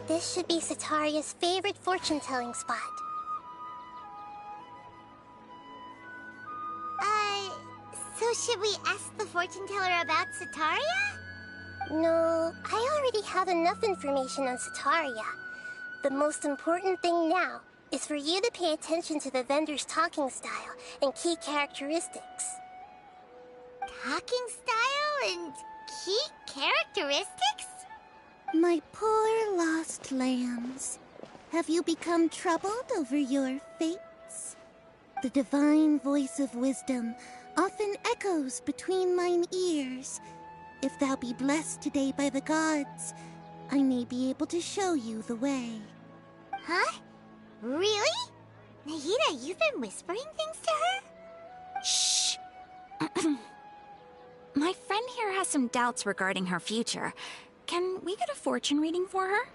This should be Sataria's favorite fortune-telling spot. So should we ask the fortune teller about Sataria? No, I already have enough information on Sataria. The most important thing now is for you to pay attention to the vendor's talking style and key characteristics. Talking style and key characteristics? My poor lost lambs. Have you become troubled over your fates? The divine voice of wisdom often echoes between mine ears. If thou be blessed today by the gods, I may be able to show you the way. Huh? Really? Nahida, you've been whispering things to her? Shh! My friend here has some doubts regarding her future. Can we get a fortune reading for her?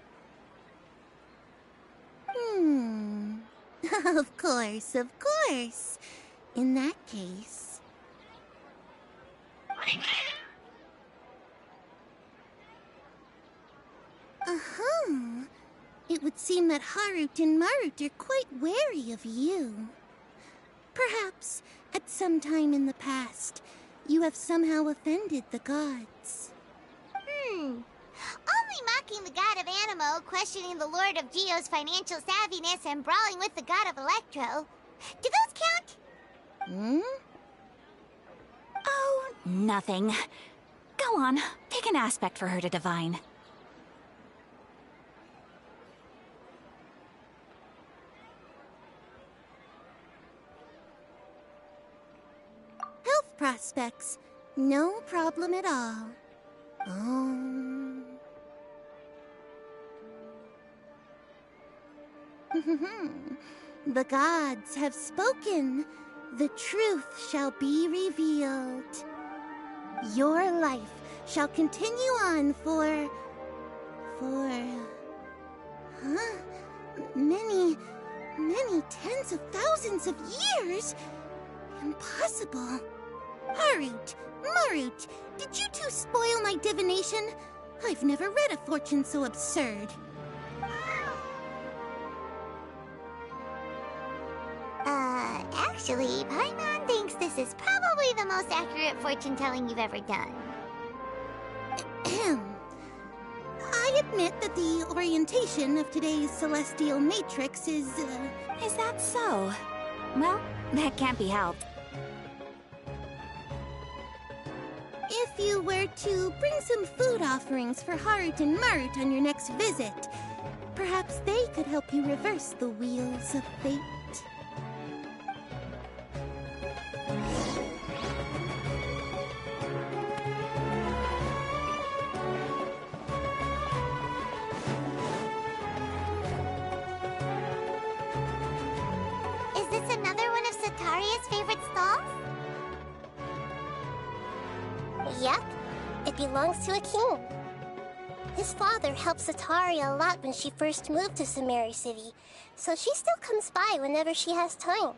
Of course, of course. In that case... It would seem that Harut and Marut are quite wary of you. Perhaps, at some time in the past, you have somehow offended the gods. Only mocking the god of Animo, questioning the Lord of Geo's financial savviness, and brawling with the god of Electro. Do those count? Oh, nothing. Go on, pick an aspect for her to divine. Health prospects. No problem at all. The gods have spoken. The truth shall be revealed. Your life shall continue on for... many tens of thousands of years? Impossible. Harut, Marut, did you two spoil my divination? I've never read a fortune so absurd. Actually, Paimon thinks this is probably the most accurate fortune-telling you've ever done. I admit that the orientation of today's celestial matrix is... Is that so? Well, that can't be helped. If you were to bring some food offerings for Harut and Marut on your next visit, perhaps they could help you reverse the wheels of fate. Is this another one of Sataria's favorite stalls? Yep, it belongs to a king. His father helped Sataria a lot when she first moved to Samari City, so she still comes by whenever she has time.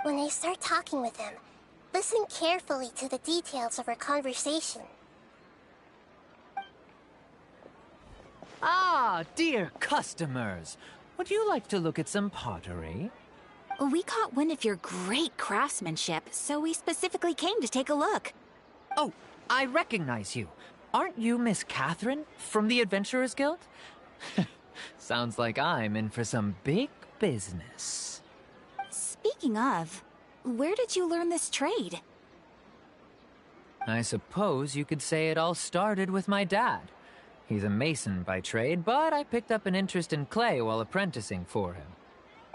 When I start talking with him, listen carefully to the details of our conversation. Ah, dear customers, would you like to look at some pottery? We caught wind of your great craftsmanship, so we specifically came to take a look. Oh, I recognize you. Aren't you Miss Catherine from the Adventurers Guild? Sounds like I'm in for some big business. Speaking of, where did you learn this trade? I suppose you could say it all started with my dad. He's a mason by trade, but I picked up an interest in clay while apprenticing for him.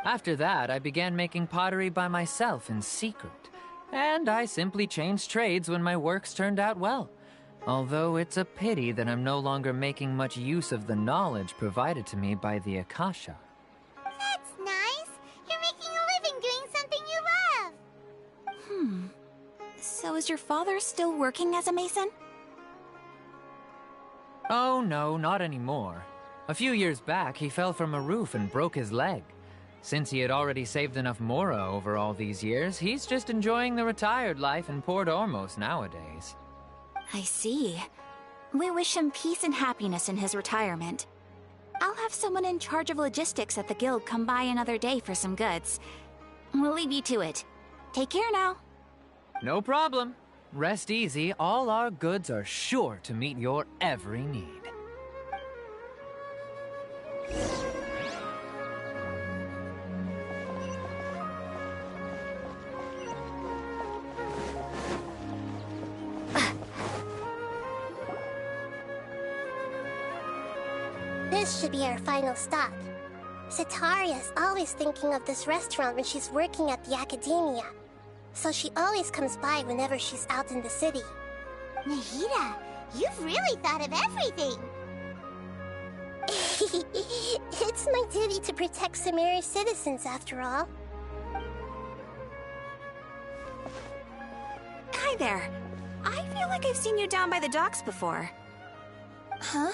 After that, I began making pottery by myself in secret, and I simply changed trades when my works turned out well. Although it's a pity that I'm no longer making much use of the knowledge provided to me by the Akasha. That's nice. You're making a living doing something you love. So is your father still working as a mason? Oh no, not anymore. A few years back, he fell from a roof and broke his leg. Since he had already saved enough mora over all these years, he's just enjoying the retired life in Port Ormos nowadays. I see. We wish him peace and happiness in his retirement. I'll have someone in charge of logistics at the guild come by another day for some goods. We'll leave you to it. Take care now. No problem. Rest easy, all our goods are sure to meet your every need. This should be our final stop. Cetaria's always thinking of this restaurant when she's working at the academia. So she always comes by whenever she's out in the city. Nahida, you've really thought of everything. It's my duty to protect Sumeru's citizens, after all. Hi there. I feel like I've seen you down by the docks before. Huh?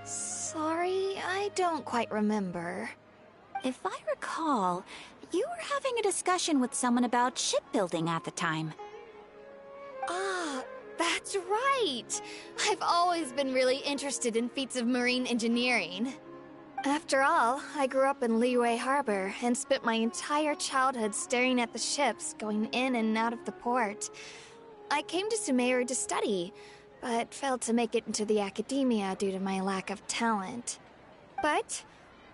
Sorry, I don't quite remember. If I recall, you were having a discussion with someone about shipbuilding at the time. Ah, that's right! I've always been really interested in feats of marine engineering. After all, I grew up in Liyue Harbor and spent my entire childhood staring at the ships going in and out of the port. I came to Sumeru to study, but failed to make it into the academia due to my lack of talent. But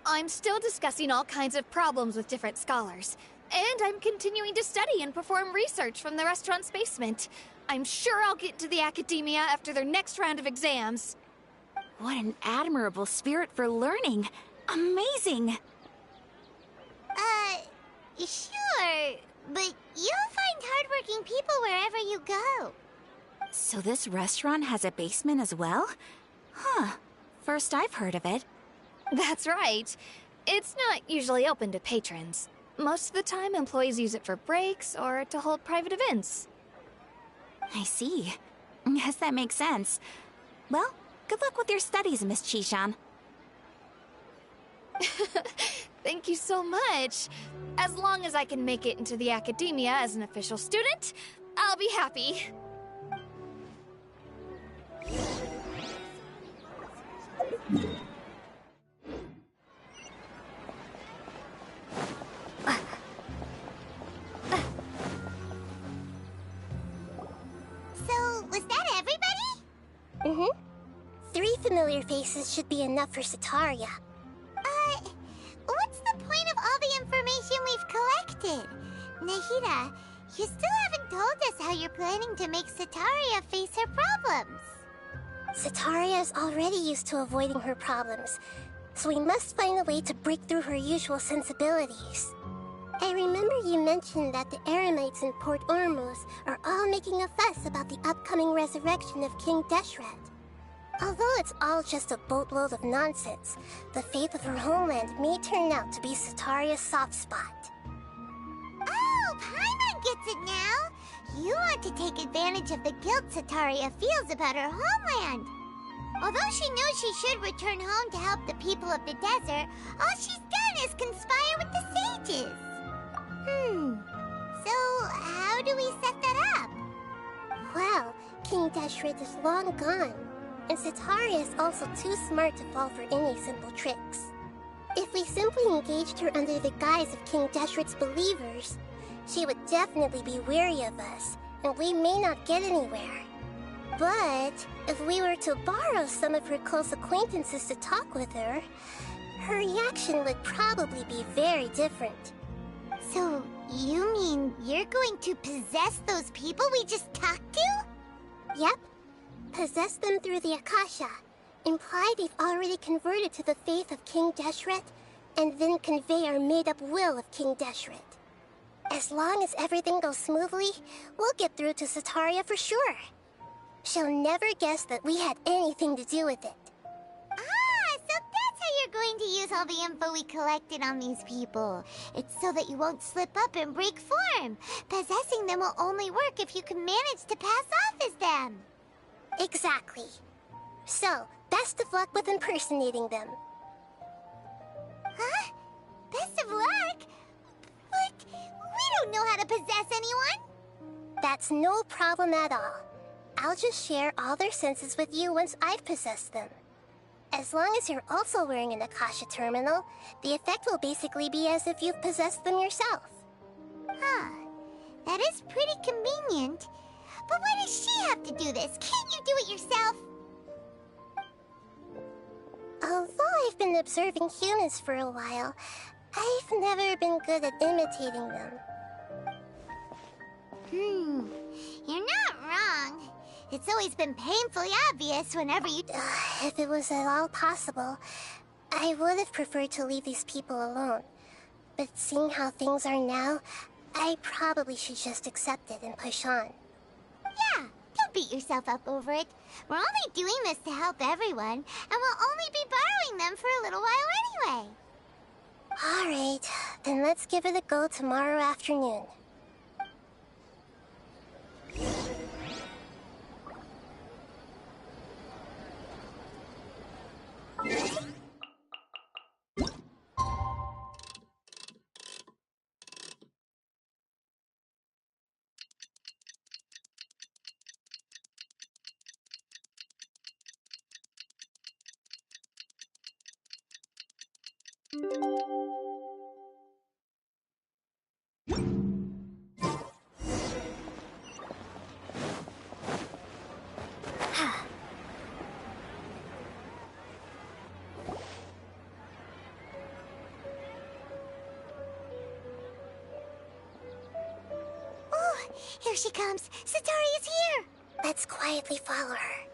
I'm still discussing all kinds of problems with different scholars, and I'm continuing to study and perform research from the restaurant's basement. I'm sure I'll get to the academia after their next round of exams. What an admirable spirit for learning. Amazing! Sure, but you'll find hardworking people wherever you go. So this restaurant has a basement as well? Huh. First I've heard of it. That's right. It's not usually open to patrons. Most of the time, employees use it for breaks or to hold private events. I see. Yes, that makes sense. Well, good luck with your studies, Miss Chishan. Thank you so much. As long as I can make it into the academia as an official student, I'll be happy. So, was that everybody? Mm-hmm. 3 familiar faces should be enough for Cetaria. What's the point of all the information we've collected? Nahida, you still haven't told us how you're planning to make Cetaria face her problems. Cetaria is already used to avoiding her problems, so we must find a way to break through her usual sensibilities. I remember you mentioned that the Eremites in Port Ormuz are all making a fuss about the upcoming resurrection of King Deshret. Although it's all just a boatload of nonsense, the fate of her homeland may turn out to be Cetaria's soft spot. Oh, Paimon gets it now! You want to take advantage of the guilt Cetaria feels about her homeland. Although she knows she should return home to help the people of the desert, all she's done is conspire with the sages. So how do we set that up? Well, King Deshret is long gone, and Cetaria is also too smart to fall for any simple tricks. If we simply engaged her under the guise of King Deshret's believers, she would definitely be wary of us, and we may not get anywhere. But if we were to borrow some of her close acquaintances to talk with her, her reaction would probably be very different. So, you mean you're going to possess those people we just talked to? Yep. Possess them through the Akasha. Imply they've already converted to the faith of King Deshret, and then convey our made-up will of King Deshret. As long as everything goes smoothly, we'll get through to Sataria for sure. She'll never guess that we had anything to do with it. Ah, so that's how you're going to use all the info we collected on these people. It's so that you won't slip up and break form. Possessing them will only work if you can manage to pass off as them. Exactly. So, best of luck with impersonating them. Huh? Best of luck? But we don't know how to possess anyone. That's no problem at all. I'll just share all their senses with you once I've possessed them. As long as you're also wearing an Akasha terminal, the effect will basically be as if you've possessed them yourself. Huh. That is pretty convenient. But why does she have to do this? Can't you do it yourself? Although I've been observing humans for a while, I've never been good at imitating them. You're not wrong. It's always been painfully obvious whenever you... If it was at all possible, I would have preferred to leave these people alone. But seeing how things are now, I probably should just accept it and push on. Yeah, don't beat yourself up over it. We're only doing this to help everyone, and we'll only be borrowing them for a little while anyway. Alright, then let's give it a go tomorrow afternoon. Here she comes. Sataria's here. Let's quietly follow her.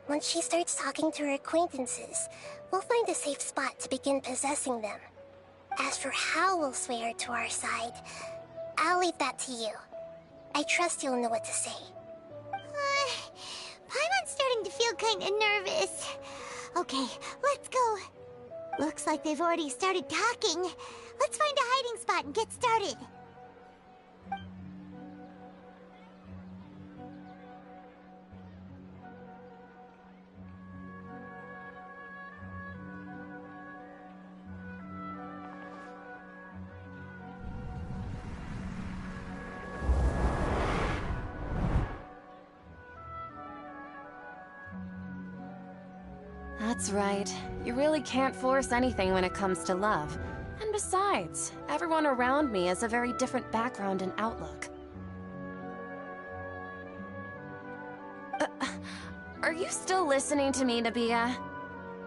Once she starts talking to her acquaintances, we'll find a safe spot to begin possessing them. As for how we'll sway her to our side, I'll leave that to you. I trust you'll know what to say. Paimon's starting to feel kinda nervous. Okay, let's go. Looks like they've already started talking. Let's find a hiding spot and get started. That's right. You really can't force anything when it comes to love. And besides, everyone around me has a very different background and outlook. Are you still listening to me, Nabia?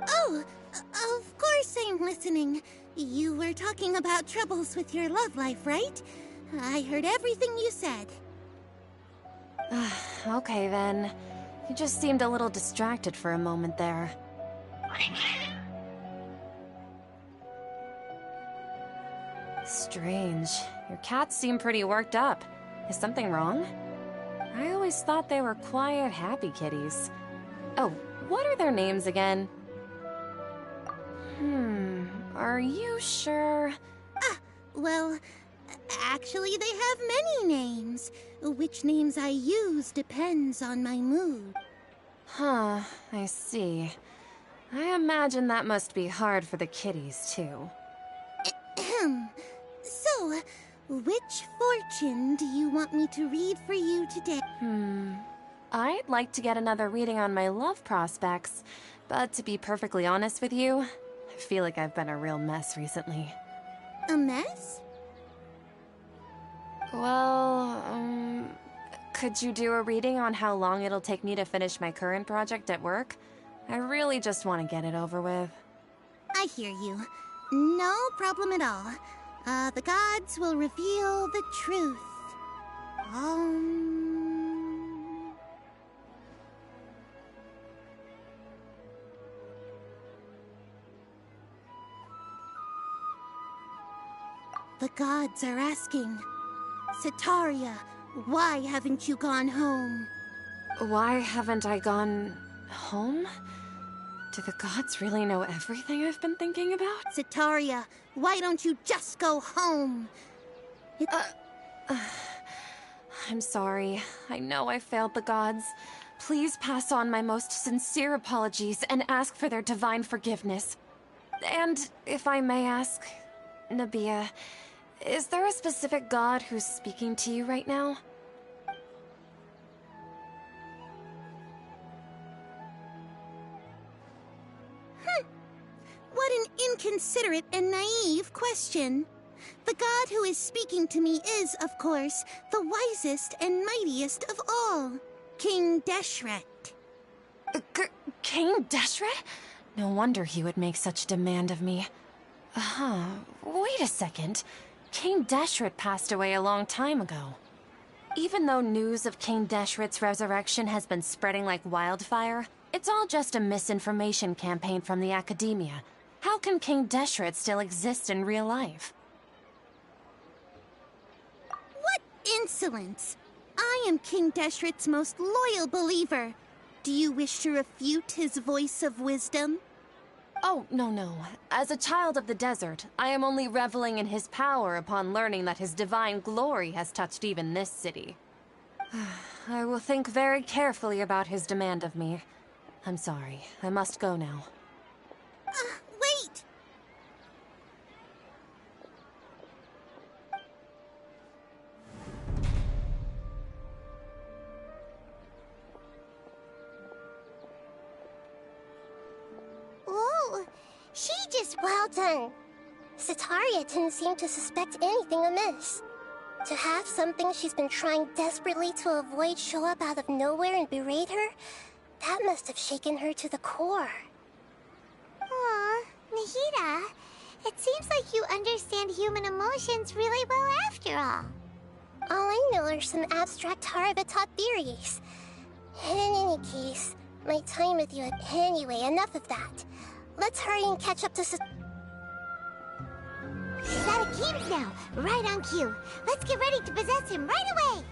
Oh, of course I'm listening. You were talking about troubles with your love life, right? I heard everything you said. Okay then. You just seemed a little distracted for a moment there. Strange. Your cats seem pretty worked up. Is something wrong? I always thought they were quiet, happy kitties. Oh, what are their names again? Are you sure? Well, actually they have many names. Which names I use depends on my mood. Huh, I see. I imagine that must be hard for the kitties, too. So, which fortune do you want me to read for you today? I'd like to get another reading on my love prospects, but to be perfectly honest with you, I feel like I've been a real mess recently. A mess? Well, could you do a reading on how long it'll take me to finish my current project at work? I really just want to get it over with. I hear you. No problem at all. The gods will reveal the truth. The gods are asking, Setaria, why haven't you gone home? Why haven't I gone home? Do the gods really know everything I've been thinking about? Setaria, why don't you just go home? I'm sorry. I know I failed the gods. Please pass on my most sincere apologies and ask for their divine forgiveness. And if I may ask, Nabia, is there a specific god who's speaking to you right now? What an inconsiderate and naive question. The god who is speaking to me is, of course, the wisest and mightiest of all, King Deshret. King Deshret? No wonder he would make such demand of me. Wait a second. King Deshret passed away a long time ago. Even though news of King Deshret's resurrection has been spreading like wildfire, it's all just a misinformation campaign from the Academia. How can King Deshret still exist in real life? What insolence! I am King Deshret's most loyal believer. Do you wish to refute his voice of wisdom? Oh, no. As a child of the desert, I am only reveling in his power upon learning that his divine glory has touched even this city. I will think very carefully about his demand of me. I'm sorry. I must go now. Wait! Whoa, she just... Well done. Setaria didn't seem to suspect anything amiss. To have something she's been trying desperately to avoid show up out of nowhere and berate her, that must have shaken her to the core. Aw, Nahida, it seems like you understand human emotions really well after all. All I know are some abstract Harava-taught theories. In any case, my time with you... Anyway, enough of that. Let's hurry and catch up to She's out of games now, right on cue. Let's get ready to possess him right away!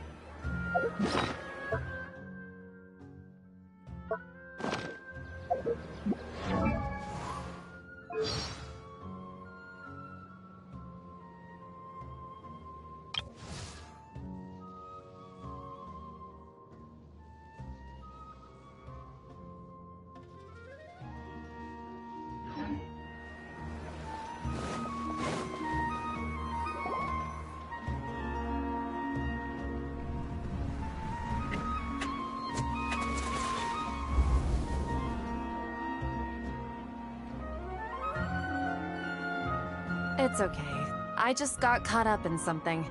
It's okay. I just got caught up in something.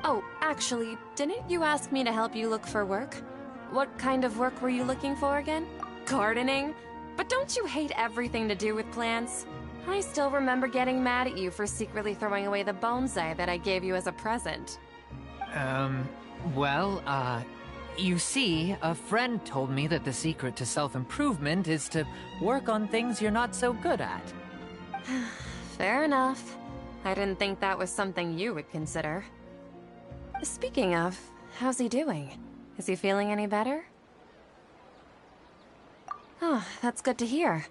Oh, actually, didn't you ask me to help you look for work? What kind of work were you looking for again? Gardening? But don't you hate everything to do with plants? I still remember getting mad at you for secretly throwing away the bonsai that I gave you as a present. You see, a friend told me that the secret to self-improvement is to work on things you're not so good at. Fair enough. I didn't think that was something you would consider. Speaking of, how's he doing? Is he feeling any better? Oh, that's good to hear.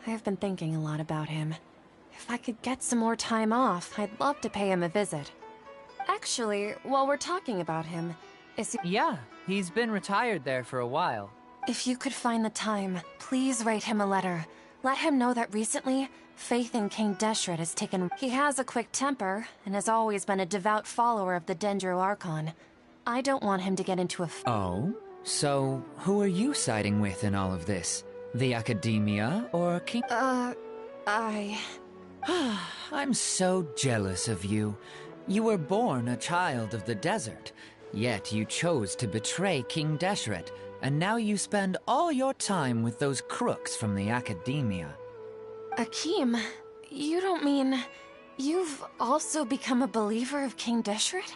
I have been thinking a lot about him. If I could get some more time off, I'd love to pay him a visit. Actually, while we're talking about him, is he... Yeah, he's been retired there for a while. If you could find the time, please write him a letter. Let him know that recently, faith in King Deshret has taken... He has a quick temper, and has always been a devout follower of the Dendro Archon. I don't want him to get into a... Oh? So, who are you siding with in all of this? The Academia or King... I'm so jealous of you. You were born a child of the desert, yet you chose to betray King Deshret, and now you spend all your time with those crooks from the academia. Akeem, you don't mean... you've also become a believer of King Deshret?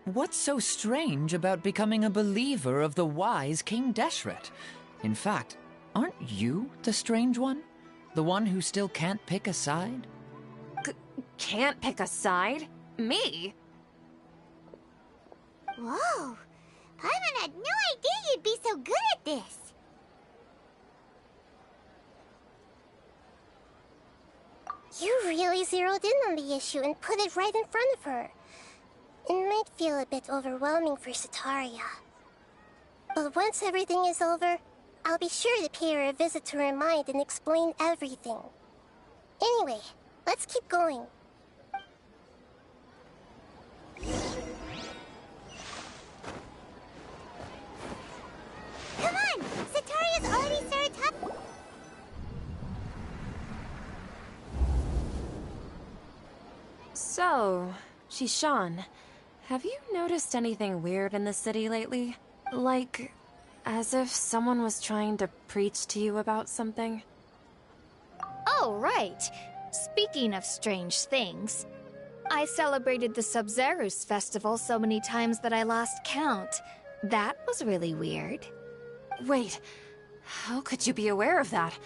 What's so strange about becoming a believer of the wise King Deshret? In fact, aren't you the strange one? The one who still can't pick a side? Can't pick a side? Me? Whoa! Paimon had no idea you'd be so good at this. You really zeroed in on the issue and put it right in front of her. It might feel a bit overwhelming for Setaria. But once everything is over, I'll be sure to pay her a visit to her mind and explain everything. Anyway, let's keep going. Come on! Setaria's already started talking. So, Shishan, have you noticed anything weird in the city lately? Like, as if someone was trying to preach to you about something? Oh, right. Speaking of strange things, I celebrated the Sub-Zerus festival so many times that I lost count. That was really weird. Wait, how could you be aware of that?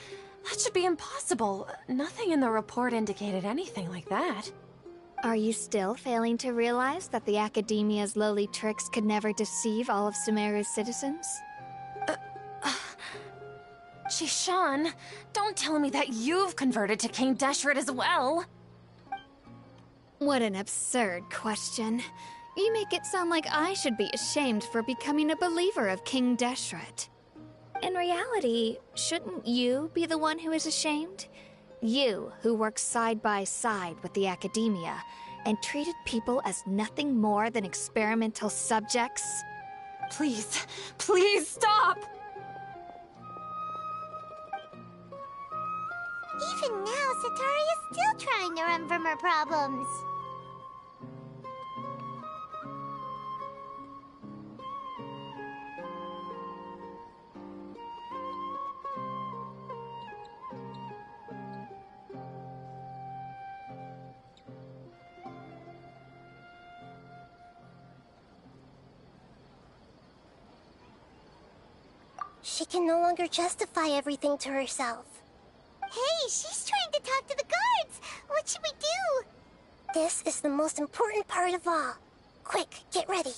That should be impossible. Nothing in the report indicated anything like that. Are you still failing to realize that the Academia's lowly tricks could never deceive all of Sumeru's citizens? Shishan, don't tell me that you've converted to King Deshret as well! What an absurd question. You make it sound like I should be ashamed for becoming a believer of King Deshret. In reality, shouldn't you be the one who is ashamed? You, who works side by side with the Academia and treated people as nothing more than experimental subjects? Please, please stop! Even now, Setaria's still trying to run from her problems. She can no longer justify everything to herself. Hey, she's trying to talk to the guards! What should we do? This is the most important part of all. Quick, get ready.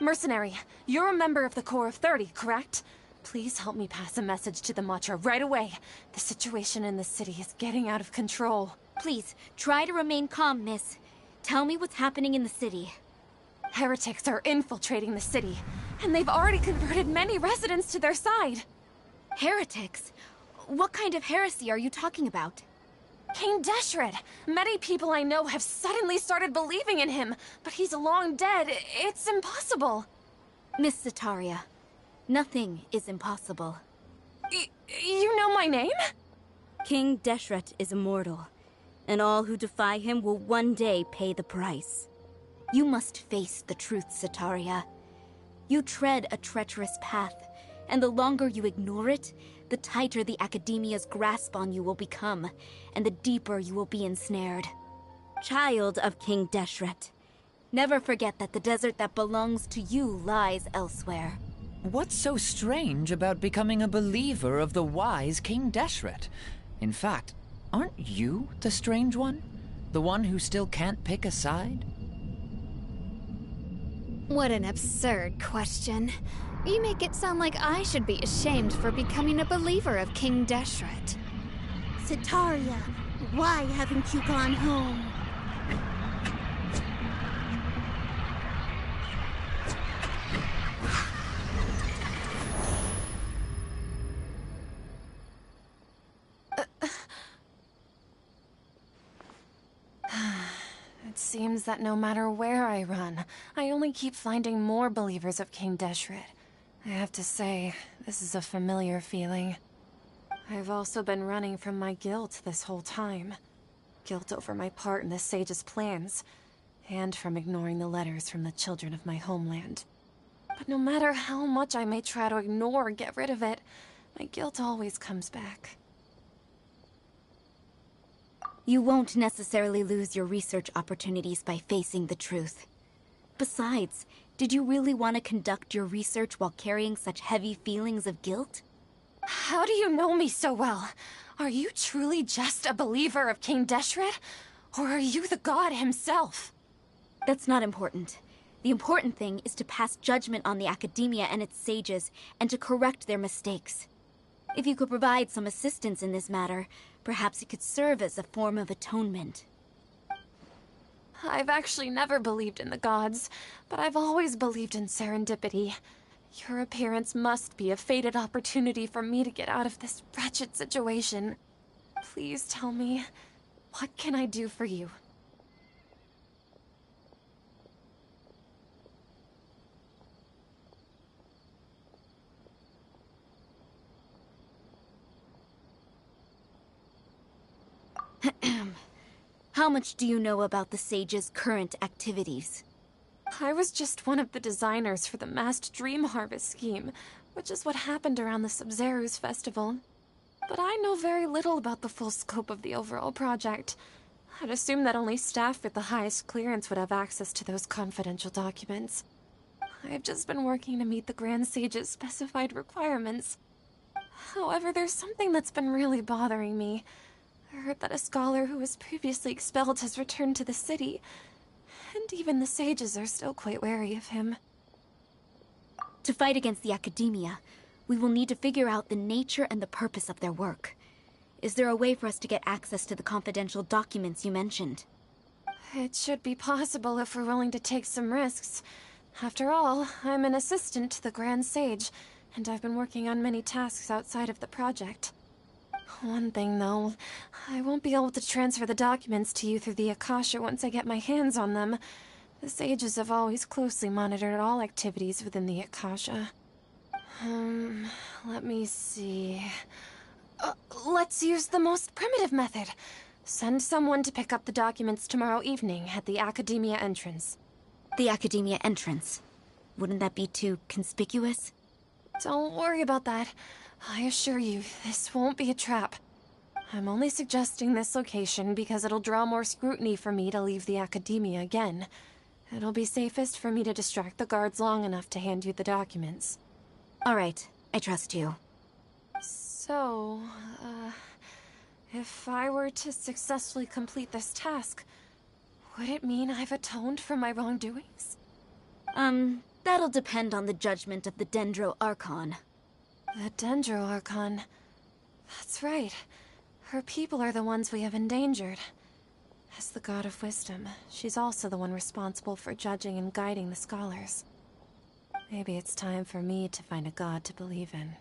Mercenary, you're a member of the Corps of 30, correct? Please help me pass a message to the Matcha right away. The situation in the city is getting out of control. Please, try to remain calm, miss. Tell me what's happening in the city. Heretics are infiltrating the city, and they've already converted many residents to their side. Heretics? What kind of heresy are you talking about? King Deshret! Many people I know have suddenly started believing in him, but he's long dead. It's impossible. Miss Setaria, nothing is impossible. You know my name? King Deshret is immortal, and all who defy him will one day pay the price. You must face the truth, Setaria. You tread a treacherous path, and the longer you ignore it, the tighter the Academia's grasp on you will become, and the deeper you will be ensnared. Child of King Deshret, never forget that the desert that belongs to you lies elsewhere. What's so strange about becoming a believer of the wise King Deshret? In fact, aren't you the strange one? The one who still can't pick a side? What an absurd question. You make it sound like I should be ashamed for becoming a believer of King Deshret. Setaria, why haven't you gone home? It seems that no matter where I run, I only keep finding more believers of King Deshret. I have to say, this is a familiar feeling. I've also been running from my guilt this whole time. Guilt over my part in the sage's plans, and from ignoring the letters from the children of my homeland. But no matter how much I may try to ignore or get rid of it, my guilt always comes back. You won't necessarily lose your research opportunities by facing the truth. Besides, did you really want to conduct your research while carrying such heavy feelings of guilt? How do you know me so well? Are you truly just a believer of King Deshret? Or are you the god himself? That's not important. The important thing is to pass judgment on the academia and its sages, and to correct their mistakes. If you could provide some assistance in this matter, perhaps it could serve as a form of atonement. I've actually never believed in the gods, but I've always believed in serendipity. Your appearance must be a fated opportunity for me to get out of this wretched situation. Please tell me, what can I do for you? How much do you know about the sage's current activities? I was just one of the designers for the massed dream harvest scheme, which is what happened around the Sub-Zeru's festival. But I know very little about the full scope of the overall project. I'd assume that only staff with the highest clearance would have access to those confidential documents. I've just been working to meet the Grand Sage's specified requirements. However, there's something that's been really bothering me. I heard that a scholar who was previously expelled has returned to the city, and even the sages are still quite wary of him. To fight against the academia, we will need to figure out the nature and the purpose of their work. Is there a way for us to get access to the confidential documents you mentioned? It should be possible if we're willing to take some risks. After all, I'm an assistant to the Grand Sage, and I've been working on many tasks outside of the project. One thing, though, I won't be able to transfer the documents to you through the Akasha once I get my hands on them. The sages have always closely monitored all activities within the Akasha. Let me see... let's use the most primitive method. Send someone to pick up the documents tomorrow evening at the Academia entrance. The Academia entrance? Wouldn't that be too conspicuous? Don't worry about that. I assure you, this won't be a trap. I'm only suggesting this location because it'll draw more scrutiny for me to leave the Academia again. It'll be safest for me to distract the guards long enough to hand you the documents. All right, I trust you. So, if I were to successfully complete this task, would it mean I've atoned for my wrongdoings? That'll depend on the judgment of the Dendro Archon. The Dendro Archon. That's right. Her people are the ones we have endangered. As the God of Wisdom, she's also the one responsible for judging and guiding the scholars. Maybe it's time for me to find a god to believe in.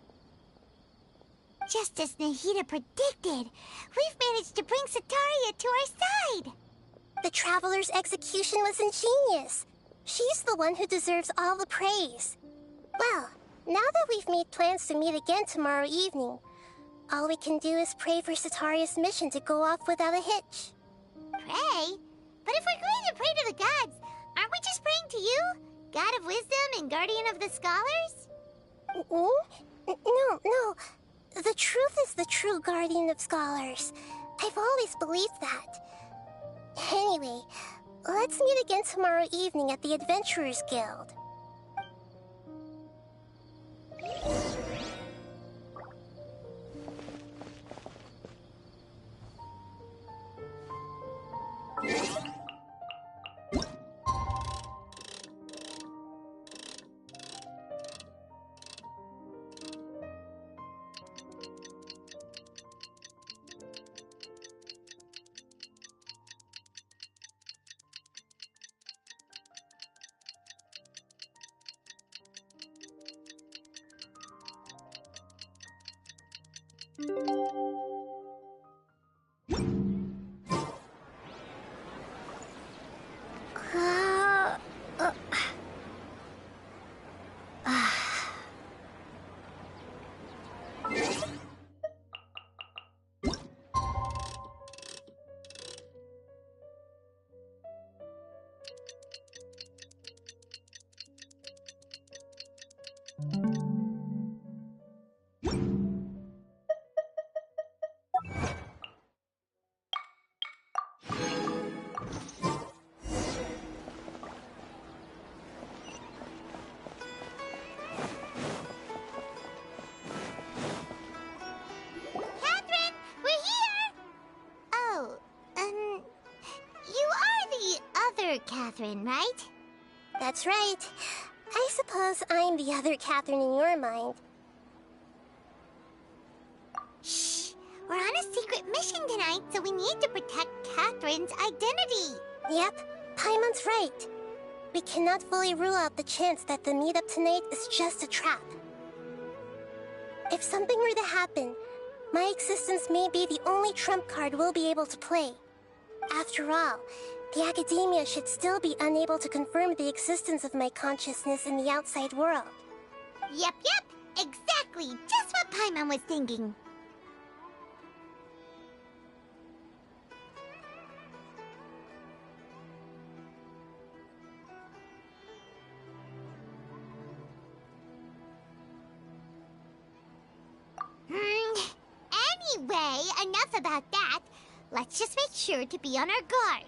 Just as Nahida predicted, we've managed to bring Sataria to our side! The Traveler's execution was ingenious. She's the one who deserves all the praise. Well, now that we've made plans to meet again tomorrow evening, all we can do is pray for Sataria's mission to go off without a hitch. Pray? But if we're going to pray to the gods, aren't we just praying to you? God of Wisdom and Guardian of the Scholars? No. The truth is the true Guardian of Scholars. I've always believed that. Anyway, let's meet again tomorrow evening at the Adventurers Guild. Catherine, right? That's right. I suppose I'm the other Catherine in your mind. Shh! We're on a secret mission tonight, so we need to protect Catherine's identity. Yep, Paimon's right. We cannot fully rule out the chance that the meetup tonight is just a trap. If something were to happen, my existence may be the only trump card we'll be able to play. After all, the Academia should still be unable to confirm the existence of my consciousness in the outside world. Yep, exactly. Just what Paimon was thinking. Anyway, enough about that. Let's just make sure to be on our guard.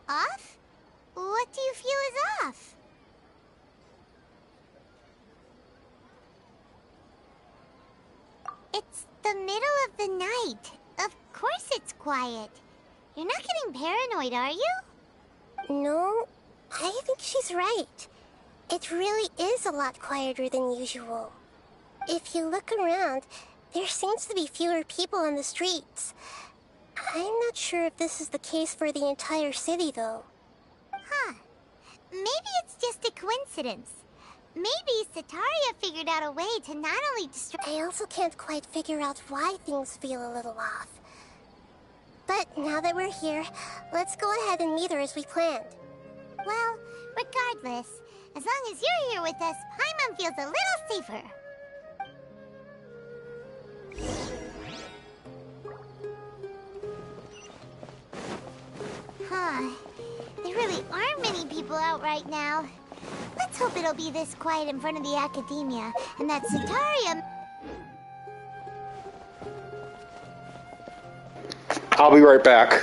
Off? What do you feel is off? It's the middle of the night. Of course it's quiet. You're not getting paranoid, are you? No, I think she's right. It really is a lot quieter than usual. If you look around, there seems to be fewer people on the streets. I'm not sure if this is the case for the entire city, though. Huh. Maybe it's just a coincidence. Maybe Sataria figured out a way to not only distract... I also can't quite figure out why things feel a little off. But now that we're here, let's go ahead and meet her as we planned. Well, regardless, as long as you're here with us, Paimon feels a little safer. Huh. There really aren't many people out right now. Let's hope it'll be this quiet in front of the Academia, and that Sataria... I'll be right back.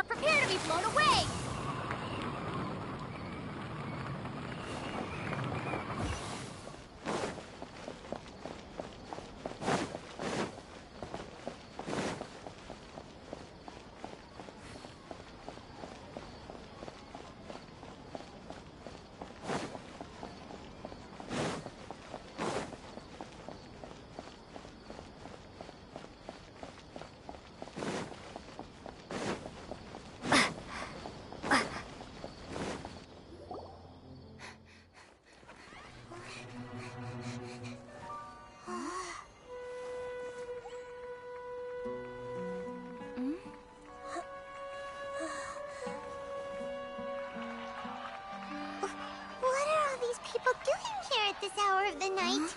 Prepare to be blown away! This hour of the night.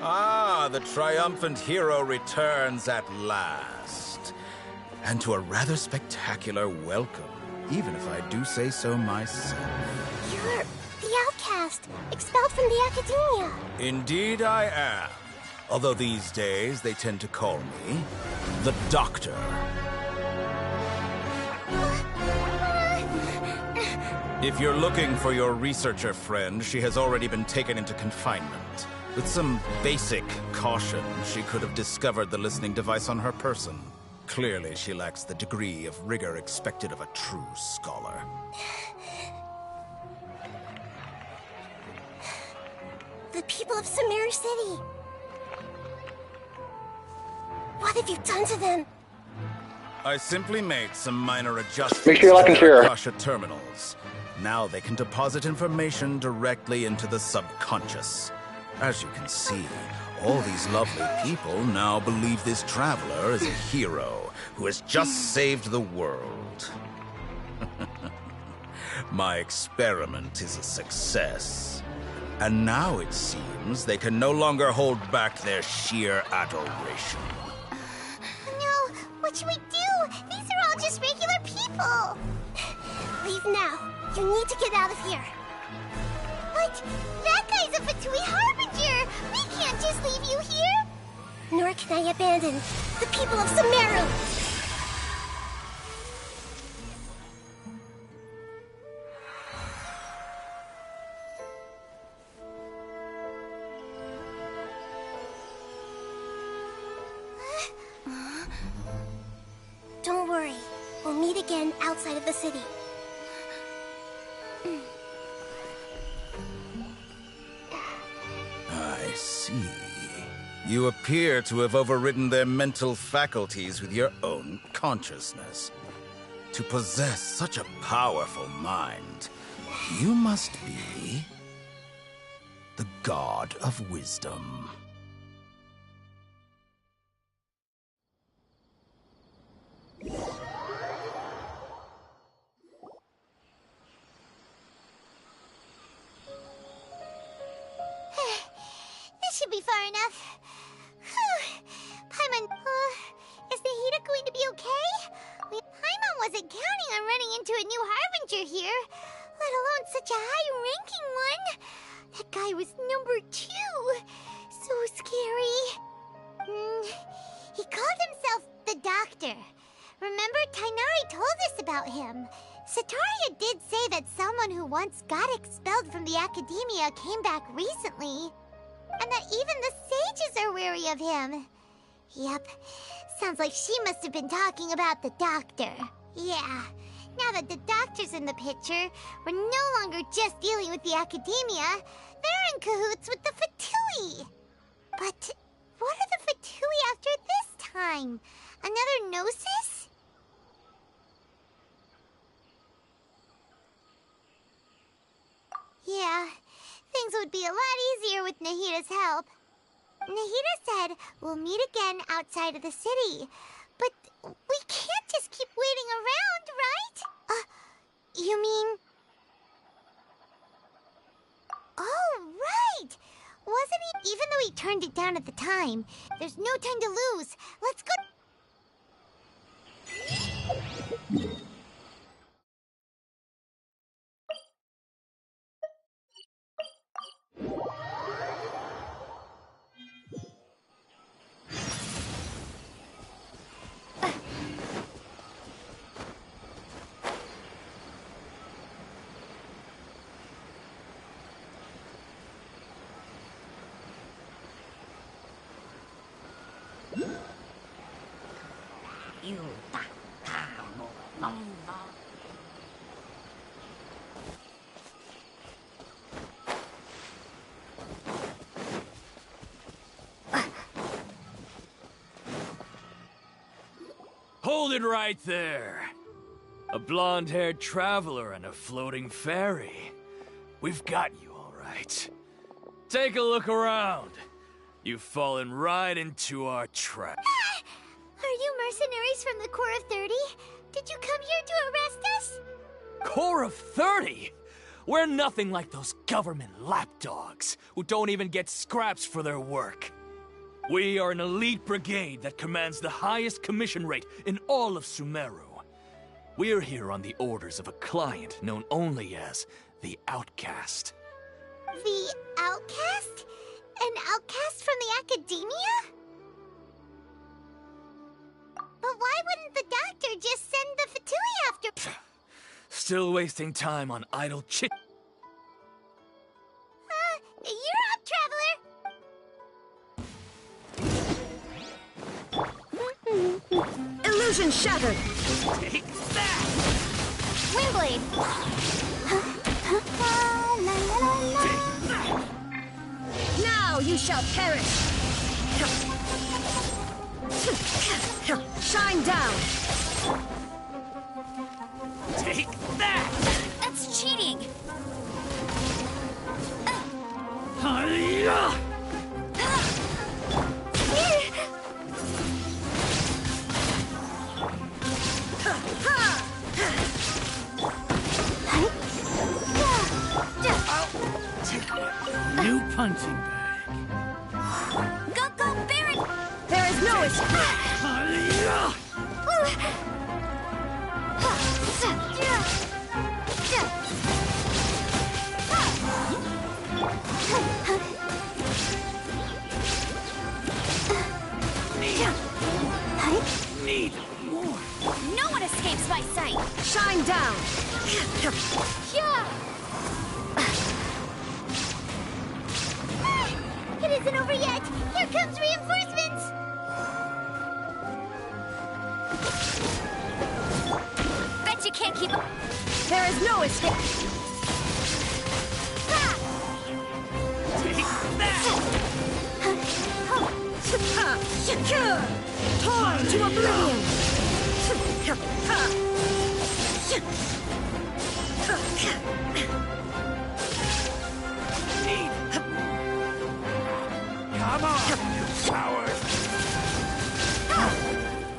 Ah, the triumphant hero returns at last. And to a rather spectacular welcome, even if I do say so myself. You're the outcast, expelled from the Academia. Indeed I am. Although these days they tend to call me the Doctor. If you're looking for your researcher friend, she has already been taken into confinement. With some basic caution, she could have discovered the listening device on her person. Clearly, she lacks the degree of rigor expected of a true scholar. The people of Sumeru City. What have you done to them? I simply made some minor adjustments Make sure you like to and their share. Akasha terminals. Now they can deposit information directly into the subconscious. As you can see, all these lovely people now believe this traveler is a hero who has just saved the world. My experiment is a success. And now it seems they can no longer hold back their sheer adoration. No, what should we do? These are all just regular people. Leave now. You need to get out of here. But that guy's a Fatui Harbinger. We can't just leave you here. Nor can I abandon the people of Sumeru. Don't worry. We'll meet again outside of the city. I see. You appear to have overridden their mental faculties with your own consciousness. To possess such a powerful mind, you must be the god of wisdom. This should be far enough. Paimon, is Nahida going to be okay? Paimon wasn't counting on running into a new Harbinger here, let alone such a high-ranking one. That guy was number 2. So scary. He called himself the Doctor. Remember, Tainari told us about him. Sataria did say that someone who once got expelled from the Academia came back recently. And that even the sages are wary of him. Yep, sounds like she must have been talking about the Doctor. Yeah, now that the Doctor's in the picture, we're no longer just dealing with the Academia. They're in cahoots with the Fatui. But what are the Fatui after this time? Another Gnosis? Yeah, things would be a lot easier with Nahida's help. Nahida said we'll meet again outside of the city. But we can't just keep waiting around, right? You mean... Oh, right! Wasn't he... Even though he turned it down at the time, there's no time to lose. Let's go... Hold it right there. A blonde-haired traveler and a floating fairy. We've got you, all right. Take a look around. You've fallen right into our trap. Are you mercenaries from the Corps of 30? Did you come here to arrest us? Corps of 30? We're nothing like those government lapdogs who don't even get scraps for their work. We are an elite brigade that commands the highest commission rate in all of Sumeru. We're here on the orders of a client known only as the Outcast. The Outcast? An outcast from the Academia? But why wouldn't the Doctor just send the Fatui after... Still wasting time on idle chit... You're up, Traveler! Vision shattered! Take that! Windblade! Take that! Now you shall perish! Shine down! Take that! That's cheating! Hi-ya! New punching bag. Go, Baron! There is no escape! Hi-ya! Need more. No one escapes my sight! Shine down! It isn't over yet! Here comes reinforcements! Bet you can't keep up. There is no escape! Take that! Torn to oblivion! Need. Come on, you coward!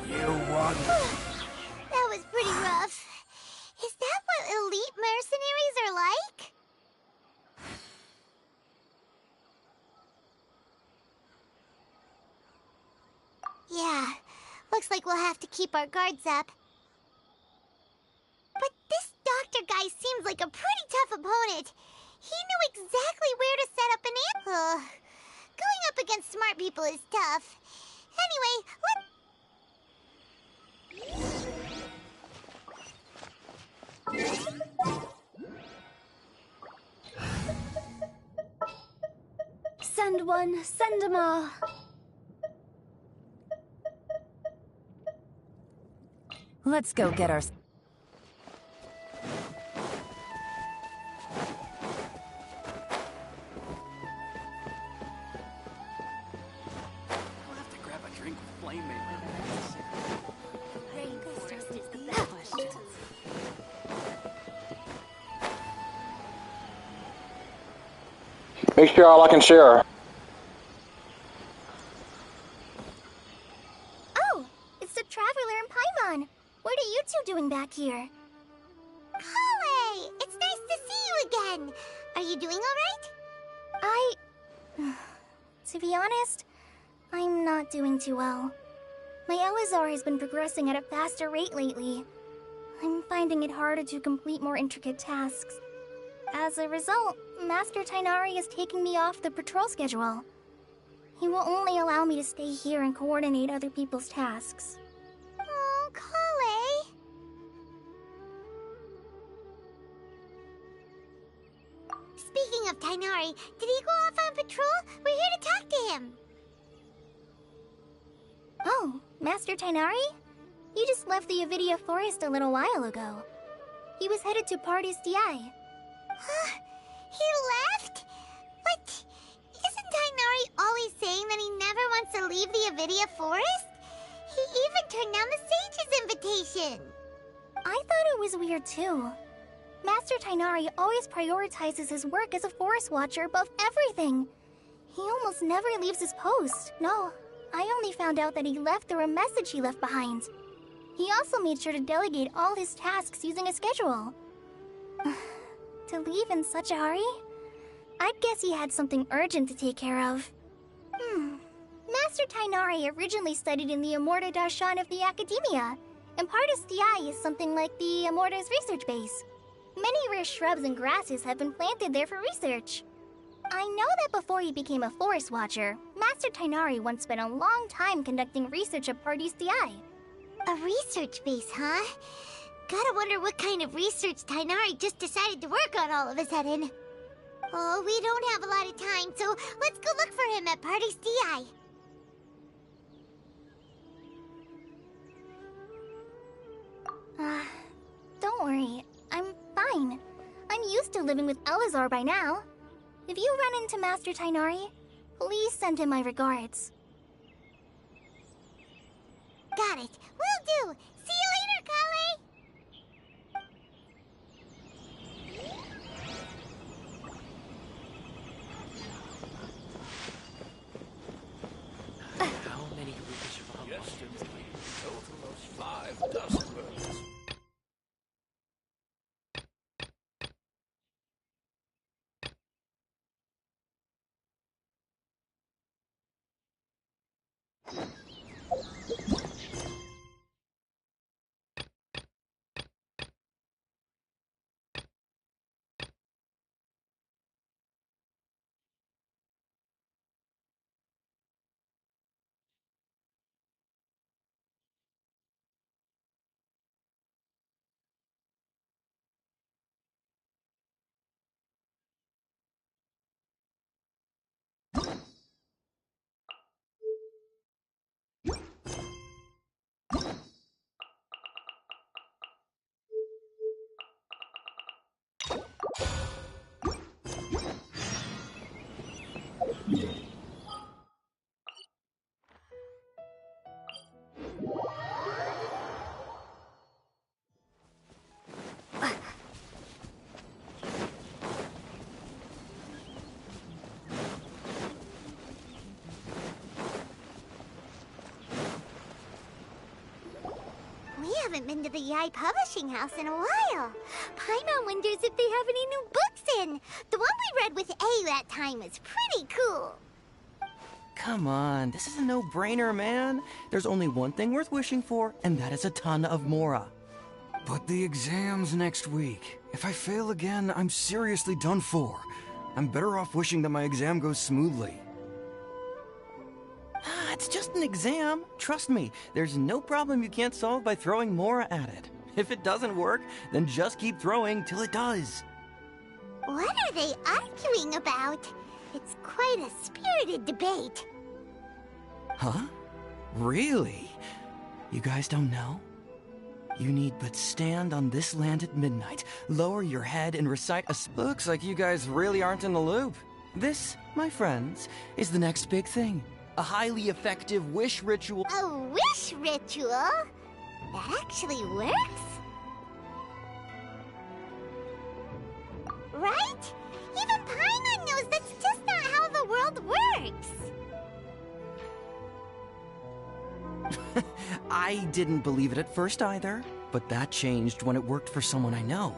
You won. That was pretty rough. Is that what elite mercenaries are like? Yeah, looks like we'll have to keep our guards up. But this doctor guy seems like a pretty tough opponent. He knew exactly where to set up an going up against smart people is tough. Anyway, Send one, send 'em all. Let's go get our... We'll have to grab a drink with Flame Mail. Make sure all I can share. Oh, it's the Traveler and Paimon. What are you two doing back here? Kale, it's nice to see you again. Are you doing all right? To be honest, I'm not doing too well. My Elazar has been progressing at a faster rate lately. I'm finding it harder to complete more intricate tasks. As a result, Master Tainari is taking me off the patrol schedule. He will only allow me to stay here and coordinate other people's tasks. Oh, Kale. Speaking of Tainari, did he go off on patrol? We're here to talk to him. Oh, Master Tainari? He just left the Avidia Forest a little while ago. He was headed to Party's DI. He left? But isn't Tainari always saying that he never wants to leave the Avidia Forest? He even turned down the Sage's invitation. I thought it was weird too. Master Tainari always prioritizes his work as a forest watcher above everything. He almost never leaves his post. No, I only found out that he left through a message he left behind. He also made sure to delegate all his tasks using a schedule. To leave in such a hurry? I'd guess he had something urgent to take care of. Master Tainari originally studied in the Immorta Darshan of the Academia, and Partis DI is something like the Immorta's research base. Many rare shrubs and grasses have been planted there for research. I know that before he became a forest watcher, Master Tainari once spent a long time conducting research at Partis DI. A research base, huh? Gotta wonder what kind of research Tainari just decided to work on all of a sudden. Oh, we don't have a lot of time, so let's go look for him at Party's DI. Don't worry. I'm fine. I'm used to living with Elazar by now. If you run into Master Tainari, please send him my regards. Got it. Will do. See you later, Kale! How many monsters? Total of 5 dozen birds. We haven't been to the Yai Publishing House in a while. Paimon wonders if they have any new books in. The one we read with A that time was pretty cool. Come on, this is a no-brainer, man. There's only one thing worth wishing for, and that is a ton of Mora. But the exam's next week. If I fail again, I'm seriously done for. I'm better off wishing that my exam goes smoothly. It's just an exam. Trust me, there's no problem you can't solve by throwing Mora at it. If it doesn't work, then just keep throwing till it does. What are they arguing about? It's quite a spirited debate. Huh? Really? You guys don't know? You need but stand on this land at midnight, lower your head, and recite a... Looks like you guys really aren't in the loop. This, my friends, is the next big thing. A highly effective wish ritual. A wish ritual? That actually works? Right? Even Paimon knows that's just not how the world works. I didn't believe it at first either, but that changed when it worked for someone I know.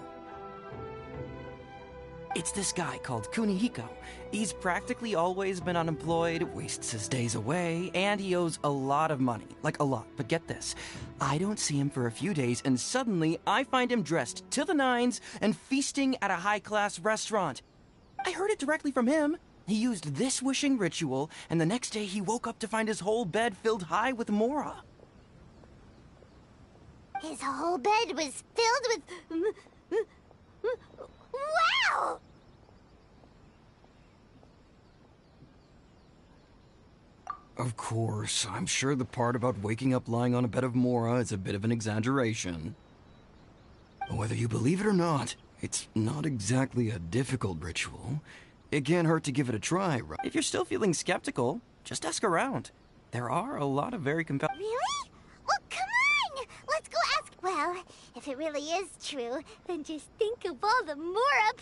It's this guy called Kunihiko. He's practically always been unemployed, wastes his days away, and he owes a lot of money. Like a lot, but get this. I don't see him for a few days, and suddenly I find him dressed to the nines and feasting at a high-class restaurant. I heard it directly from him. He used this wishing ritual, and the next day he woke up to find his whole bed filled high with Mora. His whole bed was filled with... Wow! Of course, I'm sure the part about waking up lying on a bed of Mora is a bit of an exaggeration. But whether you believe it or not, it's not exactly a difficult ritual. It can't hurt to give it a try, right? If you're still feeling skeptical, just ask around. There are a lot of very compelling... Really? Well, come on! Let's go ask... Well, if it really is true, then just think of all the Mora...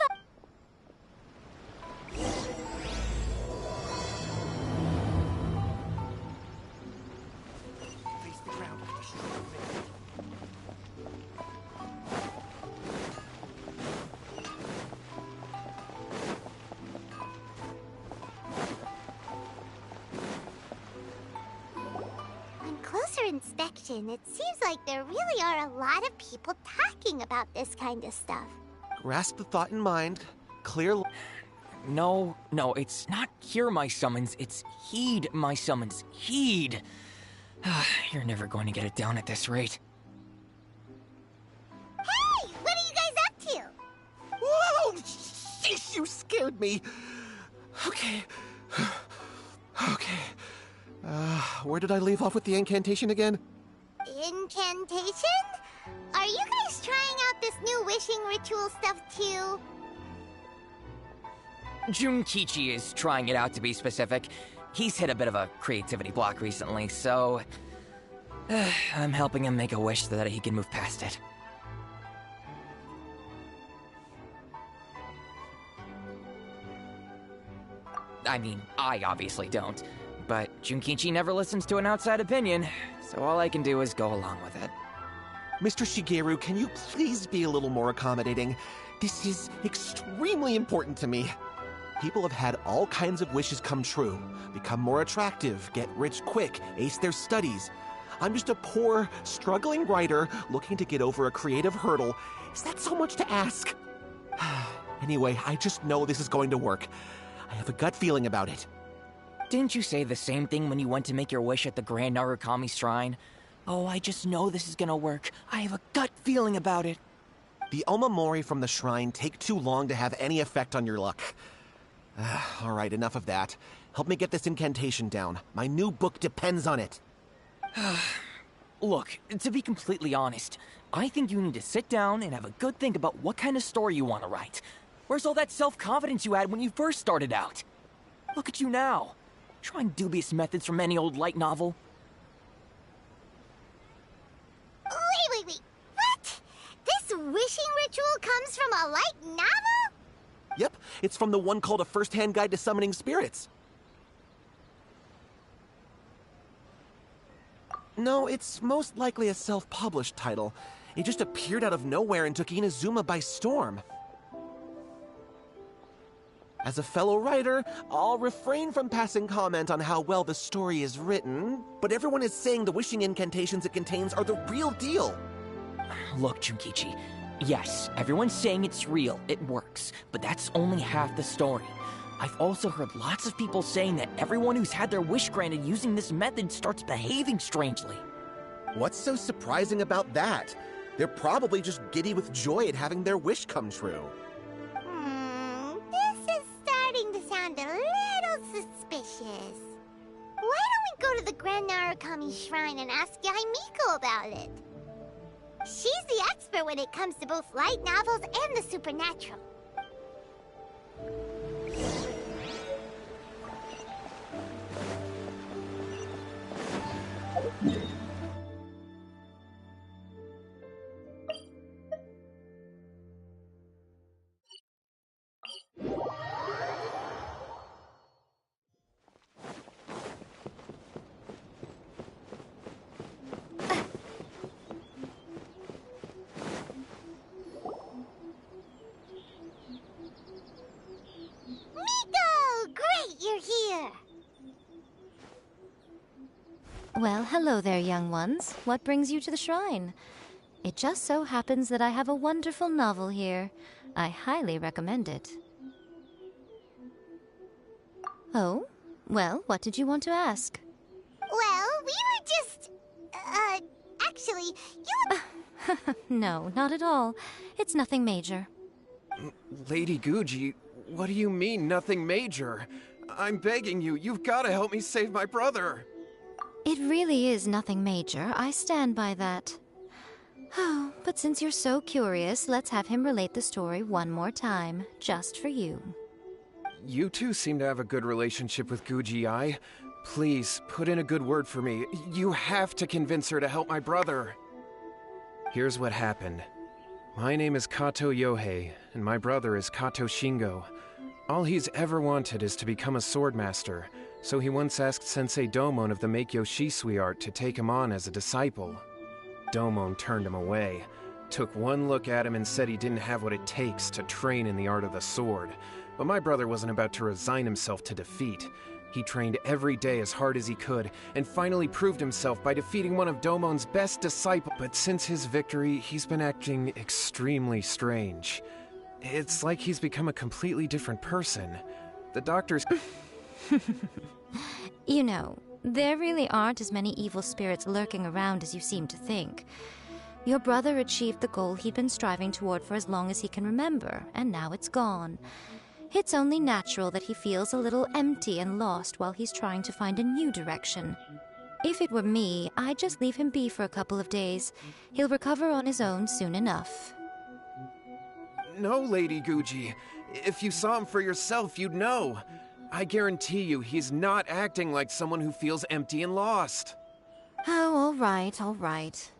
inspection, it seems like there really are a lot of people talking about this kind of stuff. Grasp the thought in mind. Clear... No, it's not hear my summons, it's heed my summons. Heed! You're never going to get it down at this rate. Hey! What are you guys up to? Whoa! Sheesh, you scared me! Okay. Okay. Where did I leave off with the incantation again? Incantation? Are you guys trying out this new wishing ritual stuff too? Junkichi is trying it out, to be specific. He's hit a bit of a creativity block recently, so... I'm helping him make a wish so that he can move past it. I mean, I obviously don't. But Junkichi never listens to an outside opinion, so all I can do is go along with it. Mr. Shigeru, can you please be a little more accommodating? This is extremely important to me. People have had all kinds of wishes come true. Become more attractive, get rich quick, ace their studies. I'm just a poor, struggling writer looking to get over a creative hurdle. Is that so much to ask? Anyway, I just know this is going to work. I have a gut feeling about it. Didn't you say the same thing when you went to make your wish at the Grand Narukami Shrine? Oh, I just know this is gonna work. I have a gut feeling about it. The Omamori from the shrine take too long to have any effect on your luck. All right, enough of that. Help me get this incantation down. My new book depends on it. Look, to be completely honest, I think you need to sit down and have a good think about what kind of story you want to write. Where's all that self-confidence you had when you first started out? Look at you now, trying dubious methods from any old light novel. Wait. What? This wishing ritual comes from a light novel? Yep, it's from the one called A First-Hand Guide to Summoning Spirits. No, it's most likely a self-published title. It just appeared out of nowhere and took Inazuma by storm. As a fellow writer, I'll refrain from passing comment on how well the story is written, but everyone is saying the wishing incantations it contains are the real deal. Look, Junkichi, yes, everyone's saying it's real, it works, but that's only half the story. I've also heard lots of people saying that everyone who's had their wish granted using this method starts behaving strangely. What's so surprising about that? They're probably just giddy with joy at having their wish come true. This is starting to sound a little suspicious. Why don't we go to the Grand Narukami Shrine and ask Yaimiko about it? She's the expert when it comes to both light novels and the supernatural. Well, hello there, young ones. What brings you to the shrine? It just so happens that I have a wonderful novel here. I highly recommend it. Oh? Well, what did you want to ask? Well, we were just... actually, you... No, not at all. It's nothing major. Lady Guji, what do you mean, nothing major? I'm begging you, you've got to help me save my brother. It really is nothing major. I stand by that. Oh, but since you're so curious, let's have him relate the story one more time, just for you. You two seem to have a good relationship with Guji-ai. Please, put in a good word for me. You have to convince her to help my brother. Here's what happened. My name is Kato Yohei, and my brother is Kato Shingo. All he's ever wanted is to become a swordmaster, so he once asked Sensei Domon of the Meikyo Shisui art to take him on as a disciple. Domon turned him away, took one look at him and said he didn't have what it takes to train in the art of the sword. But my brother wasn't about to resign himself to defeat. He trained every day as hard as he could, and finally proved himself by defeating one of Domon's best disciples. But since his victory, he's been acting extremely strange. It's like he's become a completely different person. The doctors... You know, there really aren't as many evil spirits lurking around as you seem to think. Your brother achieved the goal he'd been striving toward for as long as he can remember, and now it's gone. It's only natural that he feels a little empty and lost while he's trying to find a new direction. If it were me, I'd just leave him be for a couple of days. He'll recover on his own soon enough. No, Lady Guji. If you saw him for yourself, you'd know. I guarantee you, he's not acting like someone who feels empty and lost. Oh, all right.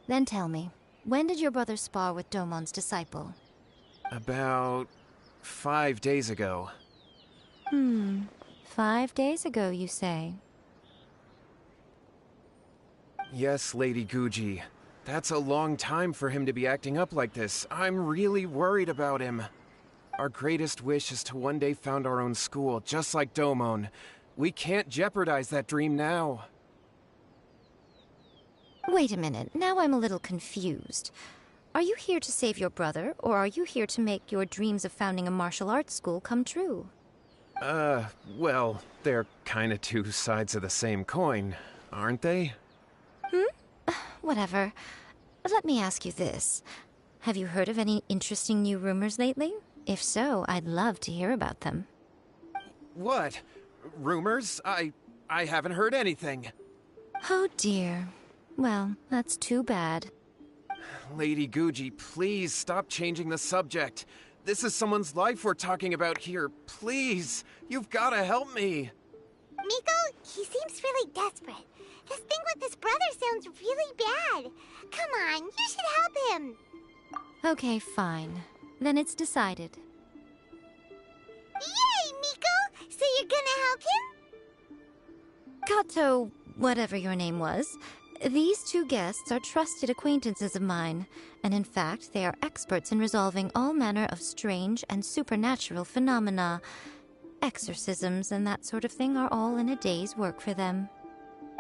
Then tell me, when did your brother spar with Domon's disciple? About 5 days ago. 5 days ago, you say? Yes, Lady Guji. That's a long time for him to be acting up like this. I'm really worried about him. Our greatest wish is to one day found our own school, just like Domon. We can't jeopardize that dream now. Wait a minute, now I'm a little confused. Are you here to save your brother, or are you here to make your dreams of founding a martial arts school come true? Well, they're kinda two sides of the same coin, aren't they? Whatever. Let me ask you this. Have you heard of any interesting new rumors lately? If so, I'd love to hear about them. What? Rumors? I haven't heard anything. Oh dear. Well, that's too bad. Lady Guji, please stop changing the subject. This is someone's life we're talking about here. Please, you've gotta help me. Miko, he seems really desperate. This thing with his brother sounds really bad. Come on, you should help him. Okay, fine. Then it's decided. Yay, Miko! So you're gonna help him? Kato, whatever your name was, these two guests are trusted acquaintances of mine, and in fact, they are experts in resolving all manner of strange and supernatural phenomena. Exorcisms and that sort of thing are all in a day's work for them.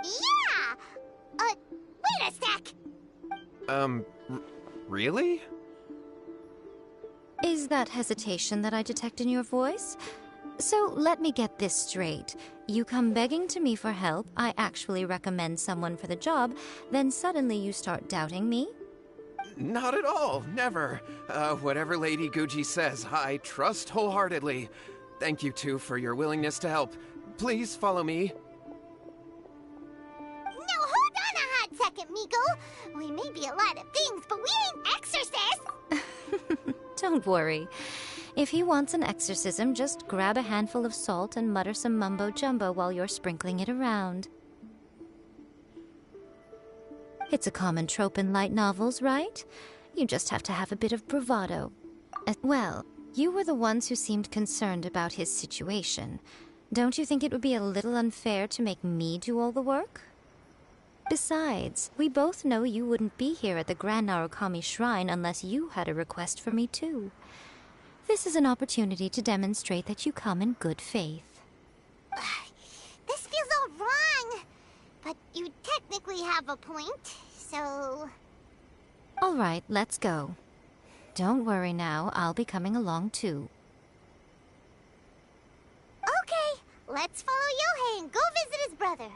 Yeah! Wait a sec! Really? Is that hesitation that I detect in your voice? So let me get this straight. You come begging to me for help, I actually recommend someone for the job, then suddenly you start doubting me? Not at all, never. Whatever Lady Guji says, I trust wholeheartedly. Thank you two for your willingness to help. Please follow me. No, hold on a hot second, Miko. We may be a lot of things, but we ain't exorcists. Don't worry. If he wants an exorcism, just grab a handful of salt and mutter some mumbo-jumbo while you're sprinkling it around. It's a common trope in light novels, right? You just have to have a bit of bravado. Well, you were the ones who seemed concerned about his situation. Don't you think it would be a little unfair to make me do all the work? Besides, we both know you wouldn't be here at the Grand Narukami Shrine unless you had a request for me too. This is an opportunity to demonstrate that you come in good faith. This feels all wrong. But you technically have a point, so... All right, let's go. Don't worry now, I'll be coming along too. Okay, let's follow Yohei and go visit his brother.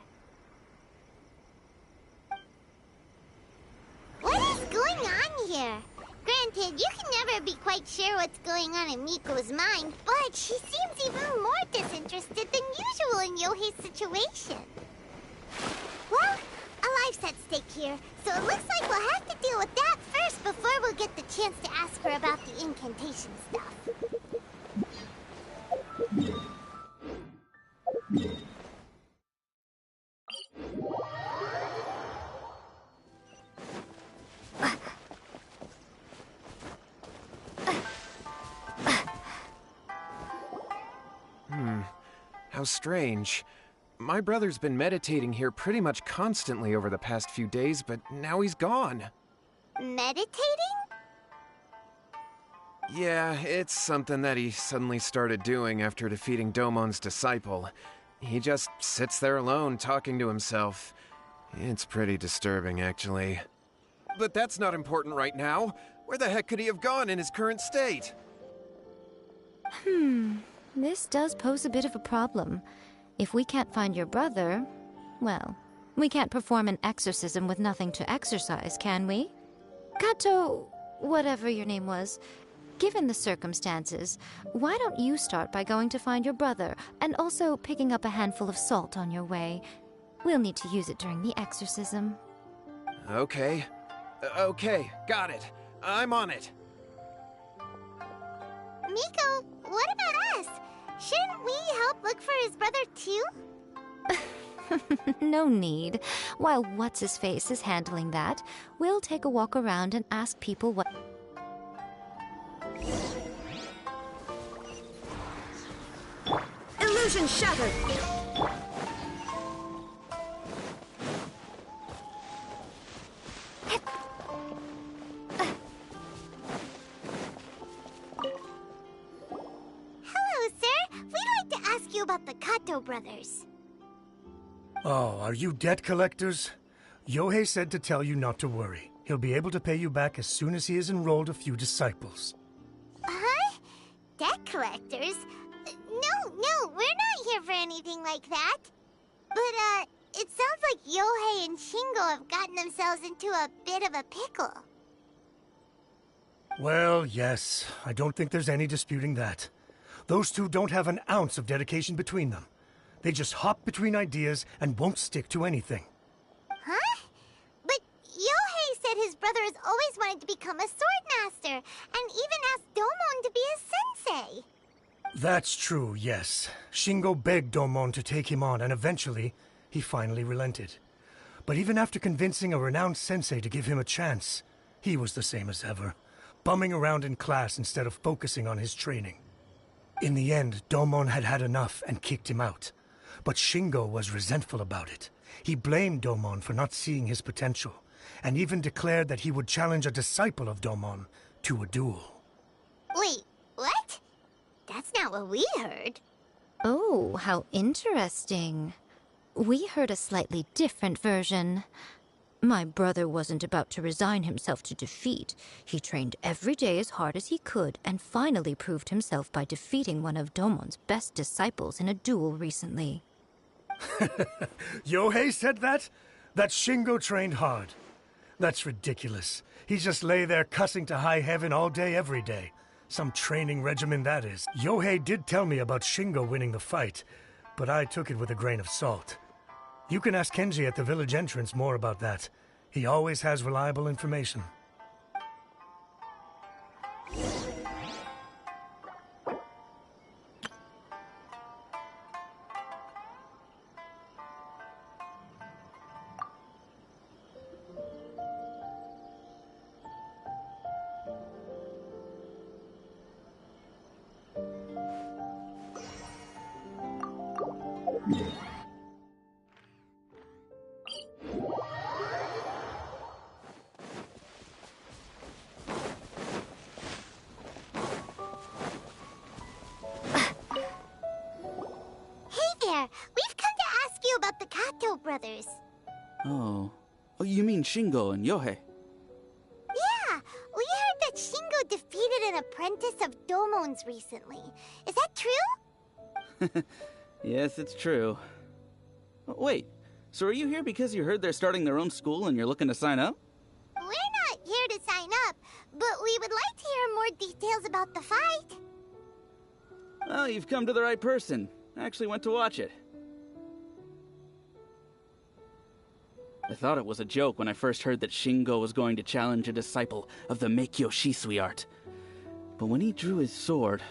What is going on here? Granted, you can never be quite sure what's going on in Miko's mind, but she seems even more disinterested than usual in Yohei's situation. Well, a life's at stake here, so it looks like we'll have to deal with that first before we'll get the chance to ask her about the incantation stuff. How strange. My brother's been meditating here pretty much constantly over the past few days, but now he's gone. Meditating? Yeah, it's something that he suddenly started doing after defeating Domon's disciple. He just sits there alone, talking to himself. It's pretty disturbing, actually. But that's not important right now. Where the heck could he have gone in his current state? This does pose a bit of a problem. If we can't find your brother, well, we can't perform an exorcism with nothing to exorcise, can we? Kato, whatever your name was, given the circumstances, why don't you start by going to find your brother, and also picking up a handful of salt on your way? We'll need to use it during the exorcism. Okay. Okay, got it. I'm on it. Miko, what about us? Shouldn't we help look for his brother too? No need. While What's-His-Face is handling that, we'll take a walk around and ask people what... Illusion shattered! Hello, sir. We'd like to ask you about the Kato brothers. Oh, are you debt collectors? Yohei said to tell you not to worry. He'll be able to pay you back as soon as he has enrolled a few disciples. Huh? Debt collectors? No, we're not here for anything like that. But, it sounds like Yohei and Shingo have gotten themselves into a bit of a pickle. Well, yes. I don't think there's any disputing that. Those two don't have an ounce of dedication between them. They just hop between ideas and won't stick to anything. Huh? But Yohei said his brother has always wanted to become a sword master, and even asked Domon to be his sensei. That's true, yes. Shingo begged Domon to take him on, and eventually, he finally relented. But even after convincing a renowned sensei to give him a chance, he was the same as ever, bumming around in class instead of focusing on his training. In the end, Domon had had enough and kicked him out. But Shingo was resentful about it. He blamed Domon for not seeing his potential, and even declared that he would challenge a disciple of Domon to a duel. Wait, what? That's not what we heard. Oh, how interesting. We heard a slightly different version. My brother wasn't about to resign himself to defeat. He trained every day as hard as he could and finally proved himself by defeating one of Domon's best disciples in a duel recently. Yohei said that? That Shingo trained hard. That's ridiculous. He just lay there cussing to high heaven all day every day. Some training regimen that is. Yohei did tell me about Shingo winning the fight, but I took it with a grain of salt. You can ask Kenji at the village entrance more about that. He always has reliable information. Brothers. Oh, you mean Shingo and Yohei? Yeah, we heard that Shingo defeated an apprentice of Domon's recently. Is that true? Yes, it's true. Wait, so are you here because you heard they're starting their own school and you're looking to sign up? We're not here to sign up, but we would like to hear more details about the fight. Well, you've come to the right person. I actually went to watch it. I thought it was a joke when I first heard that Shingo was going to challenge a disciple of the Meikyo Shisui art. But when he drew his sword,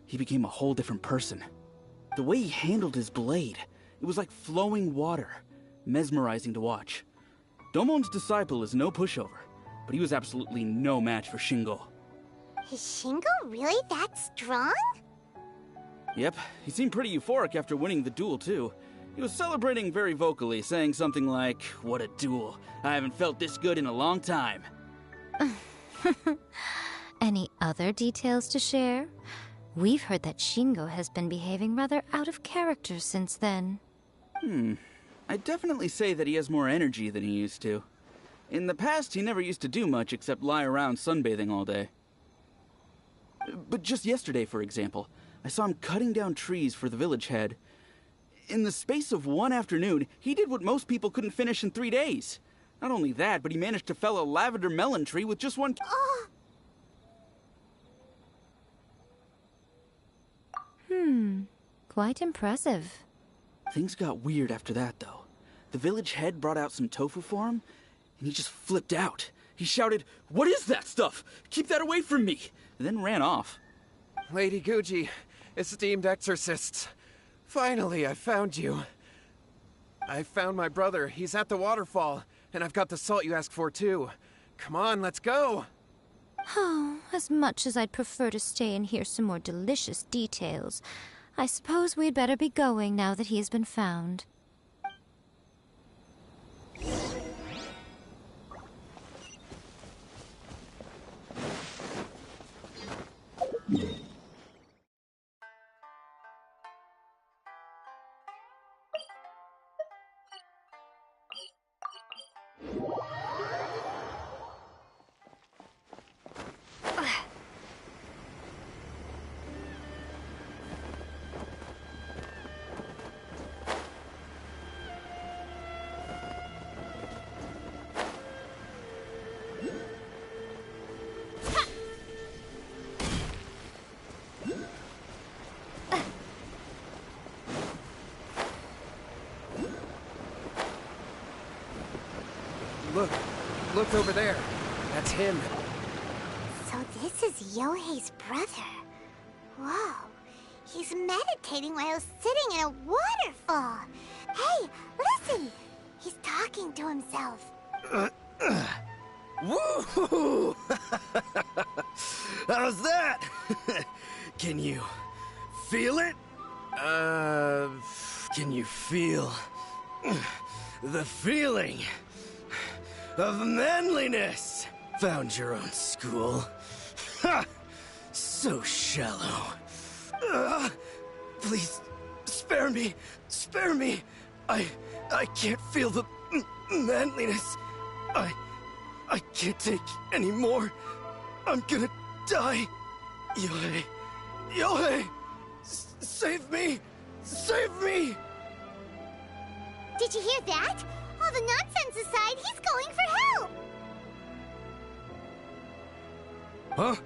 he became a whole different person. The way he handled his blade, it was like flowing water, mesmerizing to watch. Domon's disciple is no pushover, but he was absolutely no match for Shingo. Is Shingo really that strong? Yep, he seemed pretty euphoric after winning the duel too. He was celebrating very vocally, saying something like, "What a duel. I haven't felt this good in a long time." Any other details to share? We've heard that Shingo has been behaving rather out of character since then. I'd definitely say that he has more energy than he used to. In the past, he never used to do much except lie around sunbathing all day. But just yesterday, for example, I saw him cutting down trees for the village head. In the space of one afternoon, he did what most people couldn't finish in 3 days. Not only that, but he managed to fell a lavender melon tree with just one... Quite impressive. Things got weird after that, though. The village head brought out some tofu for him, and he just flipped out. He shouted, "What is that stuff? Keep that away from me!" and then ran off. Lady Guji, esteemed exorcists, finally I found you. I found my brother. He's at the waterfall, and I've got the salt you asked for, too. Come on, let's go! Oh, as much as I'd prefer to stay and hear some more delicious details, I suppose we'd better be going now that he has been found. Look over there. That's him. So this is Yohei's brother. Whoa. He's meditating while sitting in a waterfall. Hey, listen! He's talking to himself. Woo! How's that? Can you feel it? Can you feel the feeling of manliness? Found your own school. Ha! So shallow. Please, spare me. Spare me. I can't feel the manliness. I can't take any more. I'm gonna die. Yohei. Yohei! Save me! Save me! Did you hear that? All the nonsense aside, he's going for help! Huh?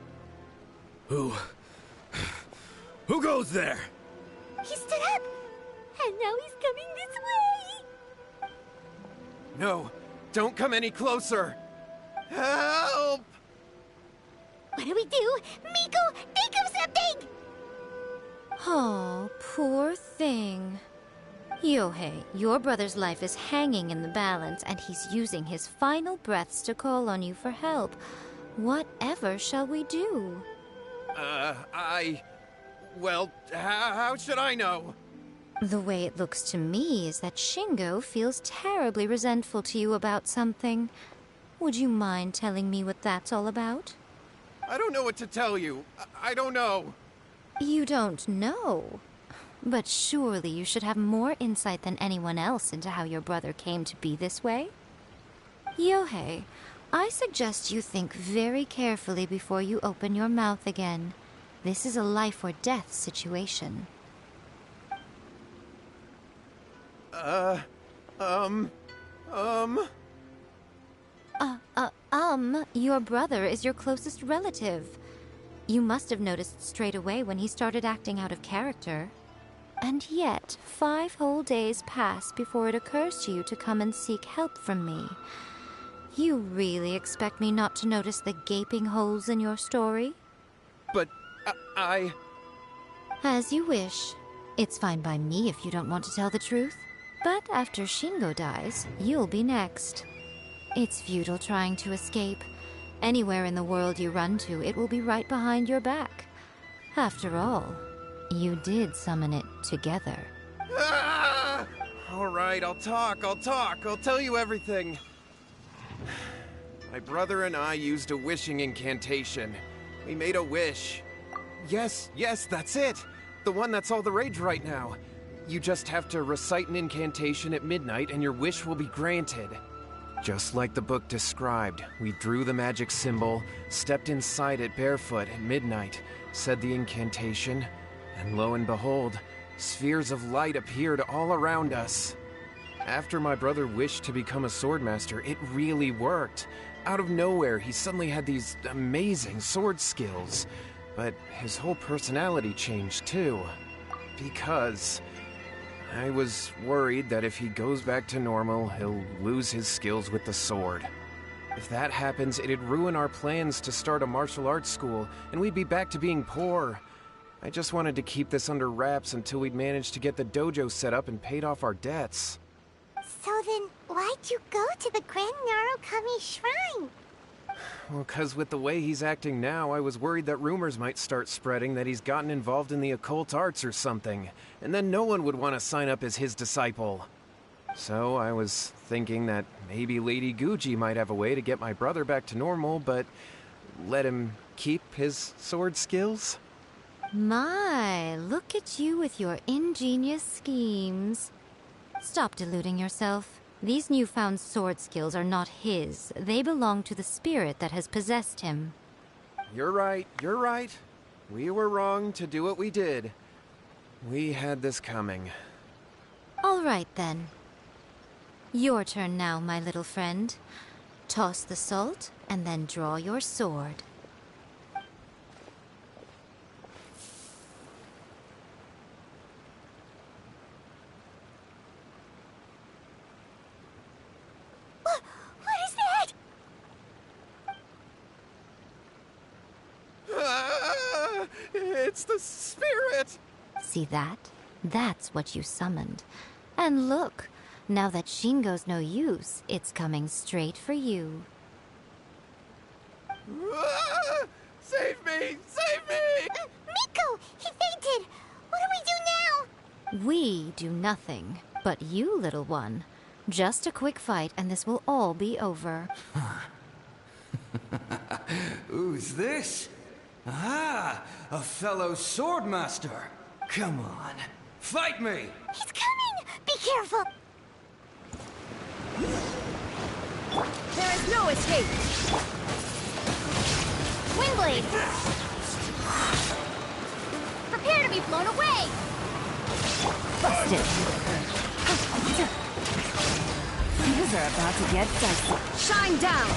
Who goes there? He stood up! And now he's coming this way! No, don't come any closer! Help! What do we do? Miko, think of something! Oh, poor thing. Yohei, your brother's life is hanging in the balance, and he's using his final breaths to call on you for help. Whatever shall we do? Well, how should I know? The way it looks to me is that Shingo feels terribly resentful to you about something. Would you mind telling me what that's all about? I don't know what to tell you. I don't know. You don't know? But surely you should have more insight than anyone else into how your brother came to be this way? Yohei, I suggest you think very carefully before you open your mouth again. This is a life or death situation. Your brother is your closest relative. You must have noticed straight away when he started acting out of character. And yet, 5 whole days pass before it occurs to you to come and seek help from me. You really expect me not to notice the gaping holes in your story? But, I... As you wish. It's fine by me if you don't want to tell the truth. But after Shingo dies, you'll be next. It's futile trying to escape. Anywhere in the world you run to, it will be right behind your back. After all, you did summon it together. Ah! All right, I'll talk. I'll tell you everything. My brother and I used a wishing incantation. We made a wish. Yes, that's it. The one that's all the rage right now. You just have to recite an incantation at midnight and your wish will be granted. Just like the book described, we drew the magic symbol, stepped inside it barefoot at midnight, said the incantation, and lo and behold, spheres of light appeared all around us. After my brother wished to become a swordmaster, it really worked. Out of nowhere, he suddenly had these amazing sword skills. But his whole personality changed too. Because I was worried that if he goes back to normal, he'll lose his skills with the sword. If that happens, it'd ruin our plans to start a martial arts school, and we'd be back to being poor. I just wanted to keep this under wraps until we'd managed to get the dojo set up and paid off our debts. So then, why'd you go to the Grand Narukami Shrine? Well, 'cause with the way he's acting now, I was worried that rumors might start spreading that he's gotten involved in the occult arts or something, and then no one would want to sign up as his disciple. So I was thinking that maybe Lady Guji might have a way to get my brother back to normal, but let him keep his sword skills? My, look at you with your ingenious schemes. Stop deluding yourself. These newfound sword skills are not his. They belong to the spirit that has possessed him. You're right, you're right. We were wrong to do what we did. We had this coming. All right, then. Your turn now, my little friend. Toss the salt, and then draw your sword. What is that? It's the spirit! See that? That's what you summoned. And look, now that Shingo's no use, it's coming straight for you. Save me! Save me! Miko! He fainted! What do we do now? We do nothing. But you, little one. Just a quick fight and this will all be over. Who's this? Ah, a fellow swordmaster. Come on, fight me! He's coming! Be careful! There is no escape! Wingblade! Prepare to be blown away! Busted. Things are about to get dicey. Shine down!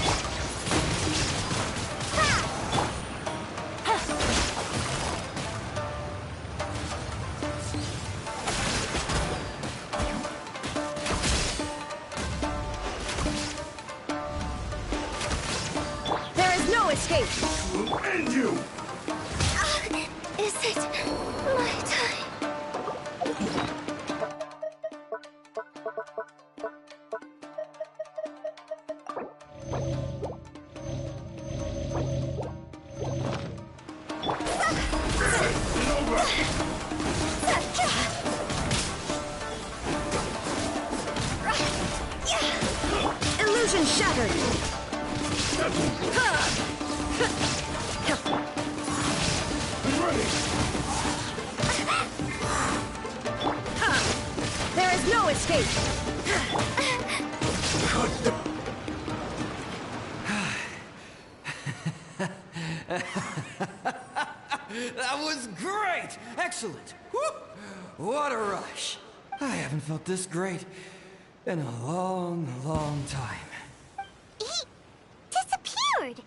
There is no escape! We'll end you! Is it my time? Illusion shattered! There is no escape! That was great! Excellent! Whoop! What a rush! I haven't felt this great in a long, long time. He disappeared!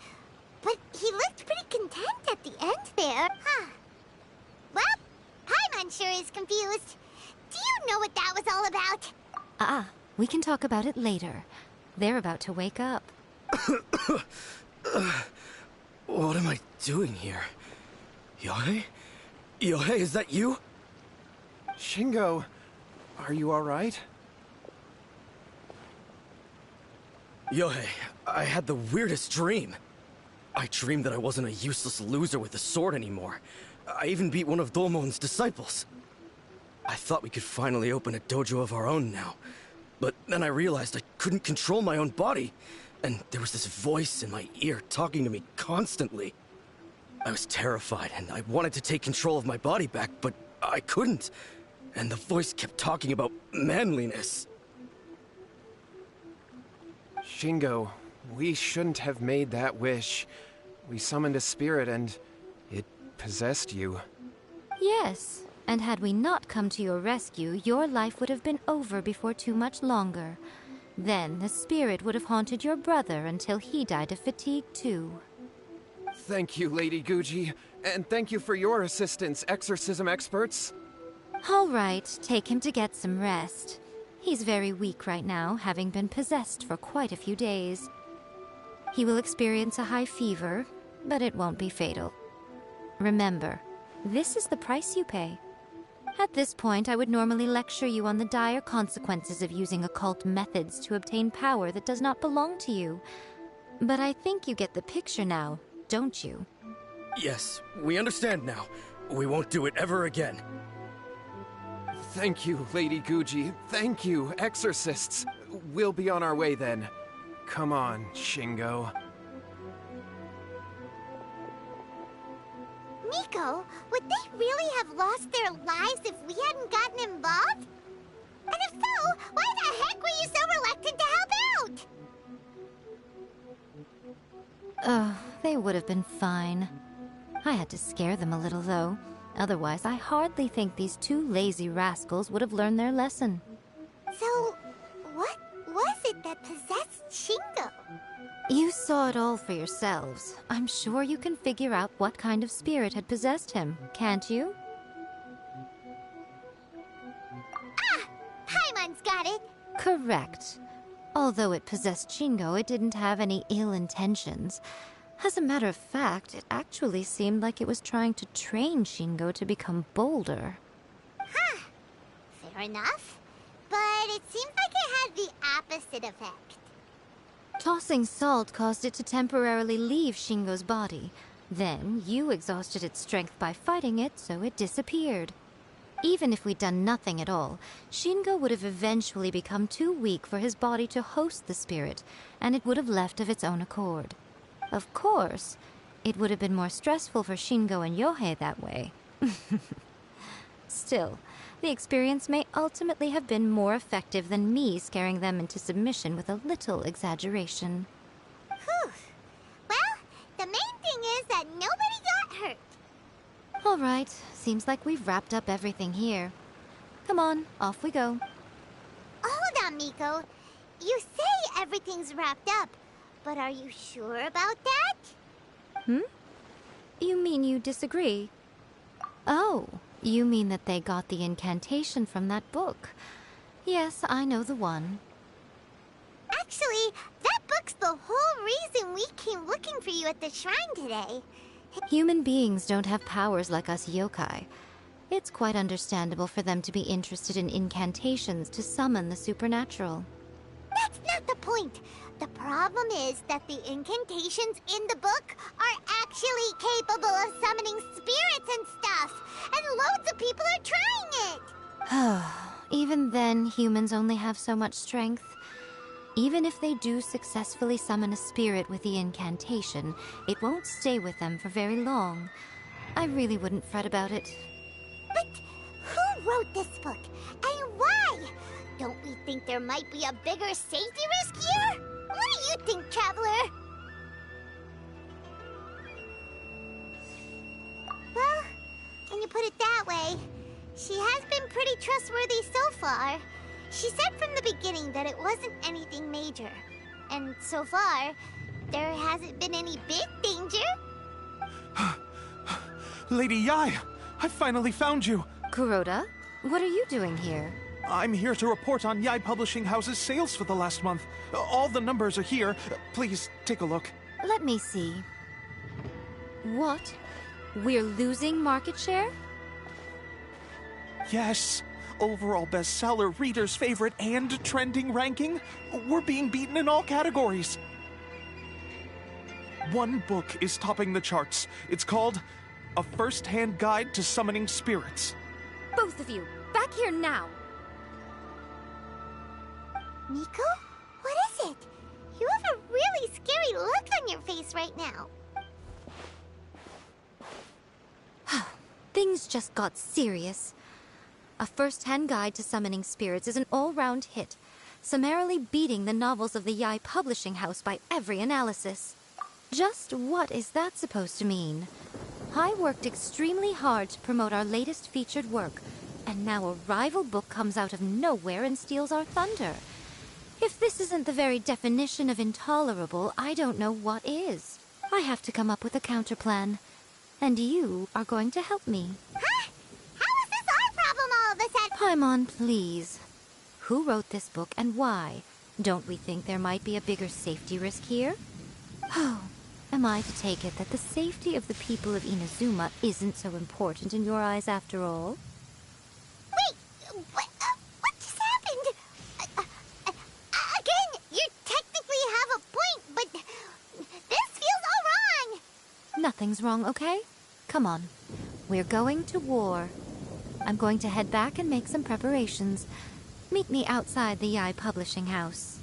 But he looked pretty content at the end there. Huh. Well, Paimon sure is confused. Do you know what that was all about? We can talk about it later. They're about to wake up. What am I doing here? Yohei? Yohei, is that you? Shingo, are you alright? Yohei, I had the weirdest dream. I dreamed that I wasn't a useless loser with a sword anymore. I even beat one of Domon's disciples. I thought we could finally open a dojo of our own now. But then I realized I couldn't control my own body. And there was this voice in my ear talking to me constantly. I was terrified and I wanted to take control of my body back, but I couldn't. And the voice kept talking about manliness. Shingo, we shouldn't have made that wish. We summoned a spirit and it possessed you. Yes, and had we not come to your rescue, your life would have been over before too much longer. Then the spirit would have haunted your brother until he died of fatigue too. Thank you, Lady Guji, and thank you for your assistance, exorcism experts. All right, take him to get some rest. He's very weak right now, having been possessed for quite a few days. He will experience a high fever, but it won't be fatal. Remember, this is the price you pay. At this point, I would normally lecture you on the dire consequences of using occult methods to obtain power that does not belong to you. But I think you get the picture now, don't you? Yes, we understand now. We won't do it ever again. Thank you, Lady Guji. Thank you, exorcists. We'll be on our way then. Come on, Shingo. Miko, would they really have lost their lives if we hadn't gotten involved? And if so, why the heck were you so reluctant to help out? They would have been fine. I had to scare them a little, though. Otherwise, I hardly think these two lazy rascals would have learned their lesson. So, what was it that possessed Shingo? You saw it all for yourselves. I'm sure you can figure out what kind of spirit had possessed him, can't you? Ah! Paimon's got it! Correct. Although it possessed Shingo, it didn't have any ill intentions. As a matter of fact, it actually seemed like it was trying to train Shingo to become bolder. Huh. Fair enough. But it seems like it had the opposite effect. Tossing salt caused it to temporarily leave Shingo's body. Then, you exhausted its strength by fighting it, so it disappeared. Even if we'd done nothing at all, Shingo would have eventually become too weak for his body to host the spirit, and it would have left of its own accord. Of course, it would have been more stressful for Shingo and Yohei that way. Still, the experience may ultimately have been more effective than me scaring them into submission with a little exaggeration. Whew. Well, the main thing is that nobody got hurt. All right, seems like we've wrapped up everything here. Come on, off we go. Hold on, Miko. You say everything's wrapped up, but are you sure about that? You mean you disagree? Oh, you mean that they got the incantation from that book. Yes, I know the one. Actually, that book's the whole reason we came looking for you at the shrine today. Human beings don't have powers like us yokai. It's quite understandable for them to be interested in incantations to summon the supernatural. That's not the point. The problem is that the incantations in the book are actually capable of summoning spirits and stuff, and loads of people are trying it. Even then, humans only have so much strength. Even if they do successfully summon a spirit with the incantation, it won't stay with them for very long. I really wouldn't fret about it. But who wrote this book, and why? Don't we think there might be a bigger safety risk here? What do you think, Traveler? Well, when you put it that way, she has been pretty trustworthy so far. She said from the beginning that it wasn't anything major. And so far, there hasn't been any big danger. Lady Yai, I finally found you. Kuroda, what are you doing here? I'm here to report on Yai Publishing House's sales for the last month. All the numbers are here. Please, take a look. Let me see. What? We're losing market share? Yes. Overall bestseller, reader's favorite, and trending ranking. We're being beaten in all categories. One book is topping the charts. It's called A First-Hand Guide to Summoning Spirits. Both of you, back here now! Miko? What is it? You have a really scary look on your face right now. Things just got serious. A First-Hand Guide to Summoning Spirits is an all-round hit, summarily beating the novels of the Yai Publishing House by every analysis. Just what is that supposed to mean? I worked extremely hard to promote our latest featured work, and now a rival book comes out of nowhere and steals our thunder. If this isn't the very definition of intolerable, I don't know what is. I have to come up with a counterplan. And you are going to help me. Huh? How is this our problem all of Paimon, please. Who wrote this book and why? Don't we think there might be a bigger safety risk here? Oh, am I to take it that the safety of the people of Inazuma isn't so important in your eyes after all? Wait, what just happened? Again, you technically have a point, but this feels all wrong. Nothing's wrong, okay? Come on. We're going to war. I'm going to head back and make some preparations. Meet me outside the Yai Publishing House.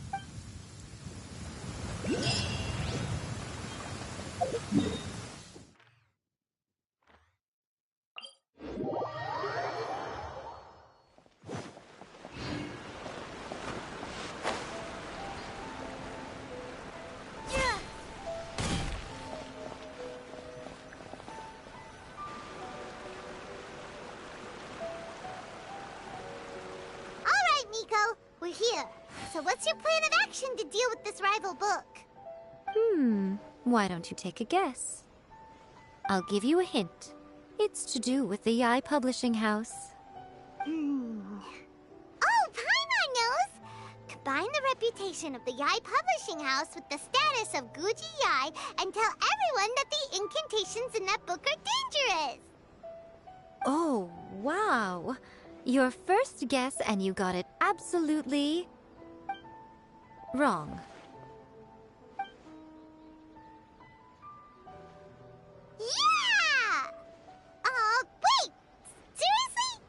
We're here. So what's your plan of action to deal with this rival book? Why don't you take a guess? I'll give you a hint. It's to do with the Yai Publishing House. Oh, Paimon knows! Combine the reputation of the Yai Publishing House with the status of Guji Yai and tell everyone that the incantations in that book are dangerous! Oh, wow! Your first guess, and you got it absolutely wrong. Yeah! Wait! Seriously?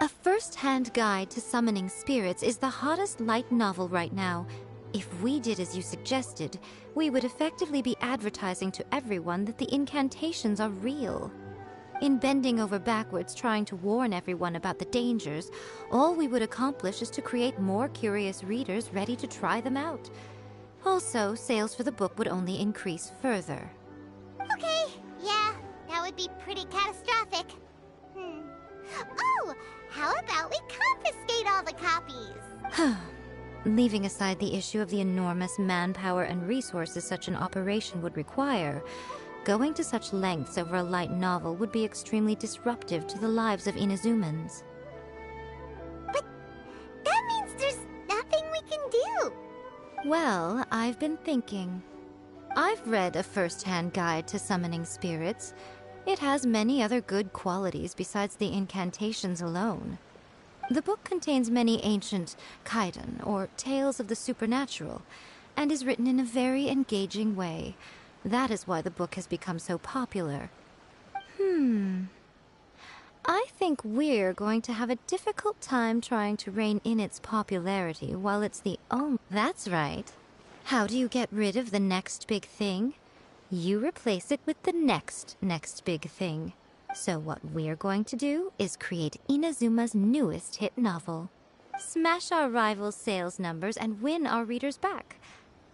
A first-hand guide to summoning spirits is the hottest light novel right now. If we did as you suggested, we would effectively be advertising to everyone that the incantations are real. In bending over backwards trying to warn everyone about the dangers, all we would accomplish is to create more curious readers ready to try them out. Also, sales for the book would only increase further. Okay, yeah, that would be pretty catastrophic. Oh, how about we confiscate all the copies? Leaving aside the issue of the enormous manpower and resources such an operation would require, going to such lengths over a light novel would be extremely disruptive to the lives of Inazumans. But that means there's nothing we can do. Well, I've been thinking. I've read a first-hand guide to summoning spirits. It has many other good qualities besides the incantations alone. The book contains many ancient kaiden, or tales of the supernatural, and is written in a very engaging way. That is why the book has become so popular. I think we're going to have a difficult time trying to rein in its popularity while it's the only... That's right. How do you get rid of the next big thing? You replace it with the next big thing. So what we're going to do is create Inazuma's newest hit novel. Smash our rival's sales numbers and win our readers back.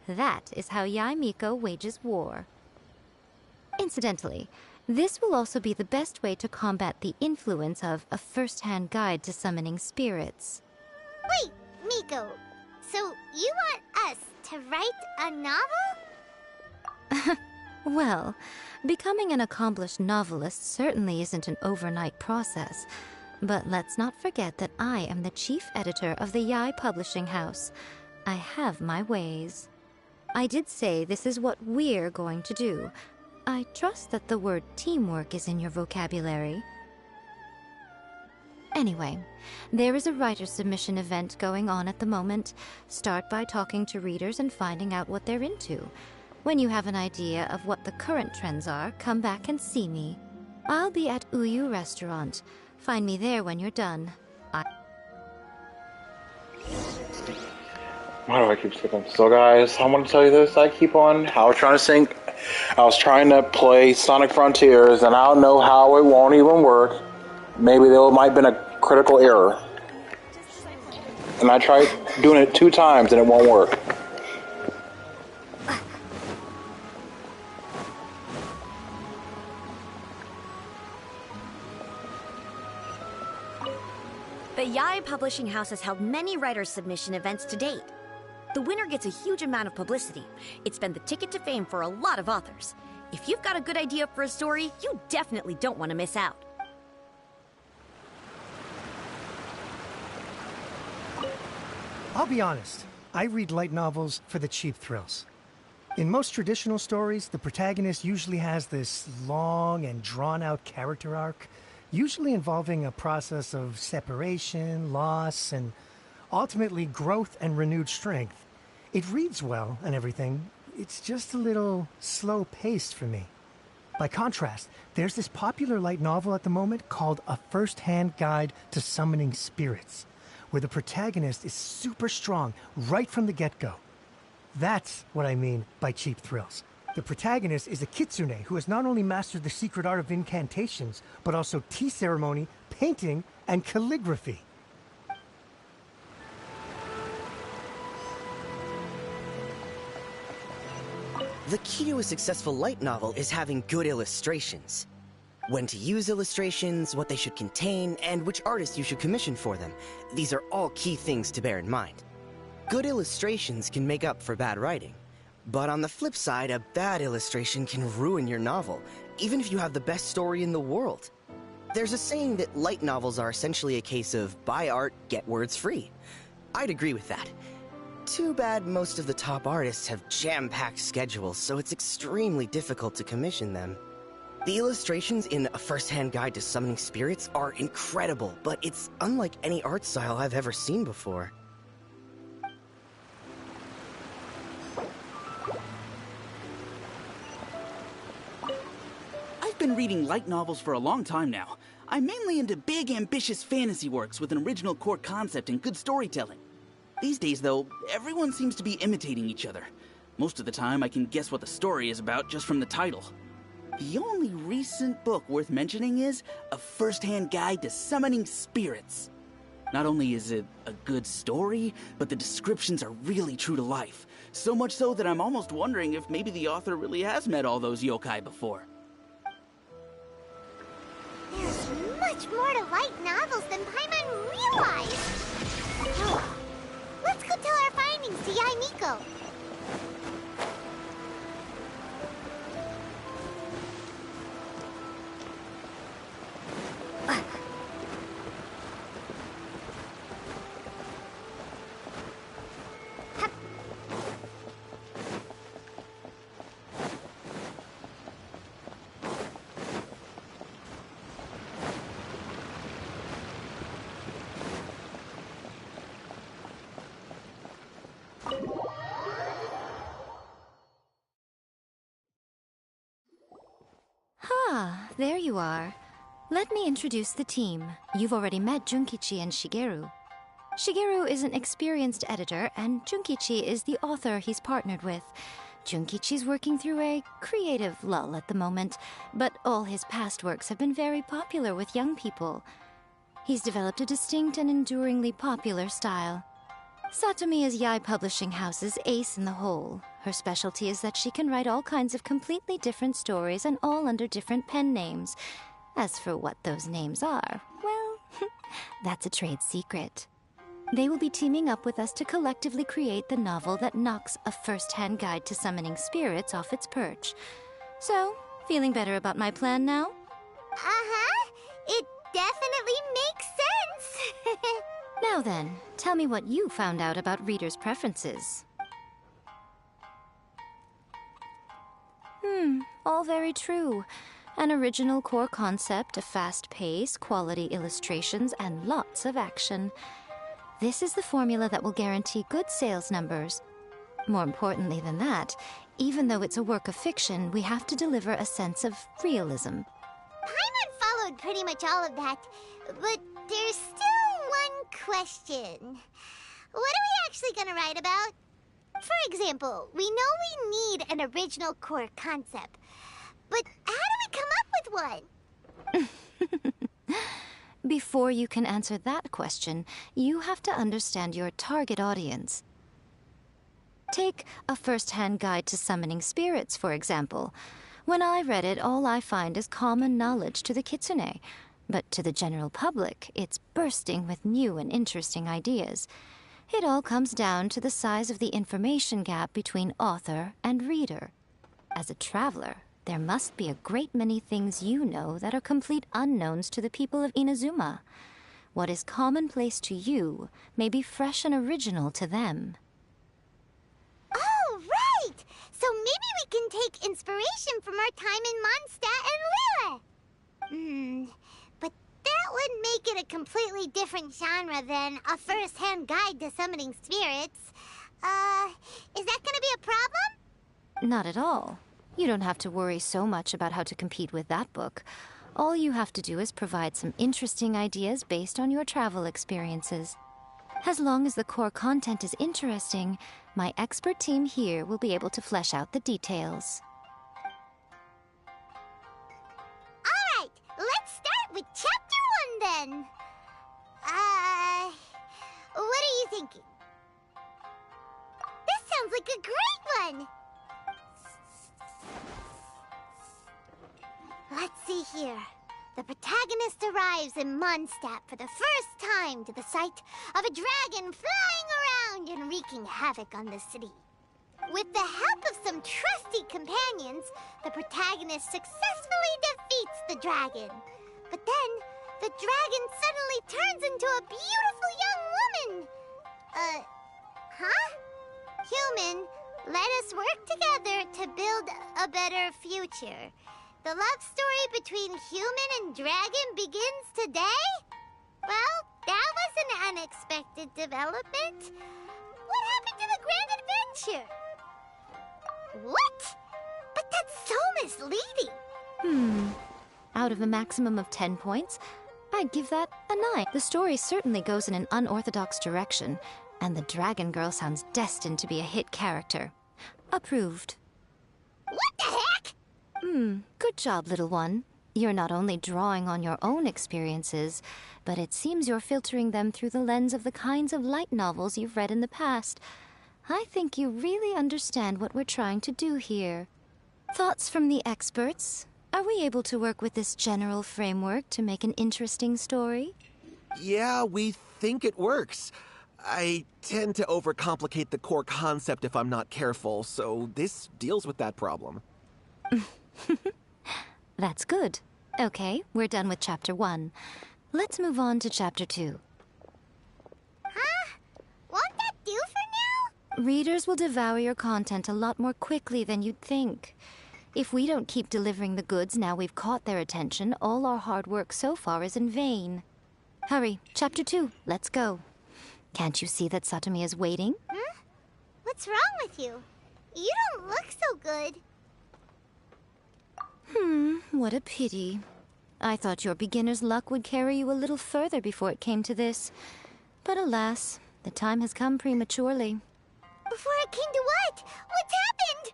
That is how Yai Miko wages war. Incidentally, this will also be the best way to combat the influence of a first-hand guide to summoning spirits. Wait, Miko, so you want us to write a novel? Well, becoming an accomplished novelist certainly isn't an overnight process. But let's not forget that I am the chief editor of the Yai Publishing House. I have my ways. I did say this is what we're going to do. I trust that the word teamwork is in your vocabulary. Anyway, there is a writer submission event going on at the moment. Start by talking to readers and finding out what they're into. When you have an idea of what the current trends are, come back and see me. I'll be at Uyu Restaurant. Find me there when you're done. Why do I keep skipping? So guys, I want to tell you this. I was trying to play Sonic Frontiers, and I don't know how it won't even work. Maybe there might have been a critical error. And I tried doing it 2 times, and it won't work. The Yai Publishing House has held many writer submission events to date. The winner gets a huge amount of publicity. It's been the ticket to fame for a lot of authors. If you've got a good idea for a story, you definitely don't want to miss out. I'll be honest, I read light novels for the cheap thrills. In most traditional stories, the protagonist usually has this long and drawn-out character arc, usually involving a process of separation, loss, and ultimately growth and renewed strength. It reads well and everything, it's just a little slow-paced for me. By contrast, there's this popular light novel at the moment called A First-Hand Guide to Summoning Spirits, where the protagonist is super strong right from the get-go. That's what I mean by cheap thrills. The protagonist is a kitsune who has not only mastered the secret art of incantations, but also tea ceremony, painting, and calligraphy. The key to a successful light novel is having good illustrations. When to use illustrations, what they should contain, and which artist you should commission for them. These are all key things to bear in mind. Good illustrations can make up for bad writing. But on the flip side, a bad illustration can ruin your novel, even if you have the best story in the world. There's a saying that light novels are essentially a case of buy art, get words free. I'd agree with that. Too bad most of the top artists have jam-packed schedules, so it's extremely difficult to commission them. The illustrations in A First-Hand Guide to Summoning Spirits are incredible, but it's unlike any art style I've ever seen before. I've been reading light novels for a long time now. I'm mainly into big, ambitious fantasy works with an original core concept and good storytelling. These days, though, everyone seems to be imitating each other. Most of the time, I can guess what the story is about just from the title. The only recent book worth mentioning is A First-Hand Guide to Summoning Spirits. Not only is it a good story, but the descriptions are really true to life. So much so that I'm almost wondering if maybe the author really has met all those yokai before. There's much more to light novels than Paimon realized. Let's go tell our findings to Yae Miko. Ah, there you are. Let me introduce the team. You've already met Junkichi and Shigeru. Shigeru is an experienced editor, and Junkichi is the author he's partnered with. Junkichi's working through a creative lull at the moment, but all his past works have been very popular with young people. He's developed a distinct and enduringly popular style. Satomi is Yae Publishing House's ace in the hole. Her specialty is that she can write all kinds of completely different stories and all under different pen names. As for what those names are, well, that's a trade secret. They will be teaming up with us to collectively create the novel that knocks A First-Hand Guide to Summoning Spirits off its perch. So, feeling better about my plan now? Uh-huh. It definitely makes sense. Now then, tell me what you found out about readers' preferences. All very true. An original core concept, a fast pace, quality illustrations, and lots of action. This is the formula that will guarantee good sales numbers. More importantly than that, even though it's a work of fiction, we have to deliver a sense of realism. Paimon followed pretty much all of that, but there's still one question. What are we actually gonna write about? For example, we know we need an original core concept, but how do we come up with one? Before you can answer that question, you have to understand your target audience. Take A First-Hand Guide to Summoning Spirits, for example. When I read it, all I find is common knowledge to the kitsune. But to the general public, it's bursting with new and interesting ideas. It all comes down to the size of the information gap between author and reader. As a traveler, there must be a great many things you know that are complete unknowns to the people of Inazuma. What is commonplace to you may be fresh and original to them. Oh, right! So maybe we can take inspiration from our time in Mondstadt and Liyue. But that would make it a completely different genre than a first-hand guide to summoning spirits. Is that gonna be a problem? Not at all. You don't have to worry so much about how to compete with that book. All you have to do is provide some interesting ideas based on your travel experiences. As long as the core content is interesting, my expert team here will be able to flesh out the details. Alright, let's start with Chapter 1 then. What are you thinking? This sounds like a great one! Let's see here. The protagonist arrives in Mondstadt for the first time to the sight of a dragon flying around and wreaking havoc on the city. With the help of some trusty companions, the protagonist successfully defeats the dragon. But then, the dragon suddenly turns into a beautiful young woman. Human, let us work together to build a better future. The love story between human and dragon begins today? Well, that was an unexpected development. What happened to the grand adventure? What? But that's so misleading. Out of a maximum of 10 points, I'd give that a 9. The story certainly goes in an unorthodox direction, and the Dragon Girl sounds destined to be a hit character. Approved. What the heck? Good job, little one. You're not only drawing on your own experiences, but it seems you're filtering them through the lens of the kinds of light novels you've read in the past. I think you really understand what we're trying to do here. Thoughts from the experts? Are we able to work with this general framework to make an interesting story? Yeah, we think it works. I tend to overcomplicate the core concept if I'm not careful, so this deals with that problem. That's good. Okay, we're done with Chapter 1. Let's move on to Chapter 2. Won't that do for now? Readers will devour your content a lot more quickly than you'd think. If we don't keep delivering the goods now we've caught their attention, all our hard work so far is in vain. Hurry, Chapter 2, let's go. Can't you see that Satomi is waiting? What's wrong with you? You don't look so good. What a pity. I thought your beginner's luck would carry you a little further before it came to this. But alas, the time has come prematurely. Before it came to what? What's happened?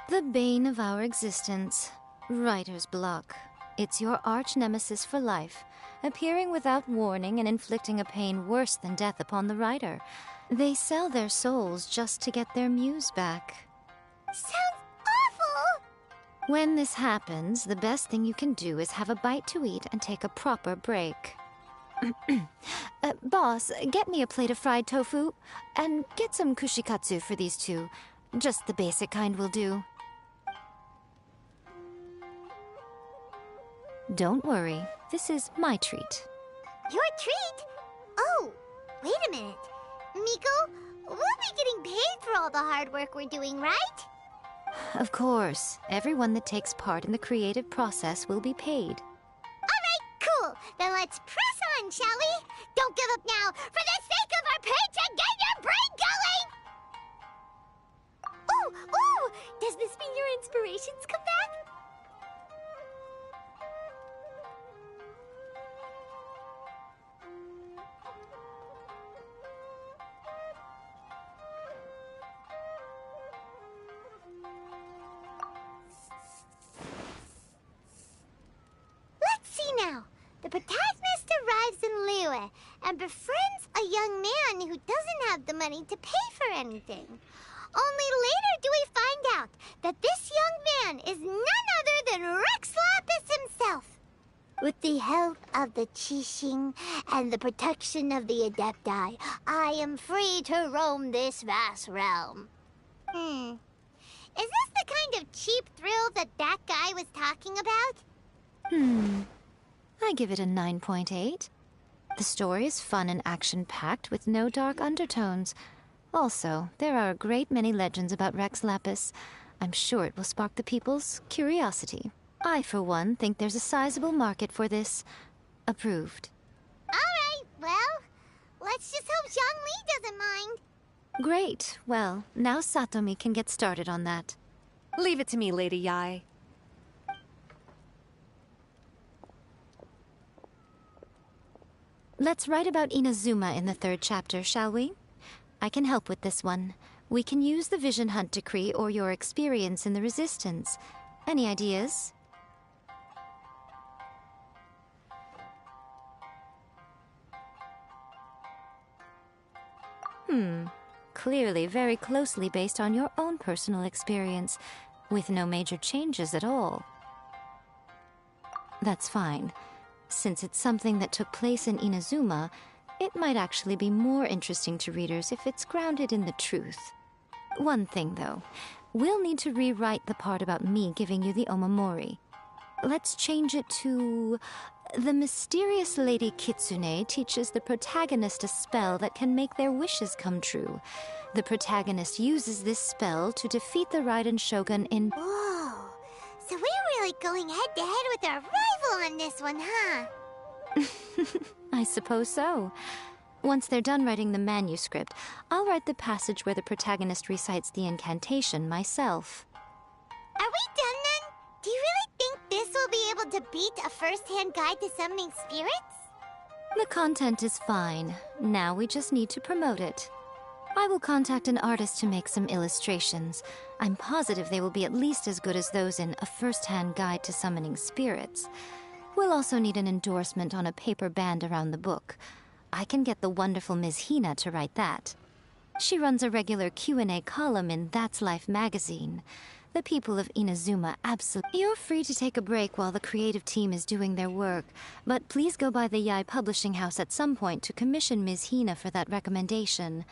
The bane of our existence. Writer's block. It's your arch-nemesis for life, appearing without warning and inflicting a pain worse than death upon the writer. They sell their souls just to get their muse back. Sounds awful! When this happens, the best thing you can do is have a bite to eat and take a proper break. Boss, get me a plate of fried tofu, and get some kushikatsu for these two. Just the basic kind will do. Don't worry, this is my treat. Your treat? Oh, wait a minute. Miko, we'll be getting paid for all the hard work we're doing, right? Of course, everyone that takes part in the creative process will be paid. Alright, cool. Then let's press on, shall we? Don't give up now, for the sake of our paycheck, get your brain going! Ooh, does this mean your inspirations come back? Now, the protagonist arrives in Liyue and befriends a young man who doesn't have the money to pay for anything. Only later do we find out that this young man is none other than Rex Lapis himself. With the help of the Qixing and the protection of the Adepti, I am free to roam this vast realm. Is this the kind of cheap thrill that guy was talking about? I give it a 9.8. The story is fun and action-packed with no dark undertones. Also, there are a great many legends about Rex Lapis. I'm sure it will spark the people's curiosity. I, for one, think there's a sizable market for this. Approved. Alright, well, let's just hope Zhongli doesn't mind. Great. Well, now Satomi can get started on that. Leave it to me, Lady Yai. Let's write about Inazuma in the 3rd chapter, shall we? I can help with this one. We can use the Vision Hunt Decree or your experience in the Resistance. Any ideas? Clearly very closely based on your own personal experience, with no major changes at all. That's fine. Since it's something that took place in Inazuma, it might actually be more interesting to readers if it's grounded in the truth. One thing, though. We'll need to rewrite the part about me giving you the Omamori. Let's change it to... The mysterious Lady Kitsune teaches the protagonist a spell that can make their wishes come true. The protagonist uses this spell to defeat the Raiden Shogun in... Whoa, so we're really going head-to-head with our rival on this one, huh? I suppose so. Once they're done writing the manuscript, I'll write the passage where the protagonist recites the incantation myself. Are we done then? Do you really think this will be able to beat a first-hand guide to summoning spirits? The content is fine. Now we just need to promote it. I will contact an artist to make some illustrations. I'm positive they will be at least as good as those in A First-Hand Guide to Summoning Spirits. We'll also need an endorsement on a paper band around the book. I can get the wonderful Ms. Hina to write that. She runs a regular Q&A column in That's Life magazine. The people of Inazuma absolutely... You're free to take a break while the creative team is doing their work, but please go by the Yai Publishing House at some point to commission Ms. Hina for that recommendation.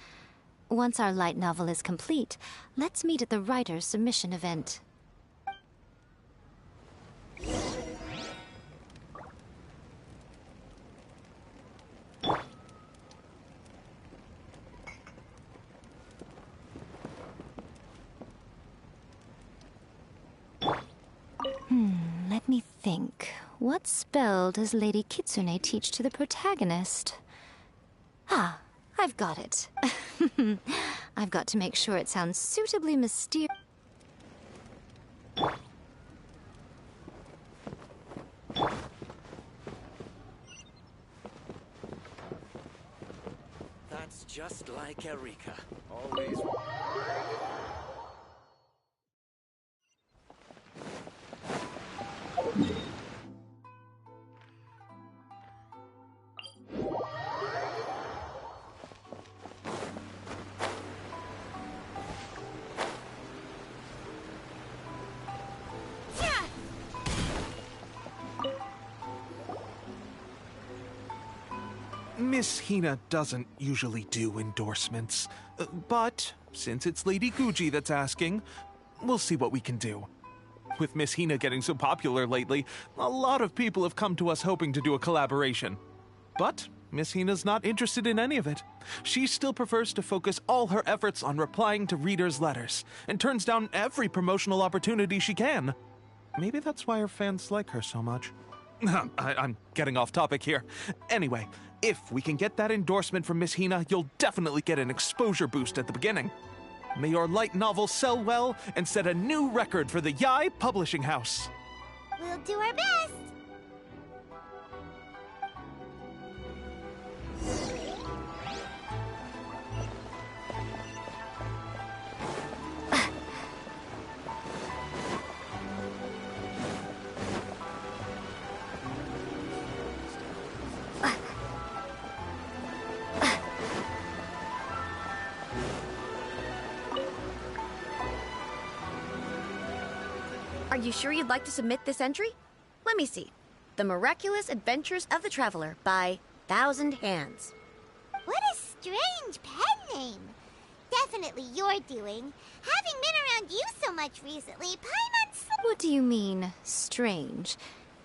Once our light novel is complete, let's meet at the writer's submission event. Let me think. What spell does Lady Kitsune teach to the protagonist? Ah, I've got it. I've got to make sure it sounds suitably mysterious. That's just like Erika. Always... Miss Hina doesn't usually do endorsements, but since it's Lady Guji that's asking, we'll see what we can do. With Miss Hina getting so popular lately, a lot of people have come to us hoping to do a collaboration. But Miss Hina's not interested in any of it. She still prefers to focus all her efforts on replying to readers' letters, and turns down every promotional opportunity she can. Maybe that's why her fans like her so much. I'm getting off topic here. Anyway, if we can get that endorsement from Miss Hina, you'll definitely get an exposure boost at the beginning. May your light novel sell well and set a new record for the Yai Publishing House. We'll do our best. Are you sure you'd like to submit this entry? Let me see. The Miraculous Adventures of the Traveler by Thousand Hands. What a strange pen name. Definitely your doing. Having been around you so much recently, Paimon's... What do you mean, strange?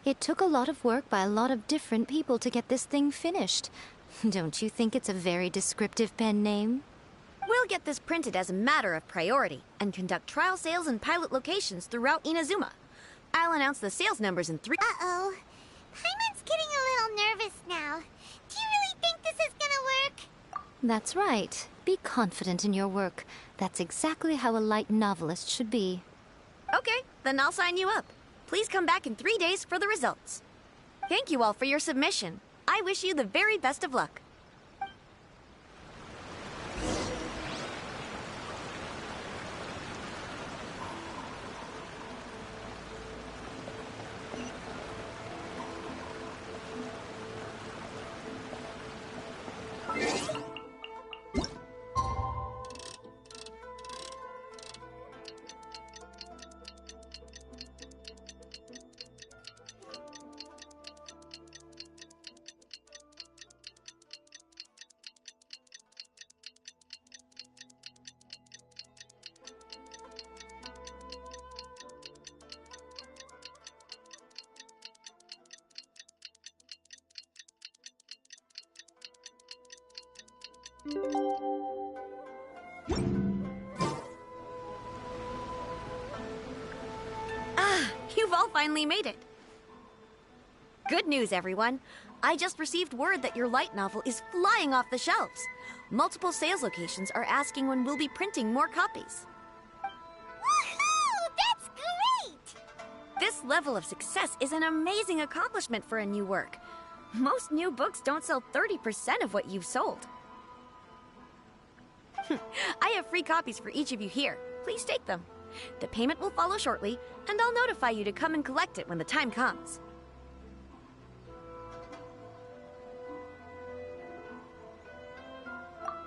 It took a lot of work by a lot of different people to get this thing finished. Don't you think it's a very descriptive pen name? We'll get this printed as a matter of priority and conduct trial sales in pilot locations throughout Inazuma. I'll announce the sales numbers in 3— Uh-oh. Paimon's getting a little nervous now. Do you really think this is gonna work? That's right. Be confident in your work. That's exactly how a light novelist should be. Okay, then I'll sign you up. Please come back in 3 days for the results. Thank you all for your submission. I wish you the very best of luck. Ah, you've all finally made it. Good news, everyone. I just received word that your light novel is flying off the shelves. Multiple sales locations are asking when we'll be printing more copies. Woohoo! That's great! This level of success is an amazing accomplishment for a new work. Most new books don't sell 30% of what you've sold. I have free copies for each of you here. Please take them. The payment will follow shortly, and I'll notify you to come and collect it when the time comes.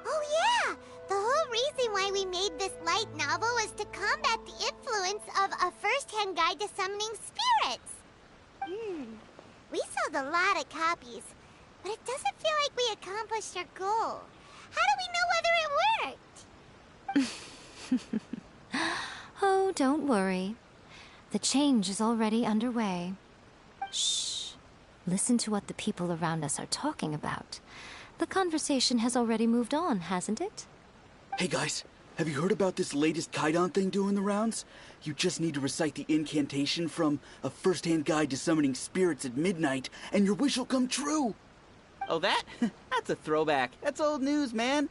Oh yeah! The whole reason why we made this light novel was to combat the influence of a first-hand guide to summoning spirits. We sold a lot of copies, but it doesn't feel like we accomplished our goal. How do we know whether it worked? Oh, don't worry. The change is already underway. Shh. Listen to what the people around us are talking about. The conversation has already moved on, hasn't it? Hey guys, have you heard about this latest Kaidan thing doing the rounds? You just need to recite the incantation from A First-Hand Guide to Summoning Spirits at midnight, and your wish will come true! Oh, that? That's a throwback. That's old news, man.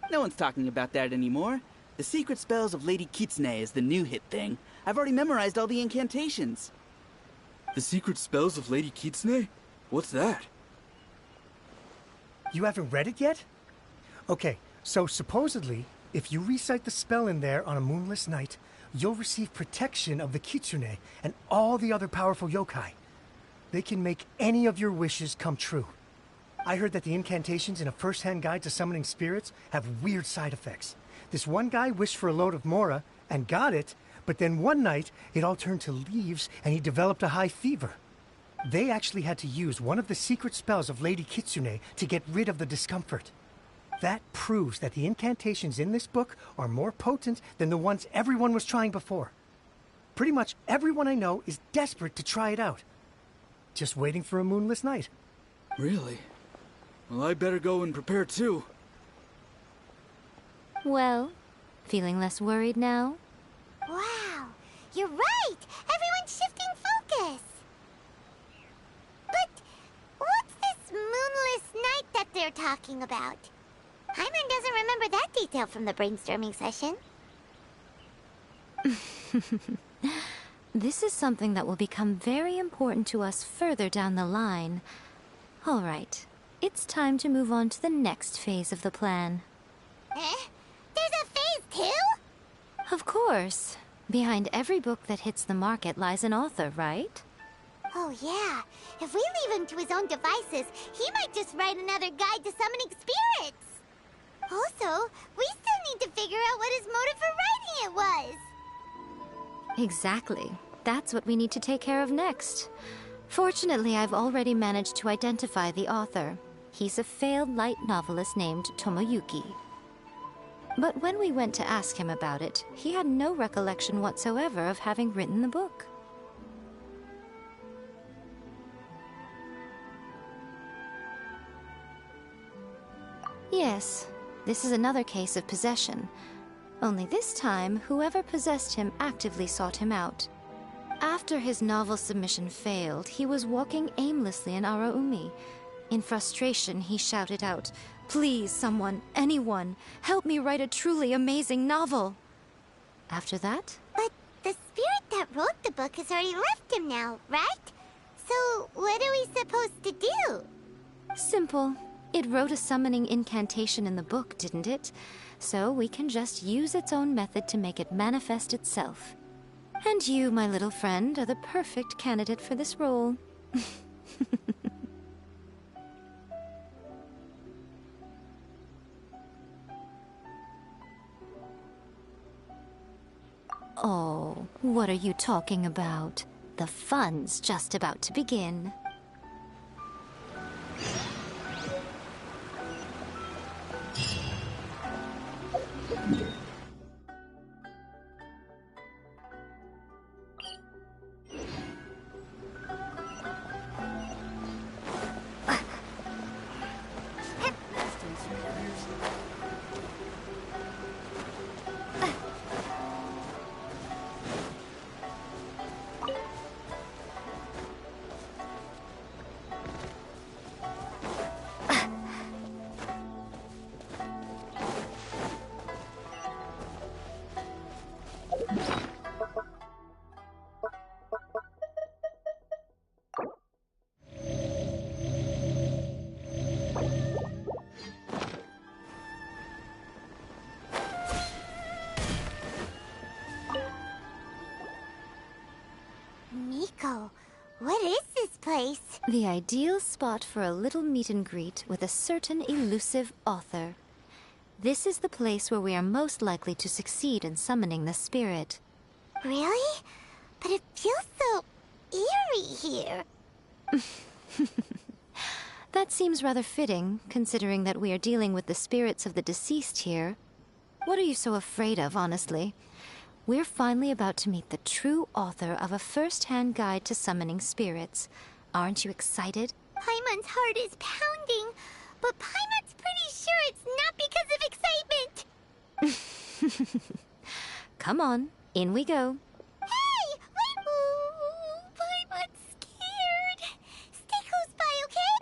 No one's talking about that anymore. The Secret Spells of Lady Kitsune is the new hit thing. I've already memorized all the incantations. The Secret Spells of Lady Kitsune? What's that? You haven't read it yet? Okay, so supposedly, if you recite the spell in there on a moonless night, you'll receive protection of the Kitsune and all the other powerful yokai. They can make any of your wishes come true. I heard that the incantations in A First-Hand Guide to Summoning Spirits have weird side effects. This one guy wished for a load of mora and got it, but then one night it all turned to leaves and he developed a high fever. They actually had to use one of the secret spells of Lady Kitsune to get rid of the discomfort. That proves that the incantations in this book are more potent than the ones everyone was trying before. Pretty much everyone I know is desperate to try it out. Just waiting for a moonless night. Really? Well, I better go and prepare too. Well, feeling less worried now? Wow, you're right! Everyone's shifting focus! But what's this moonless night that they're talking about? Hyman doesn't remember that detail from the brainstorming session. This is something that will become very important to us further down the line. All right, it's time to move on to the next phase of the plan. There's a phase 2? Of course. Behind every book that hits the market lies an author, right? Oh yeah, if we leave him to his own devices, he might just write another guide to summoning spirits. Also, we still need to figure out what his motive for writing it was. Exactly. That's what we need to take care of next. Fortunately, I've already managed to identify the author. He's a failed light novelist named Tomoyuki. But when we went to ask him about it, he had no recollection whatsoever of having written the book. Yes, this is another case of possession. Only this time, whoever possessed him actively sought him out. After his novel submission failed, he was walking aimlessly in Araumi. In frustration, he shouted out, "Please, someone, anyone, help me write a truly amazing novel." After that? But the spirit that wrote the book has already left him now, right? So what are we supposed to do? Simple. It wrote a summoning incantation in the book, didn't it? So we can just use its own method to make it manifest itself. And you, my little friend, are the perfect candidate for this role. Oh, what are you talking about? The fun's just about to begin. Miko, what is this place? The ideal spot for a little meet and greet with a certain elusive author. This is the place where we are most likely to succeed in summoning the spirit. Really? But it feels so eerie here. That seems rather fitting, considering that we are dealing with the spirits of the deceased here. What are you so afraid of, honestly? We're finally about to meet the true author of a first-hand guide to summoning spirits. Aren't you excited? Paimon's heart is pounding, but Paimon's pretty sure it's not because of excitement. Come on, in we go. Hey! Wait! Ooh, Paimon's scared. Stay close by, okay?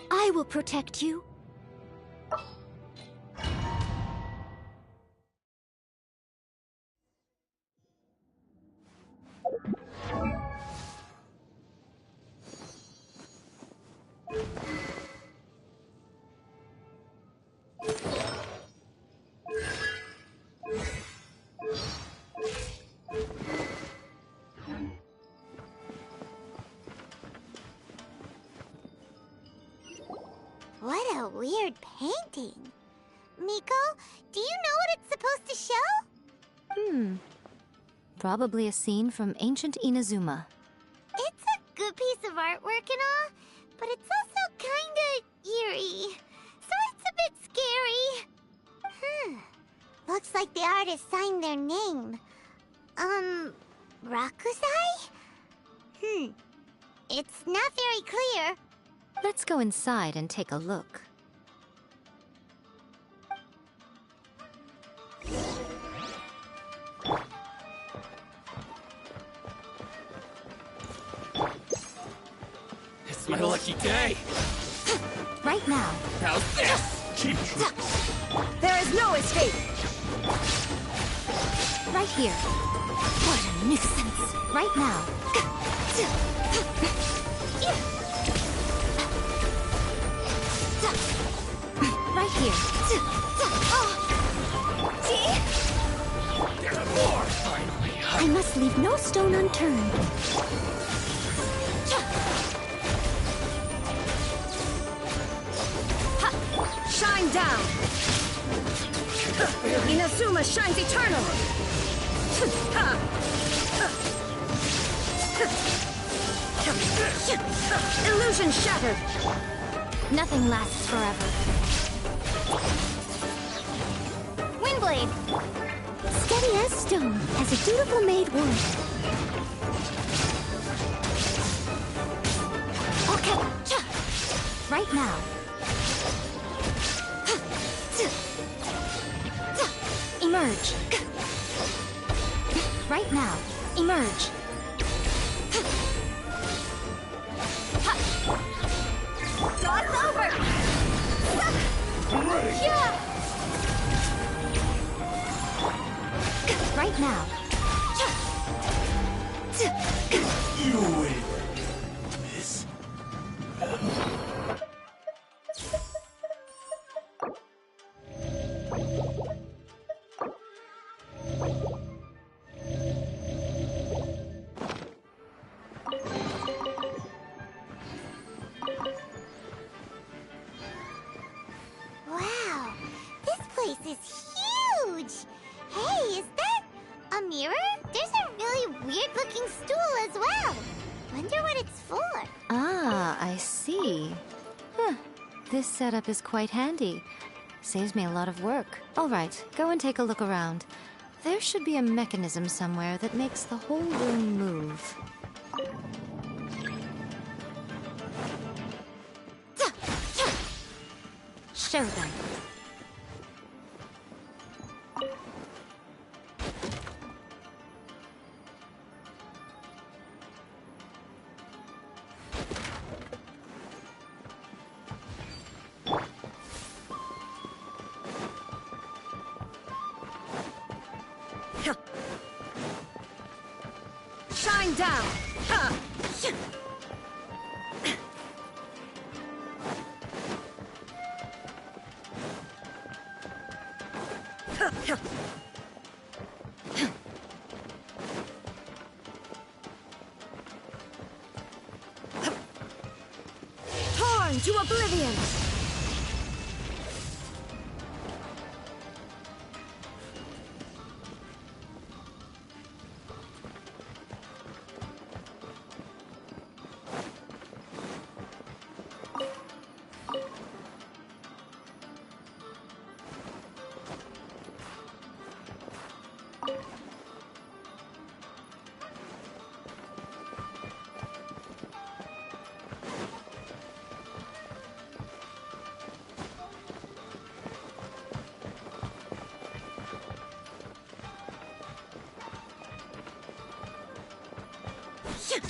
I will protect you. What a weird painting. Miko, do you know what it's supposed to show? Probably a scene from ancient Inazuma. It's a good piece of artwork and all, but it's also kinda eerie. So it's a bit scary. Looks like the artist signed their name. Rakusai? It's not very clear. Let's go inside and take a look. It's my lucky day. Right now. How's this? Cheap trick. There is no escape. Right here. What a nuisance. Right now. Right here. There's more, finally. I must leave no stone unturned. Shine down! Inazuma shines eternal! Illusion shattered! Nothing lasts forever. Windblade! Steady as stone, as a dutiful maid would. Okay. Right now. Emerge. Right now. Emerge. Dog's over! I'm ready. Yeah! Right now. You win, miss. Wow, this place is huge! Hey, is that a mirror? There's a really weird-looking stool as well. Wonder what it's for. Ah, I see. Huh. This setup is quite handy. Saves me a lot of work. All right, go and take a look around. There should be a mechanism somewhere that makes the whole room move. Show them. Shine down! Ha! Torn to oblivion!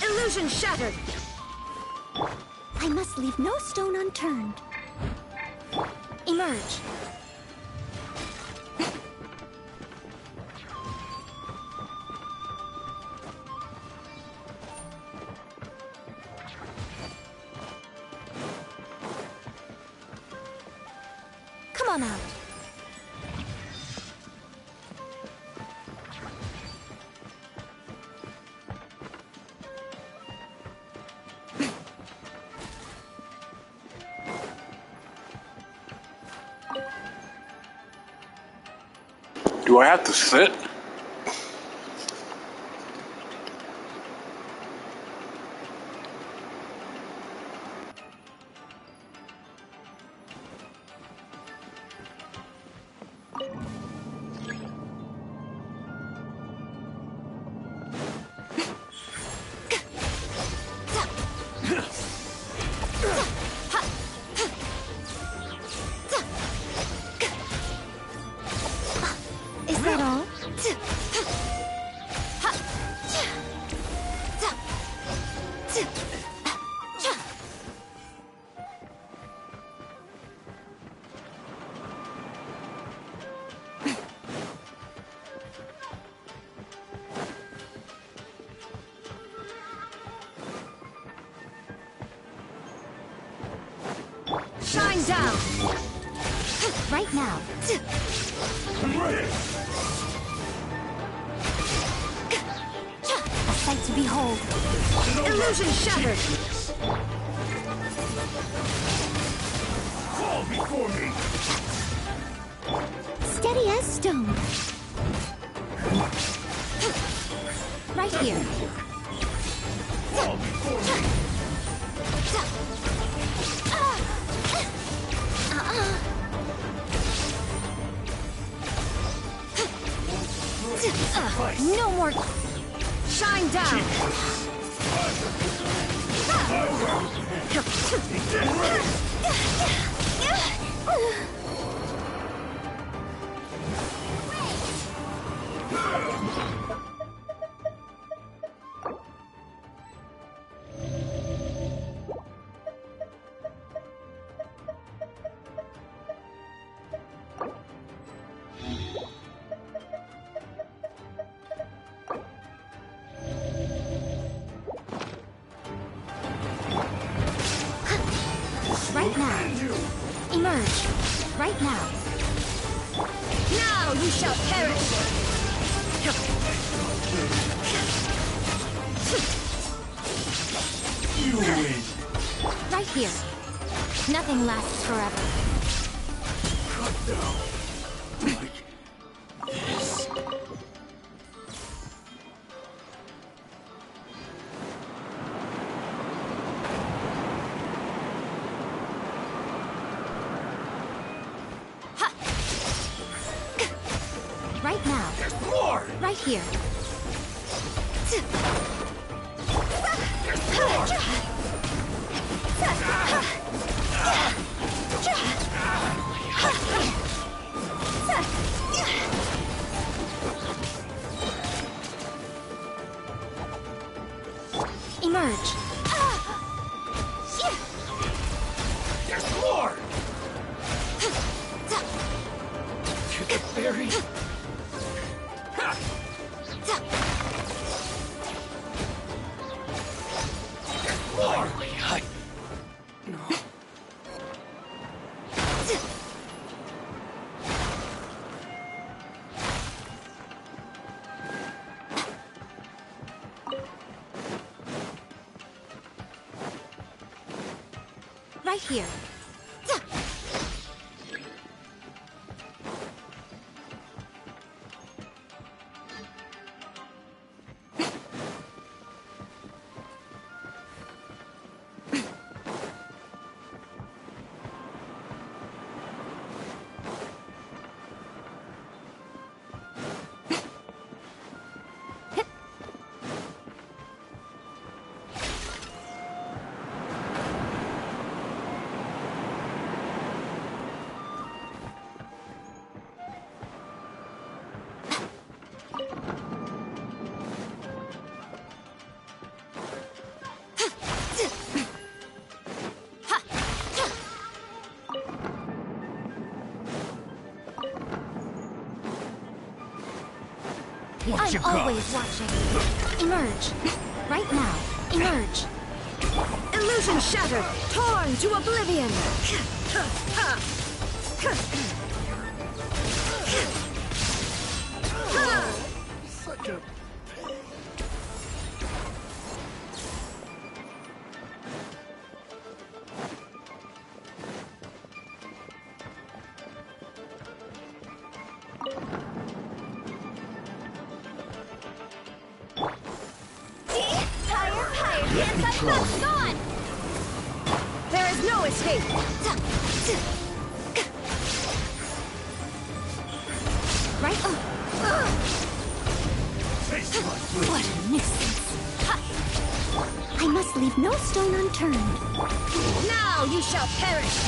Illusion shattered! I must leave no stone unturned. Emerge. Come on out. Do I have to sit? Is that all? Shine down! Right now. A sight to behold. Illusion shattered! Fall before me! Steady as stone. Right here. Fall before me! No more. Shine down. Right now. Emerge. Right now. Now you shall perish. You win. Right here. Nothing lasts forever. Right now. Right here. Emerge. There's more! To the berry. Right here. I'm always watching. Emerge. Right now. Emerge. Illusion shattered, torn to oblivion. Such a... Gone! There is no escape! Right? What a nuisance. I must leave no stone unturned. Now you shall perish!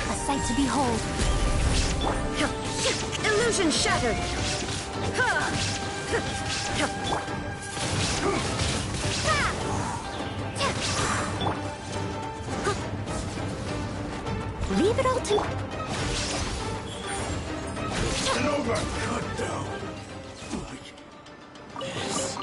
A sight to behold. Illusion shattered! Leave it all to... An overcut down. Like this.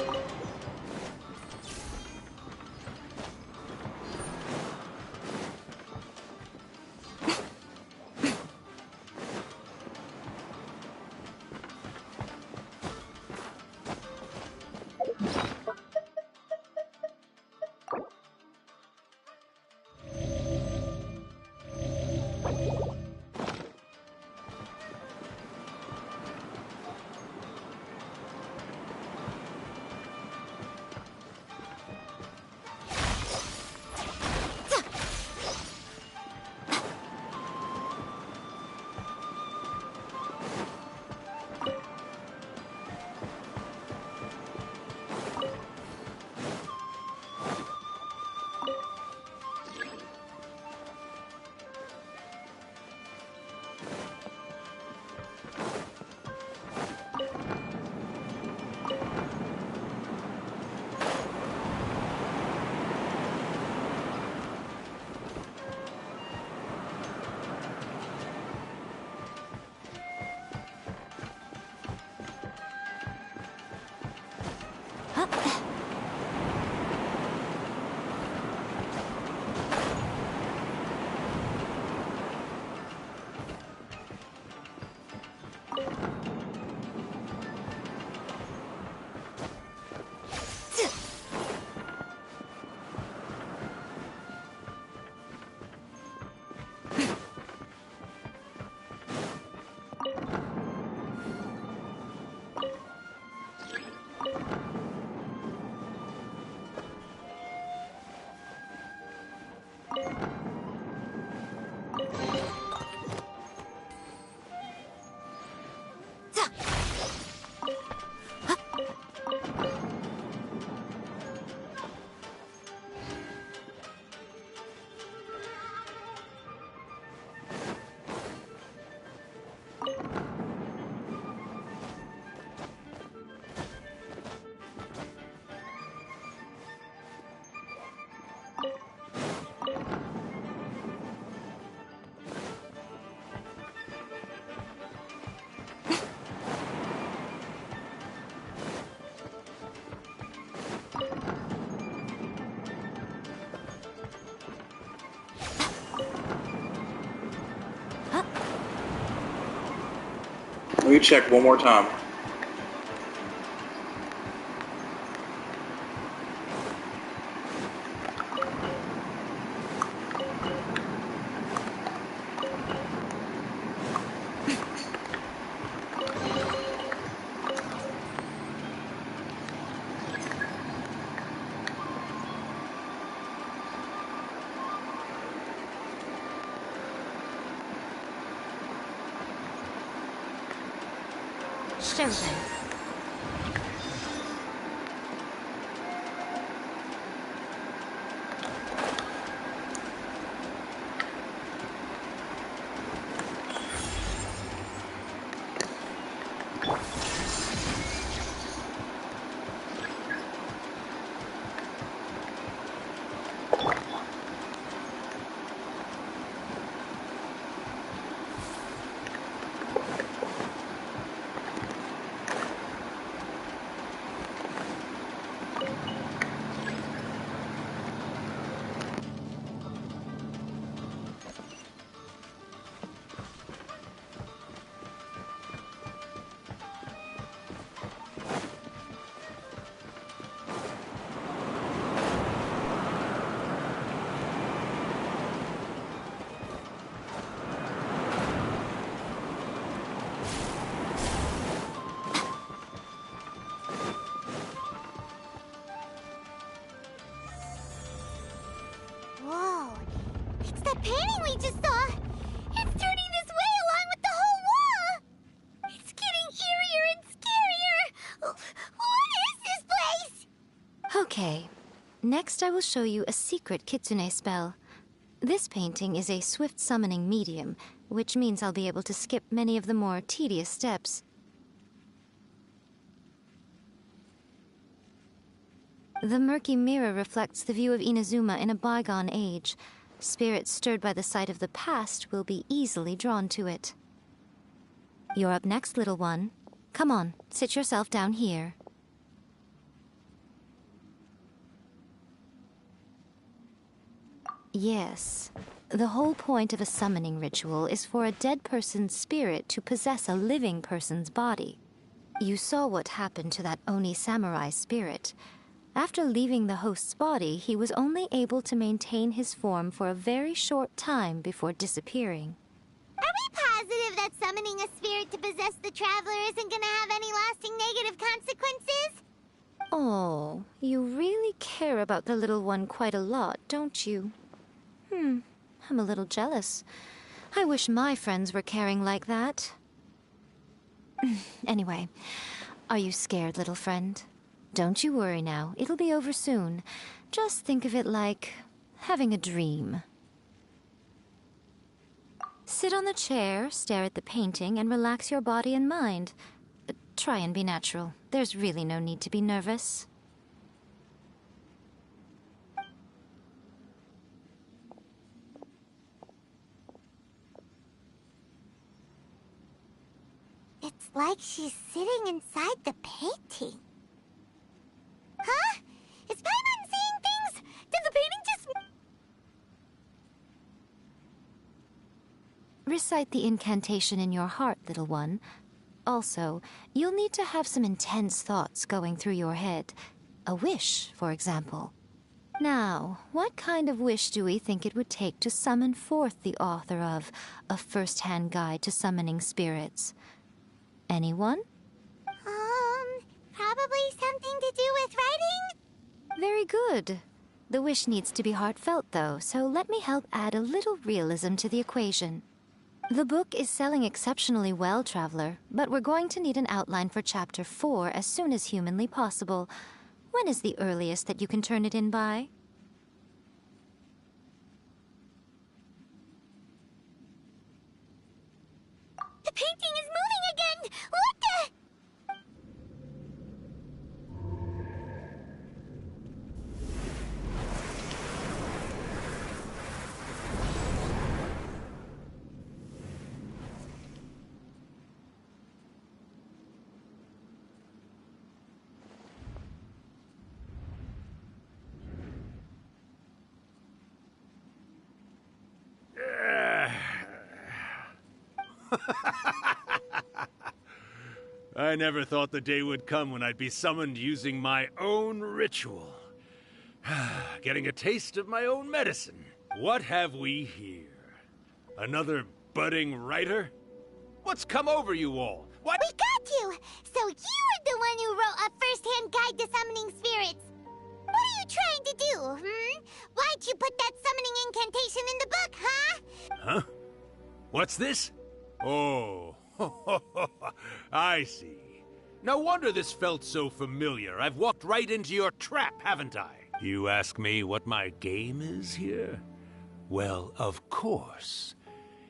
Let me check one more time. Sure thing. Whoa, it's the painting we just saw! It's turning this way along with the whole wall! It's getting eerier and scarier! What is this place? Okay. Next, I will show you a secret kitsune spell. This painting is a swift summoning medium, which means I'll be able to skip many of the more tedious steps. The murky mirror reflects the view of Inazuma in a bygone age. Spirits stirred by the sight of the past will be easily drawn to it. You're up next, little one. Come on, sit yourself down here. Yes. The whole point of a summoning ritual is for a dead person's spirit to possess a living person's body. You saw what happened to that Oni samurai spirit. After leaving the host's body, he was only able to maintain his form for a very short time before disappearing. Are we positive that summoning a spirit to possess the traveler isn't gonna have any lasting negative consequences? Oh, you really care about the little one quite a lot, don't you? I'm a little jealous. I wish my friends were caring like that. Anyway, are you scared, little friend? Don't you worry now, it'll be over soon. Just think of it like having a dream. Sit on the chair, stare at the painting, and relax your body and mind. Try and be natural. There's really no need to be nervous. It's like she's sitting inside the painting. Huh? Is Paimon seeing things? Did the painting just... Recite the incantation in your heart, little one. Also, you'll need to have some intense thoughts going through your head. A wish, for example. Now, what kind of wish do we think it would take to summon forth the author of A First-Hand Guide to Summoning Spirits? Anyone? Probably something to do with writing? Very good. The wish needs to be heartfelt, though, so let me help add a little realism to the equation. The book is selling exceptionally well, Traveler, but we're going to need an outline for Chapter 4 as soon as humanly possible. When is the earliest that you can turn it in by? The painting is moving again! What the... I never thought the day would come when I'd be summoned using my own ritual. Getting a taste of my own medicine. What have we here? Another budding writer? What's come over you all? What? We got you! So you were the one who wrote a first-hand guide to summoning spirits. What are you trying to do, Why'd you put that summoning incantation in the book, huh? Huh? What's this? Oh, I see. No wonder this felt so familiar. I've walked right into your trap, haven't I? You ask me what my game is here? Well, of course.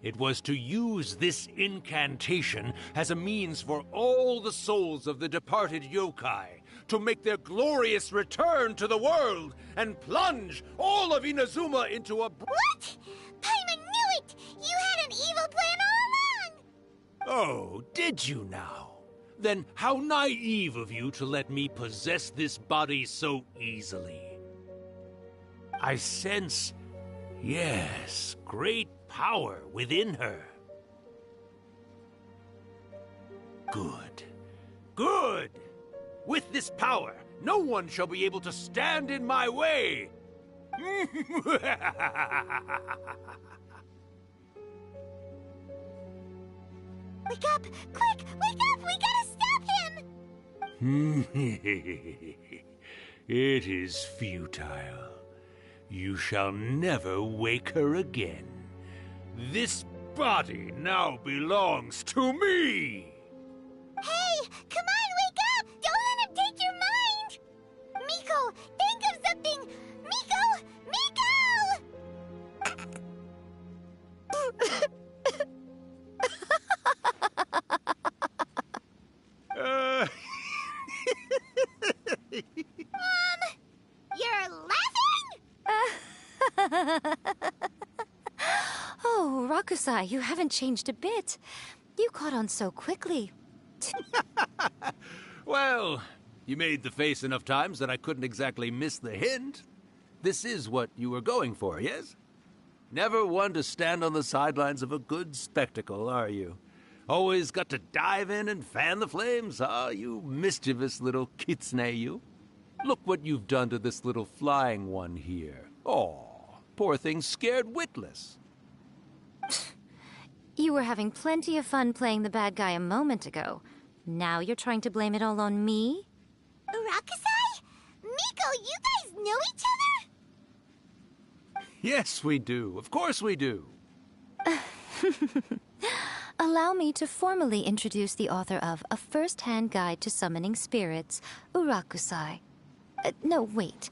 It was to use this incantation as a means for all the souls of the departed yokai to make their glorious return to the world and plunge all of Inazuma into a... What? Paimon knew it! You had an evil plan all along! Oh, did you now? Then how naive of you to let me possess this body so easily. I sense, yes, great power within her. Good. Good! With this power, no one shall be able to stand in my way! Wake up! Quick! Wake up! We gotta stop him! It is futile. You shall never wake her again. This body now belongs to me! Hey! Come on, wake up! Don't let him take your mind! Miko, think of something! Miko! You're laughing? Oh, Rakusai, you haven't changed a bit. You caught on so quickly. Well, you made the face enough times that I couldn't exactly miss the hint. This is what you were going for, yes? Never one to stand on the sidelines of a good spectacle, are you? Always got to dive in and fan the flames, huh? You mischievous little kitsune, you. Look what you've done to this little flying one here. Oh, poor thing scared witless. You were having plenty of fun playing the bad guy a moment ago. Now you're trying to blame it all on me? Rakusai? Miko, you guys know each other? Yes, we do. Of course we do. Allow me to formally introduce the author of A First-Hand Guide to Summoning Spirits, Urakusai. No, wait.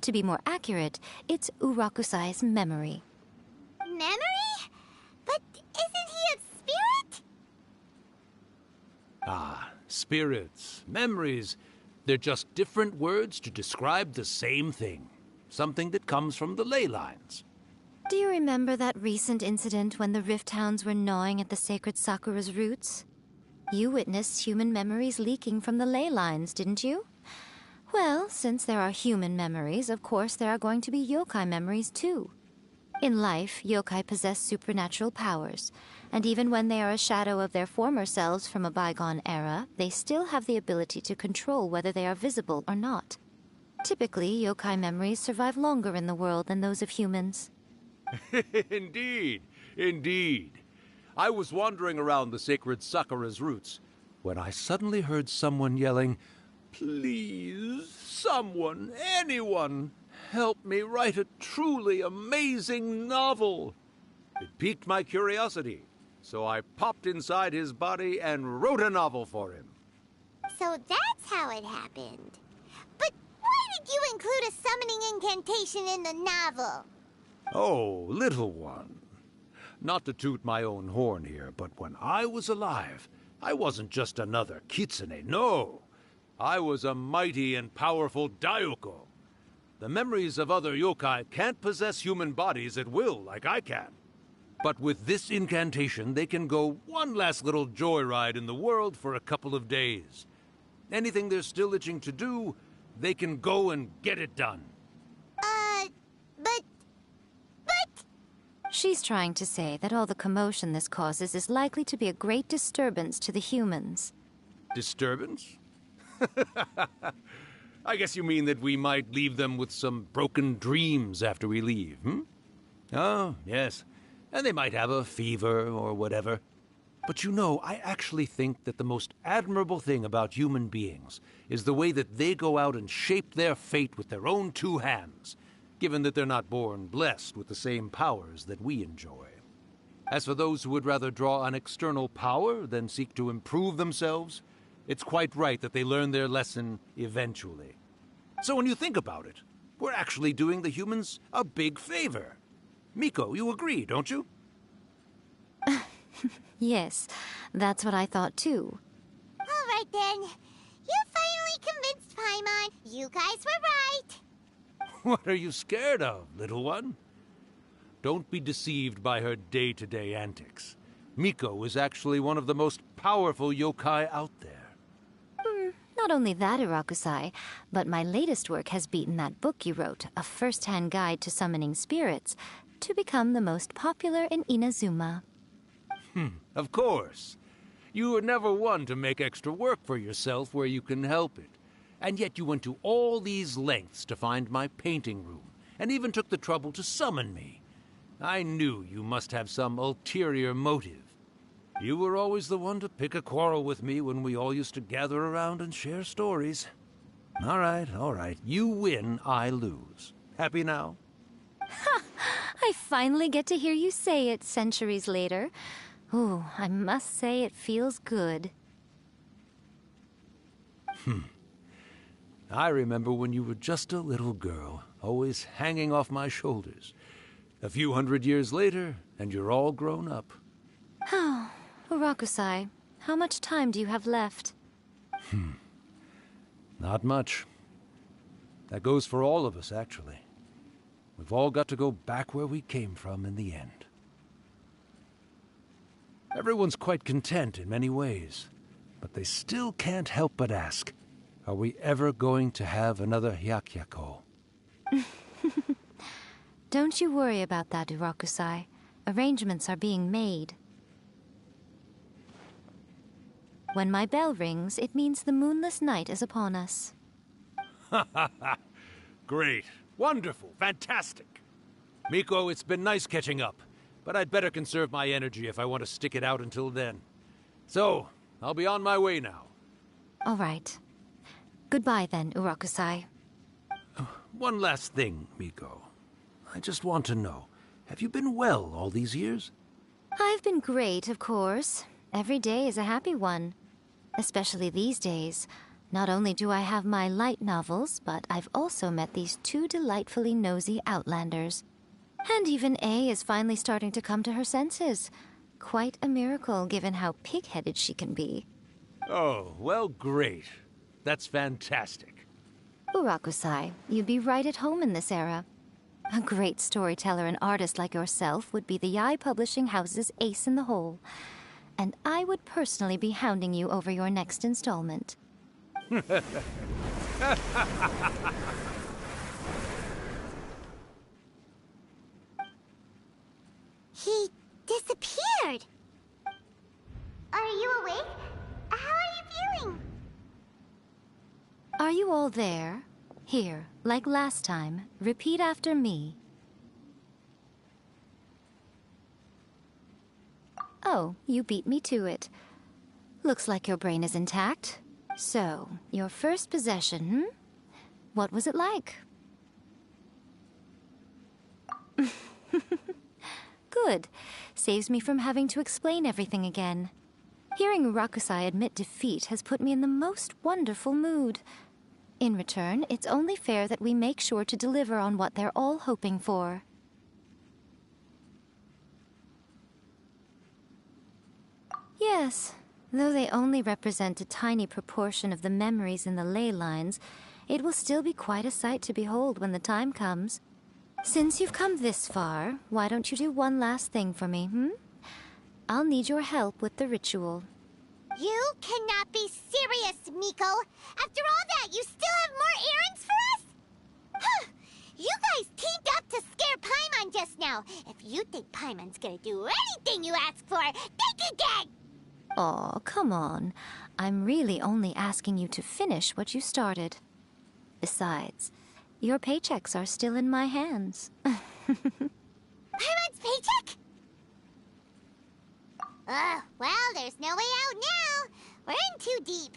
To be more accurate, it's Urakusai's memory. Memory? But isn't he a spirit? Ah, spirits, memories. They're just different words to describe the same thing. Something that comes from the ley lines. Do you remember that recent incident when the Rift Hounds were gnawing at the sacred Sakura's roots? You witnessed human memories leaking from the ley lines, didn't you? Well, since there are human memories, of course there are going to be yokai memories too. In life, yokai possess supernatural powers, and even when they are a shadow of their former selves from a bygone era, they still have the ability to control whether they are visible or not. Typically, yokai memories survive longer in the world than those of humans. Indeed, indeed. I was wandering around the sacred Sakura's roots when I suddenly heard someone yelling, "Please, someone, anyone, help me write a truly amazing novel." It piqued my curiosity, so I popped inside his body and wrote a novel for him. So that's how it happened. But why did you include a summoning incantation in the novel? Oh, little one. Not to toot my own horn here, but when I was alive, I wasn't just another kitsune, no. I was a mighty and powerful Daioko. The memories of other yokai can't possess human bodies at will like I can. But with this incantation, they can go one last little joyride in the world for a couple of days. Anything they're still itching to do, they can go and get it done. But... She's trying to say that all the commotion this causes is likely to be a great disturbance to the humans. Disturbance? I guess you mean that we might leave them with some broken dreams after we leave, hmm? Oh, yes. And they might have a fever or whatever. But you know, I actually think that the most admirable thing about human beings is the way that they go out and shape their fate with their own two hands, given that they're not born blessed with the same powers that we enjoy. As for those who would rather draw on external power than seek to improve themselves, it's quite right that they learn their lesson eventually. So when you think about it, we're actually doing the humans a big favor. Miko, you agree, don't you? Yes, that's what I thought too. All right then. You finally convinced Paimon. You guys were right. What are you scared of, little one? Don't be deceived by her day-to-day antics. Miko is actually one of the most powerful yokai out there. Not only that, Irakusai, but my latest work has beaten that book you wrote, A First-Hand Guide to Summoning Spirits, to become the most popular in Inazuma. Of course. You were never one to make extra work for yourself where you can help it. And yet you went to all these lengths to find my painting room, and even took the trouble to summon me. I knew you must have some ulterior motive. You were always the one to pick a quarrel with me when we all used to gather around and share stories. All right. You win, I lose. Happy now? Ha! I finally get to hear you say it centuries later. Ooh, I must say it feels good. I remember when you were just a little girl, always hanging off my shoulders. A few 100 years later, and you're all grown up. Oh, Urakusai, how much time do you have left? Not much. That goes for all of us, actually. We've all got to go back where we came from in the end. Everyone's quite content in many ways, but they still can't help but ask, are we ever going to have another Hyakyako? Don't you worry about that, Urakusai. Arrangements are being made. When my bell rings, it means the moonless night is upon us. Great. Wonderful. Fantastic. Miko, it's been nice catching up, but I'd better conserve my energy if I want to stick it out until then. So, I'll be on my way now. All right. Goodbye then, Urakusai. One last thing, Miko. I just want to know, have you been well all these years? I've been great, of course. Every day is a happy one. Especially these days. Not only do I have my light novels, but I've also met these two delightfully nosy outlanders. And even A is finally starting to come to her senses. Quite a miracle, given how pig-headed she can be. Oh, well, great. That's fantastic. Urakusai, you'd be right at home in this era. A great storyteller and artist like yourself would be the Yae Publishing House's ace in the hole. And I would personally be hounding you over your next installment. He disappeared. Are you awake? How are you feeling? Are you all there? Here, like last time, repeat after me. Oh, you beat me to it. Looks like your brain is intact. So, your first possession, What was it like? Good. Saves me from having to explain everything again. Hearing Rakusai admit defeat has put me in the most wonderful mood. In return, it's only fair that we make sure to deliver on what they're all hoping for. Yes, though they only represent a tiny proportion of the memories in the ley lines, it will still be quite a sight to behold when the time comes. Since you've come this far, why don't you do one last thing for me, I'll need your help with the ritual. You cannot be serious, Miko! After all that, you still have more errands for us? Huh. You guys teamed up to scare Paimon just now. If you think Paimon's gonna do anything you ask for, think again! Aw, come on. I'm really only asking you to finish what you started. Besides, your paychecks are still in my hands. Paimon's paycheck? Well, there's no way out now. We're in too deep.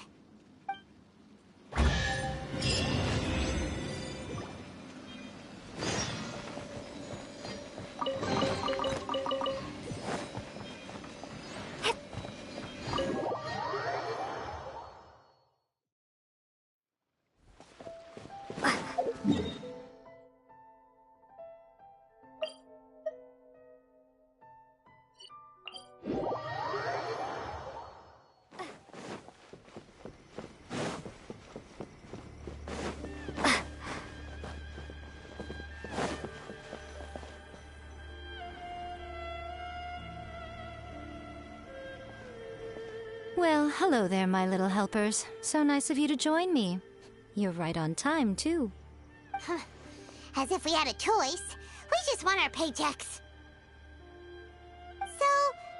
Well, hello there, my little helpers. So nice of you to join me. You're right on time, too. As if we had a choice. We just want our paychecks. So,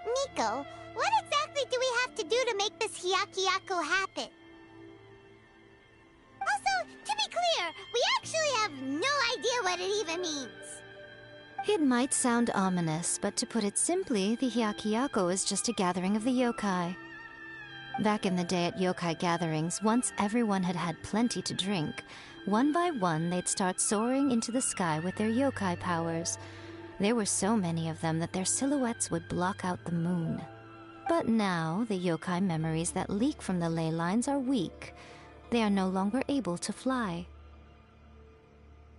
Nico, what exactly do we have to do to make this Hyakyako happen? Also, to be clear, we actually have no idea what it even means. It might sound ominous, but to put it simply, the Hyakyako is just a gathering of the yokai. Back in the day at yokai gatherings, once everyone had had plenty to drink, one by one they'd start soaring into the sky with their yokai powers. There were so many of them that their silhouettes would block out the moon. But now, the yokai memories that leak from the ley lines are weak. They are no longer able to fly.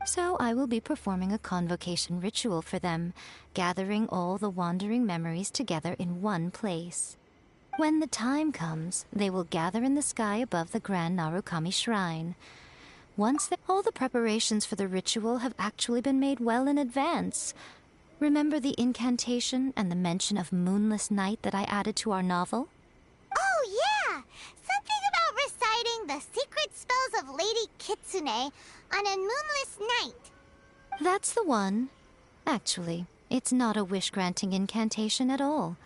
So I will be performing a convocation ritual for them, gathering all the wandering memories together in one place. When the time comes, they will gather in the sky above the Grand Narukami Shrine. All the preparations for the ritual have actually been made well in advance. Remember the incantation and the mention of moonless night that I added to our novel? Oh, yeah! Something about reciting the secret spells of Lady Kitsune on a moonless night. That's the one. Actually, it's not a wish-granting incantation at all.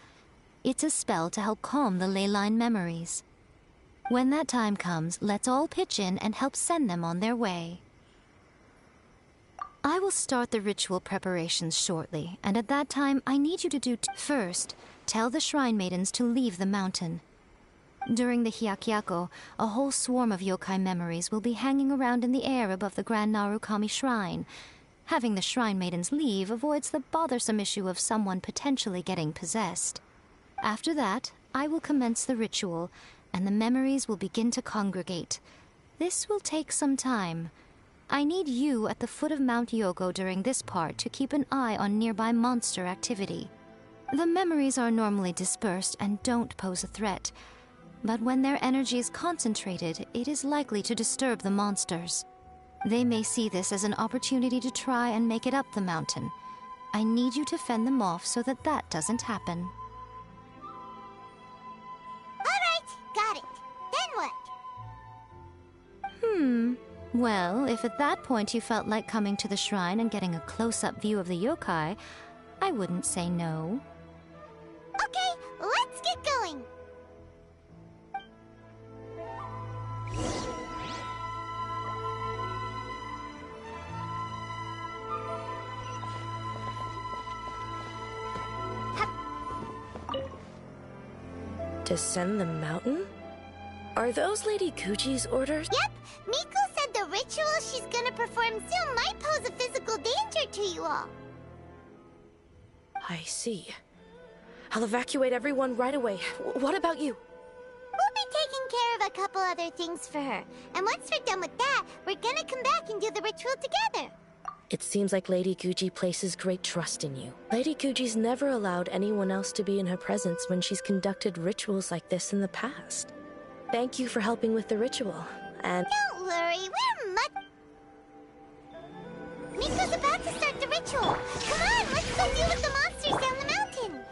It's a spell to help calm the ley line memories. When that time comes, let's all pitch in and help send them on their way. I will start the ritual preparations shortly, and at that time I need you to do first, tell the shrine maidens to leave the mountain. During the Hyakyako, a whole swarm of yokai memories will be hanging around in the air above the Grand Narukami Shrine. Having the shrine maidens leave avoids the bothersome issue of someone potentially getting possessed. After that, I will commence the ritual, and the memories will begin to congregate. This will take some time. I need you at the foot of Mount Yogo during this part to keep an eye on nearby monster activity. The memories are normally dispersed and don't pose a threat, but when their energy is concentrated, it is likely to disturb the monsters. They may see this as an opportunity to try and make it up the mountain. I need you to fend them off so that that doesn't happen. Got it. Then what? Well, if at that point you felt like coming to the shrine and getting a close-up view of the yokai, I wouldn't say no. Okay, let's get going. Descend the mountain? Are those Lady Guji's orders? Yep, Miko said the ritual she's gonna perform soon might pose a physical danger to you all. I see. I'll evacuate everyone right away. What about you? We'll be taking care of a couple other things for her. And once we're done with that, we're gonna come back and do the ritual together. It seems like Lady Guji places great trust in you. Lady Guji's never allowed anyone else to be in her presence when she's conducted rituals like this in the past. Thank you for helping with the ritual, and... Don't worry, we're Miko's about to start the ritual. Come on, let's go deal with the monsters down the mountain.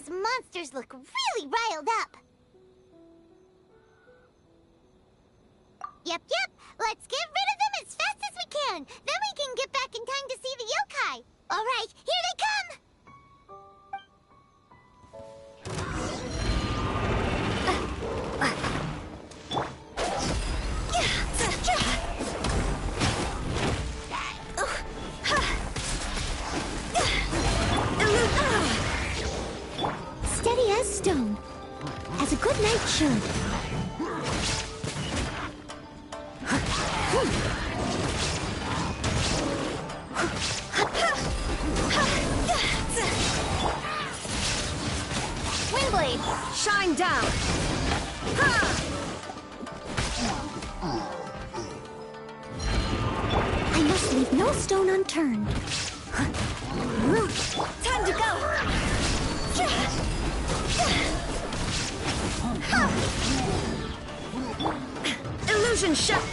Those monsters look really riled up. Yep. Let's get rid of them as fast as we can. Then we can get back in time to see the yokai. All right, here they come. Steady as stone, as a good knight should. Windblade, shine down. I must leave no stone unturned. Time to go. Illusion shot.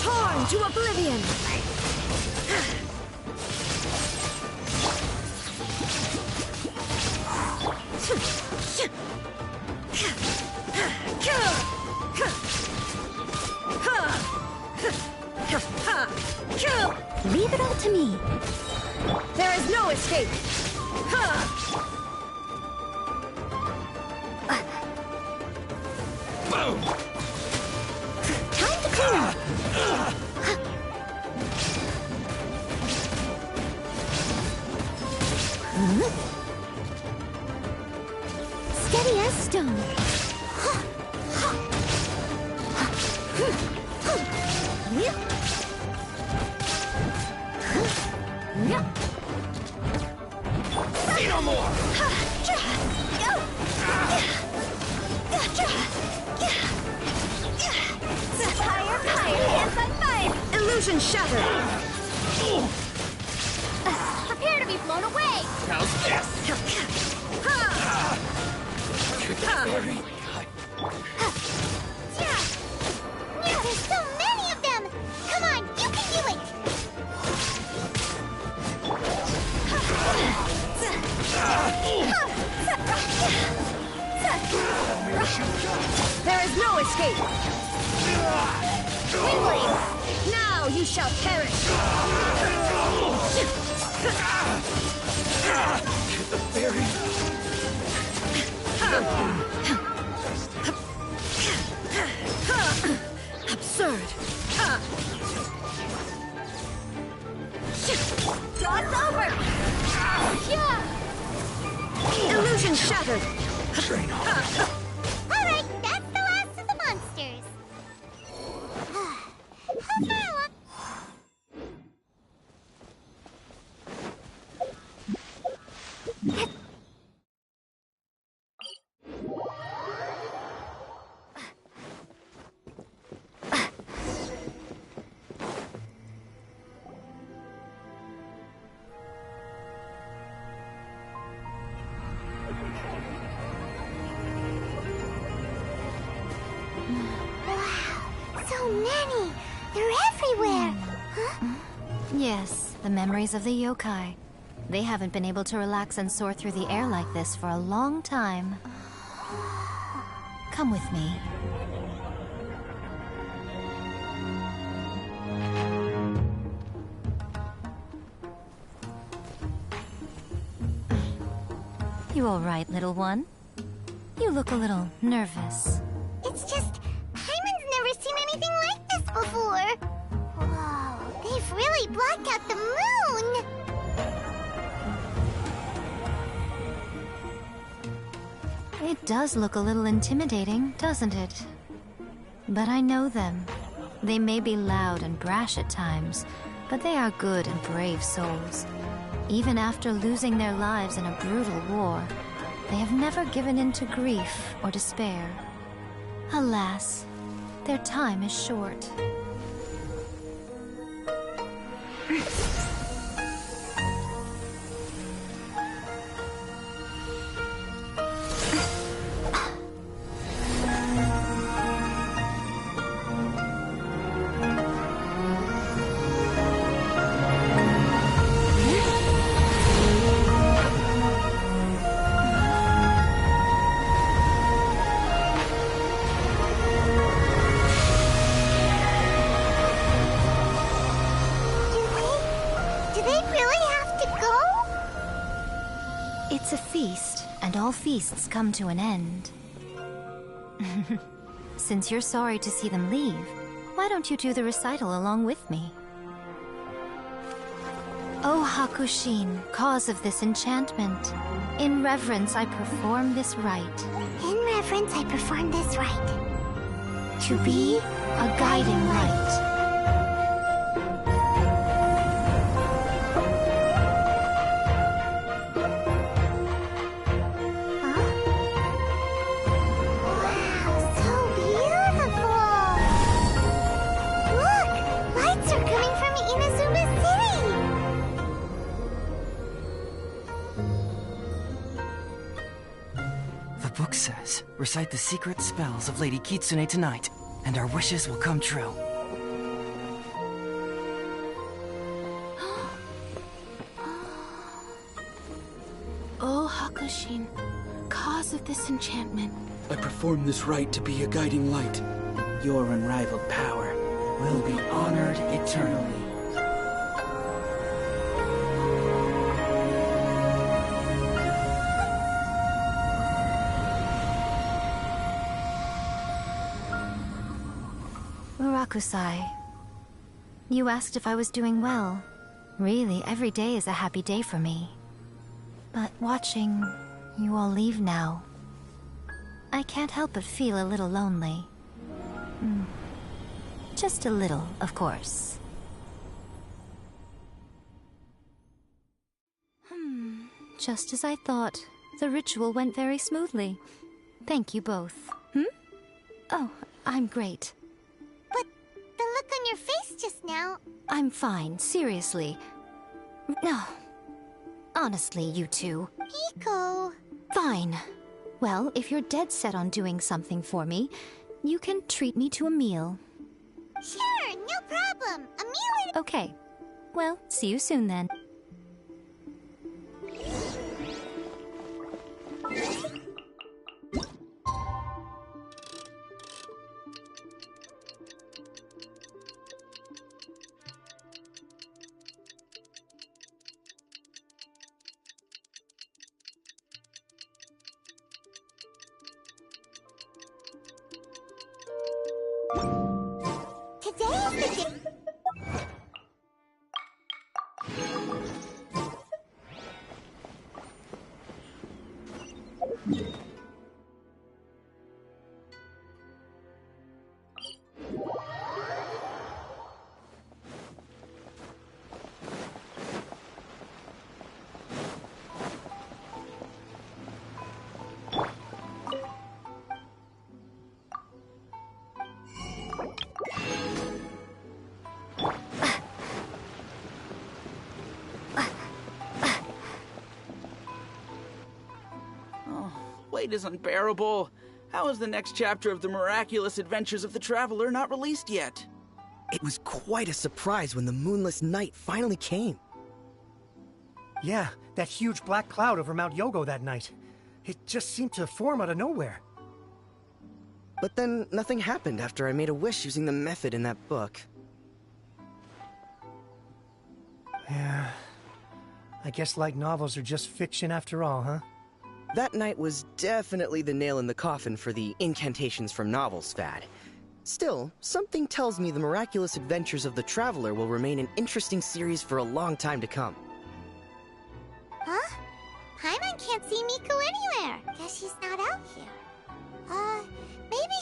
Torn to oblivion. Leave it all to me. There is no escape. Time to clean up. Steady as stone. See no more! Illusion shattered. Prepare to be blown away. How's this? Yeah, there's so many of them. Come on, you can do it. There is no escape. Windblade, now you shall perish. The fairy. Absurd. Draw's over. Illusion shattered. Train on. All right, that's the last of the monsters. So many! They're everywhere! Huh? Yes, the memories of the yokai. They haven't been able to relax and soar through the air like this for a long time. Come with me. You all right, little one? You look a little nervous. It's just, Hyman's never seen anything like this before. Whoa, they've really blocked out the moon! It does look a little intimidating, doesn't it? But I know them. They may be loud and brash at times, but they are good and brave souls. Even after losing their lives in a brutal war, they have never given in to grief or despair. Alas, their time is short. It's a feast, and all feasts come to an end. Since you're sorry to see them leave, why don't you do the recital along with me? O Hakushin, cause of this enchantment, in reverence I perform this rite. In reverence, I perform this rite. To be a guiding light. The book says, recite the secret spells of Lady Kitsune tonight, and our wishes will come true. O Hakushin, cause of this enchantment. I perform this rite to be a guiding light. Your unrivaled power will be honored eternally. Murakusai, you asked if I was doing well. Really, every day is a happy day for me. But watching you all leave now, I can't help but feel a little lonely. Just a little, of course. Just as I thought. The ritual went very smoothly. Thank you both. Oh, I'm great. But the look on your face just now... I'm fine, seriously. No. Honestly, you two. Miko... Fine. Well, if you're dead set on doing something for me, you can treat me to a meal. Sure, no problem. A meal is... Okay. Well, see you soon then. Today is the day... Wait is unbearable. How is the next chapter of the miraculous adventures of the Traveler not released yet? It was quite a surprise when the moonless night finally came. Yeah, that huge black cloud over Mount Yogo that night. It just seemed to form out of nowhere. But then nothing happened after I made a wish using the method in that book. Yeah. I guess light novels are just fiction after all, huh? That night was definitely the nail in the coffin for the incantations from novels fad. Still, something tells me the miraculous adventures of the Traveler will remain an interesting series for a long time to come. Huh? Paimon can't see Miko anywhere. Guess she's not out here. Maybe...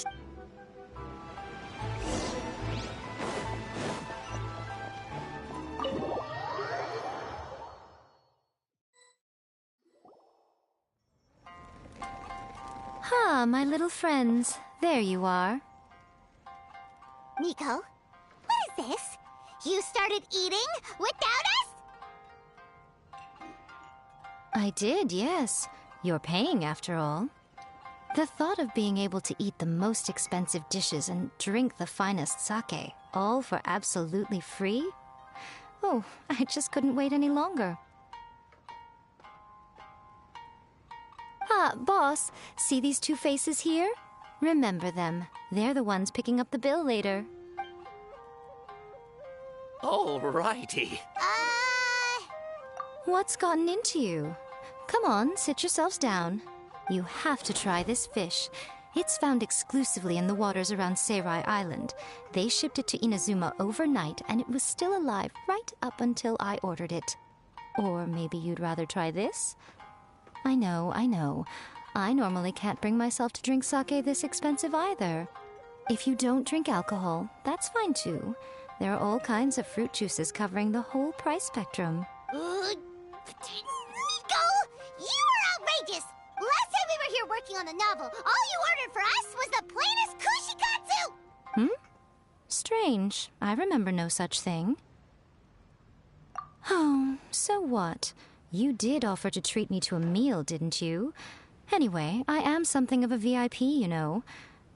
Ah, my little friends. There you are. Miko, what is this? You started eating without us? I did, yes. You're paying after all. The thought of being able to eat the most expensive dishes and drink the finest sake, all for absolutely free? Oh, I just couldn't wait any longer. Ah, boss, see these two faces here? Remember them. They're the ones picking up the bill later. Alrighty. What's gotten into you? Come on, sit yourselves down. You have to try this fish. It's found exclusively in the waters around Seirai Island. They shipped it to Inazuma overnight, and it was still alive right up until I ordered it. Or maybe you'd rather try this? I know. I normally can't bring myself to drink sake this expensive either. If you don't drink alcohol, that's fine too. There are all kinds of fruit juices covering the whole price spectrum. Nico! You are outrageous! Last time we were here working on the novel, all you ordered for us was the plainest kushikatsu! Strange. I remember no such thing. Oh, so what? You did offer to treat me to a meal, didn't you? Anyway, I am something of a VIP, you know.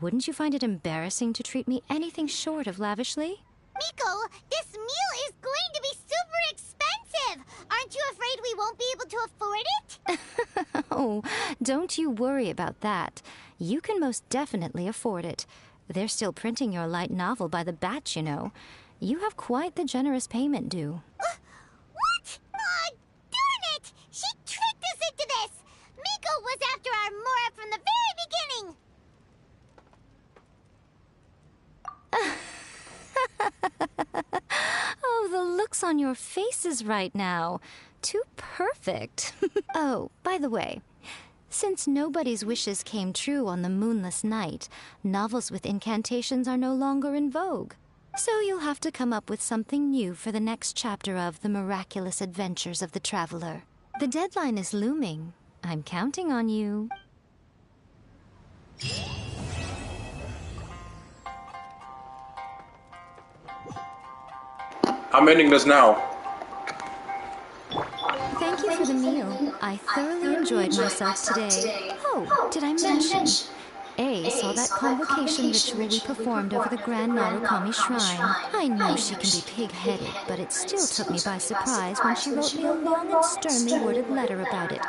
Wouldn't you find it embarrassing to treat me anything short of lavishly? Miko, this meal is going to be super expensive! Aren't you afraid we won't be able to afford it? Oh, don't you worry about that. You can most definitely afford it. They're still printing your light novel by the batch, you know. You have quite the generous payment due. What? Darn it! She tricked us into this! Miko was after our Mora from the very beginning! Oh, the looks on your faces right now. Too perfect. Oh, by the way, since nobody's wishes came true on the moonless night, novels with incantations are no longer in vogue. So you'll have to come up with something new for the next chapter of The Miraculous Adventures of the Traveler. The deadline is looming. I'm counting on you. I'm ending this now. Thank you for the meal. I thoroughly enjoyed myself today. Oh, did I mention? A saw that convocation ritual we performed over the Grand Narukami Shrine. I know she can be pig-headed, but it still took me by surprise when she wrote me a long and sternly worded letter about it,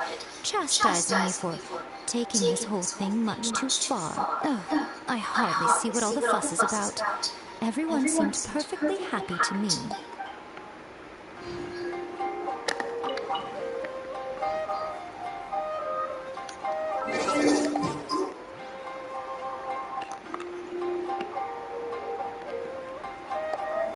chastising me for taking this whole thing much too far. Oh, I hardly see what all the fuss is about. Everyone seemed perfectly happy to me.